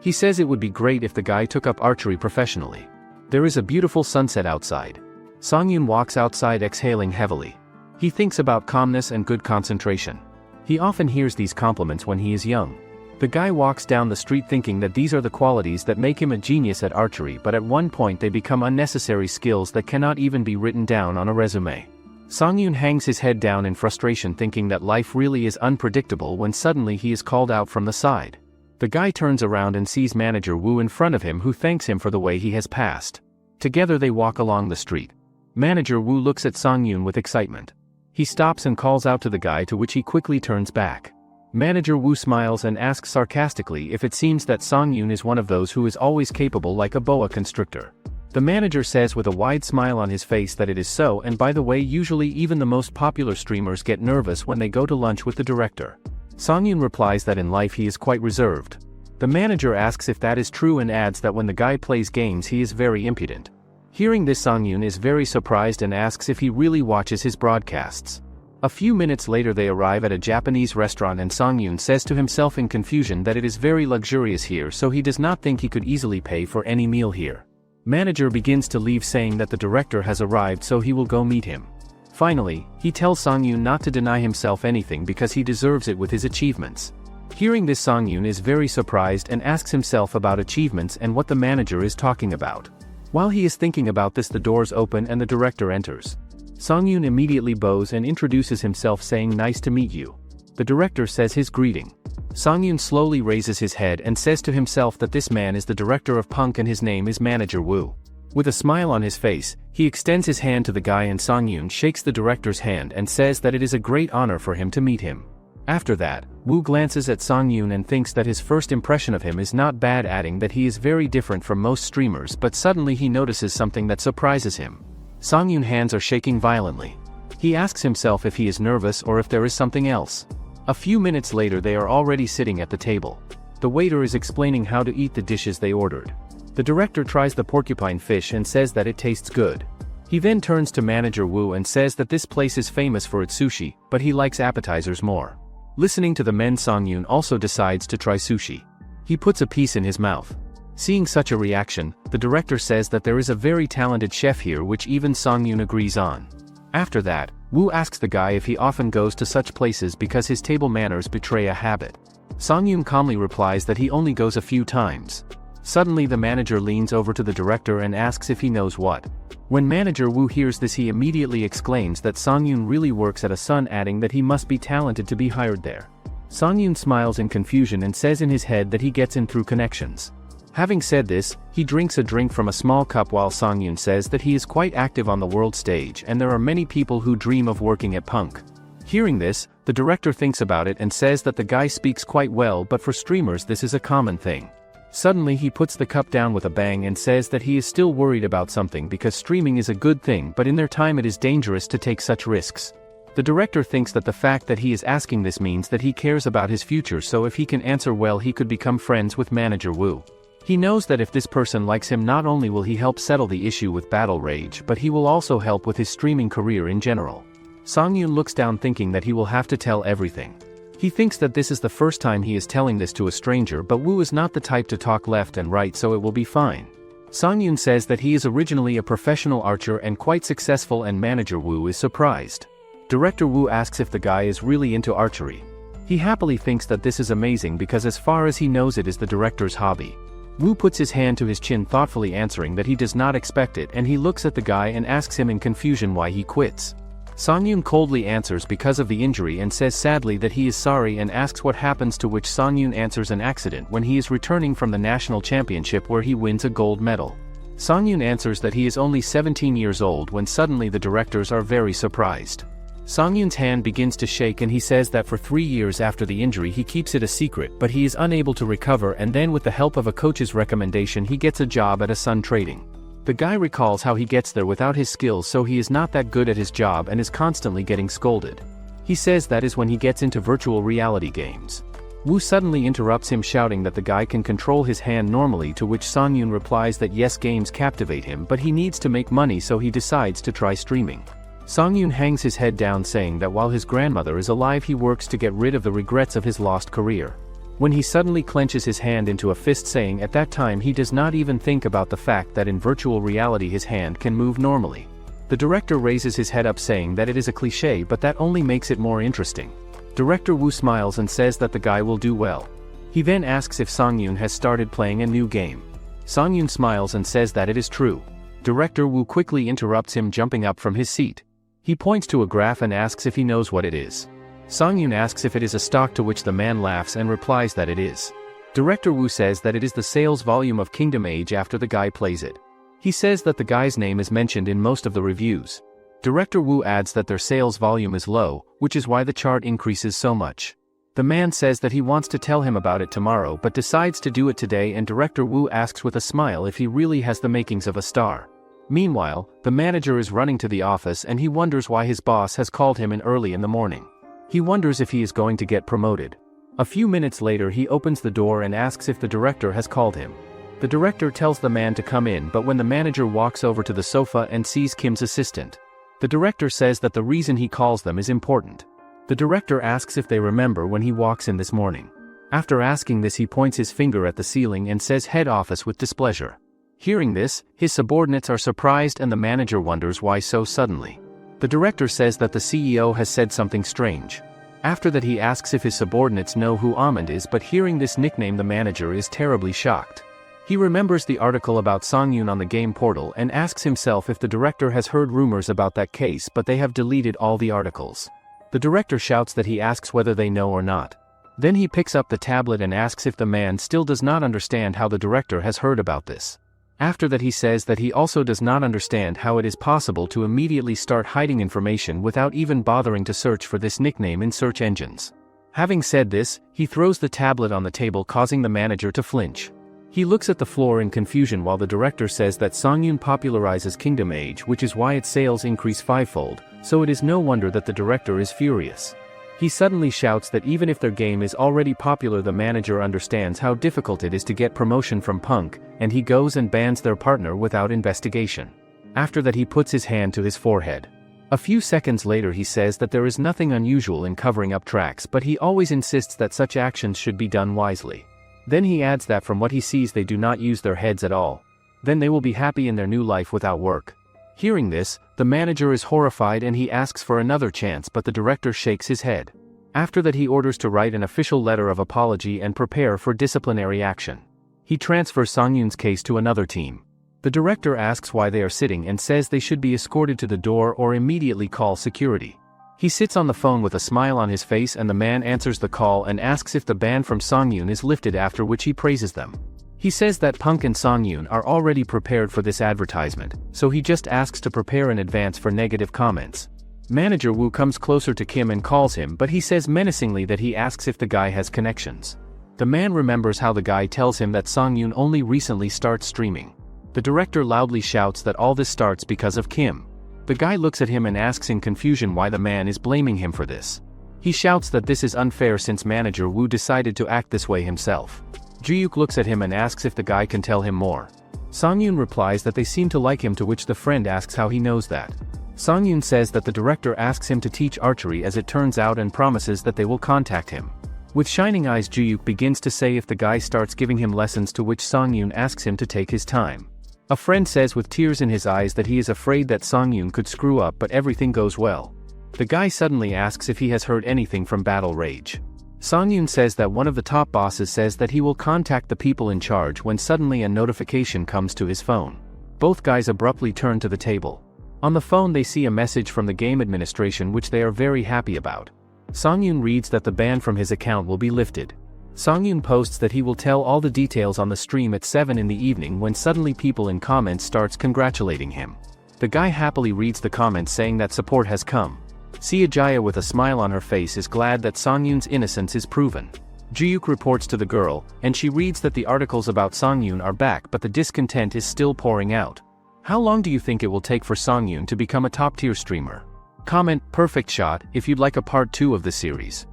He says it would be great if the guy took up archery professionally. There is a beautiful sunset outside. Songyun walks outside exhaling heavily. He thinks about calmness and good concentration. He often hears these compliments when he is young. The guy walks down the street thinking that these are the qualities that make him a genius at archery, but at one point they become unnecessary skills that cannot even be written down on a resume. Songyun hangs his head down in frustration, thinking that life really is unpredictable, when suddenly he is called out from the side. The guy turns around and sees Manager Wu in front of him, who thanks him for the way he has passed. Together they walk along the street. Manager Wu looks at Songyun with excitement. He stops and calls out to the guy, to which he quickly turns back. Manager Wu smiles and asks sarcastically if it seems that Songyun is one of those who is always capable like a boa constrictor. The manager says with a wide smile on his face that it is so, and by the way, usually even the most popular streamers get nervous when they go to lunch with the director. Songyun replies that in life he is quite reserved. The manager asks if that is true and adds that when the guy plays games he is very impudent. Hearing this, Songyun is very surprised and asks if he really watches his broadcasts. A few minutes later they arrive at a Japanese restaurant, and Songyun says to himself in confusion that it is very luxurious here, so he does not think he could easily pay for any meal here. Manager begins to leave, saying that the director has arrived, so he will go meet him. Finally, he tells Songyun not to deny himself anything because he deserves it with his achievements. Hearing this, Songyun is very surprised and asks himself about achievements and what the manager is talking about. While he is thinking about this, the doors open and the director enters. Songyun immediately bows and introduces himself, saying nice to meet you. The director says his greeting. Songyun slowly raises his head and says to himself that this man is the director of Punk and his name is Manager Wu. With a smile on his face, he extends his hand to the guy, and Songyun shakes the director's hand and says that it is a great honor for him to meet him. After that, Woo glances at Song-yoon and thinks that his first impression of him is not bad, adding that he is very different from most streamers, but suddenly he notices something that surprises him. Song-yoon's hands are shaking violently. He asks himself if he is nervous or if there is something else. A few minutes later they are already sitting at the table. The waiter is explaining how to eat the dishes they ordered. The director tries the porcupine fish and says that it tastes good. He then turns to manager Woo and says that this place is famous for its sushi, but he likes appetizers more. Listening to the men, Song-yoon also decides to try sushi. He puts a piece in his mouth. Seeing such a reaction, the director says that there is a very talented chef here, which even Song-yoon agrees on. After that, Woo asks the guy if he often goes to such places because his table manners betray a habit. Song-yoon calmly replies that he only goes a few times. Suddenly the manager leans over to the director and asks if he knows what. When manager Woo hears this, he immediately exclaims that Song-yoon really works at a Sun, adding that he must be talented to be hired there. Song-yoon smiles in confusion and says in his head that he gets in through connections. Having said this, he drinks a drink from a small cup while Song-yoon says that he is quite active on the world stage and there are many people who dream of working at Punk. Hearing this, the director thinks about it and says that the guy speaks quite well, but for streamers this is a common thing. Suddenly he puts the cup down with a bang and says that he is still worried about something because streaming is a good thing, but in their time it is dangerous to take such risks. The director thinks that the fact that he is asking this means that he cares about his future, so if he can answer well he could become friends with manager Woo. He knows that if this person likes him, not only will he help settle the issue with Battle Rage, but he will also help with his streaming career in general. Song-yoon looks down thinking that he will have to tell everything. He thinks that this is the first time he is telling this to a stranger, but Woo is not the type to talk left and right, so it will be fine. Song-yoon says that he is originally a professional archer and quite successful, and manager Woo is surprised. Director Woo asks if the guy is really into archery. He happily thinks that this is amazing because as far as he knows it is the director's hobby. Woo puts his hand to his chin, thoughtfully answering that he does not expect it, and he looks at the guy and asks him in confusion why he quits. Song-yoon coldly answers because of the injury and says sadly that he is sorry and asks what happens, to which Song-yoon answers an accident when he is returning from the national championship where he wins a gold medal. Song-yoon answers that he is only 17 years old when suddenly the directors are very surprised. Song-yoon's hand begins to shake and he says that for 3 years after the injury he keeps it a secret, but he is unable to recover, and then with the help of a coach's recommendation he gets a job at a Sun Trading. The guy recalls how he gets there without his skills, so he is not that good at his job and is constantly getting scolded. He says that is when he gets into virtual reality games. Woo suddenly interrupts him, shouting that the guy can control his hand normally, to which Song-yoon replies that yes, games captivate him, but he needs to make money, so he decides to try streaming. Song-yoon hangs his head down, saying that while his grandmother is alive he works to get rid of the regrets of his lost career. When he suddenly clenches his hand into a fist, saying at that time he does not even think about the fact that in virtual reality his hand can move normally. The director raises his head up, saying that it is a cliché, but that only makes it more interesting. Director Woo smiles and says that the guy will do well. He then asks if Song-yoon has started playing a new game. Song-yoon smiles and says that it is true. Director Woo quickly interrupts him, jumping up from his seat. He points to a graph and asks if he knows what it is. Song-yoon asks if it is a stock, to which the man laughs and replies that it is. Director Woo says that it is the sales volume of Kingdom Age after the guy plays it. He says that the guy's name is mentioned in most of the reviews. Director Woo adds that their sales volume is low, which is why the chart increases so much. The man says that he wants to tell him about it tomorrow but decides to do it today, and Director Woo asks with a smile if he really has the makings of a star. Meanwhile, the manager is running to the office and he wonders why his boss has called him in early in the morning. He wonders if he is going to get promoted. A few minutes later he opens the door and asks if the director has called him. The director tells the man to come in, but when the manager walks over to the sofa and sees Kim's assistant, the director says that the reason he calls them is important. The director asks if they remember when he walks in this morning. After asking this he points his finger at the ceiling and says head office with displeasure. Hearing this, his subordinates are surprised and the manager wonders why so suddenly. The director says that the CEO has said something strange. After that he asks if his subordinates know who Almond is, but hearing this nickname the manager is terribly shocked. He remembers the article about Song-yoon on the game portal and asks himself if the director has heard rumors about that case, but they have deleted all the articles. The director shouts that he asks whether they know or not. Then he picks up the tablet and asks if the man still does not understand how the director has heard about this. After that he says that he also does not understand how it is possible to immediately start hiding information without even bothering to search for this nickname in search engines. Having said this, he throws the tablet on the table, causing the manager to flinch. He looks at the floor in confusion while the director says that Songyun popularizes Kingdom Age, which is why its sales increase fivefold, so it is no wonder that the director is furious. He suddenly shouts that even if their game is already popular, the manager understands how difficult it is to get promotion from Punk, and he goes and bans their partner without investigation. After that, he puts his hand to his forehead. A few seconds later, he says that there is nothing unusual in covering up tracks, but he always insists that such actions should be done wisely. Then he adds that from what he sees, they do not use their heads at all. Then they will be happy in their new life without work. Hearing this, the manager is horrified and he asks for another chance, but the director shakes his head. After that, he orders to write an official letter of apology and prepare for disciplinary action. He transfers Songyun's case to another team. The director asks why they are sitting and says they should be escorted to the door or immediately call security. He sits on the phone with a smile on his face, and the man answers the call and asks if the ban from Songyun is lifted, after which he praises them. He says that Punk and Songyun are already prepared for this advertisement, so he just asks to prepare in advance for negative comments. Manager Wu comes closer to Kim and calls him, but he says menacingly that he asks if the guy has connections. The man remembers how the guy tells him that Songyun only recently starts streaming. The director loudly shouts that all this starts because of Kim. The guy looks at him and asks in confusion why the man is blaming him for this. He shouts that this is unfair since manager Wu decided to act this way himself. Juyuk looks at him and asks if the guy can tell him more. Songyun replies that they seem to like him, to which the friend asks how he knows that. Songyun says that the director asks him to teach archery as it turns out and promises that they will contact him. With shining eyes, Juyuk begins to say if the guy starts giving him lessons, to which Songyun asks him to take his time. A friend says with tears in his eyes that he is afraid that Songyun could screw up, but everything goes well. The guy suddenly asks if he has heard anything from Battle Rage. Songyun says that one of the top bosses says that he will contact the people in charge, when suddenly a notification comes to his phone. Both guys abruptly turn to the table. On the phone they see a message from the game administration, which they are very happy about. Songyun reads that the ban from his account will be lifted. Songyun posts that he will tell all the details on the stream at 7 in the evening, when suddenly people in comments starts congratulating him. The guy happily reads the comments saying that support has come. Siajaya with a smile on her face is glad that Songyun's innocence is proven. Juyuk reports to the girl, and she reads that the articles about Songyun are back, but the discontent is still pouring out. How long do you think it will take for Songyun to become a top-tier streamer? Comment "perfect shot" if you'd like a part 2 of the series.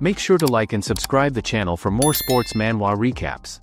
Make sure to like and subscribe the channel for more sports manhwa recaps.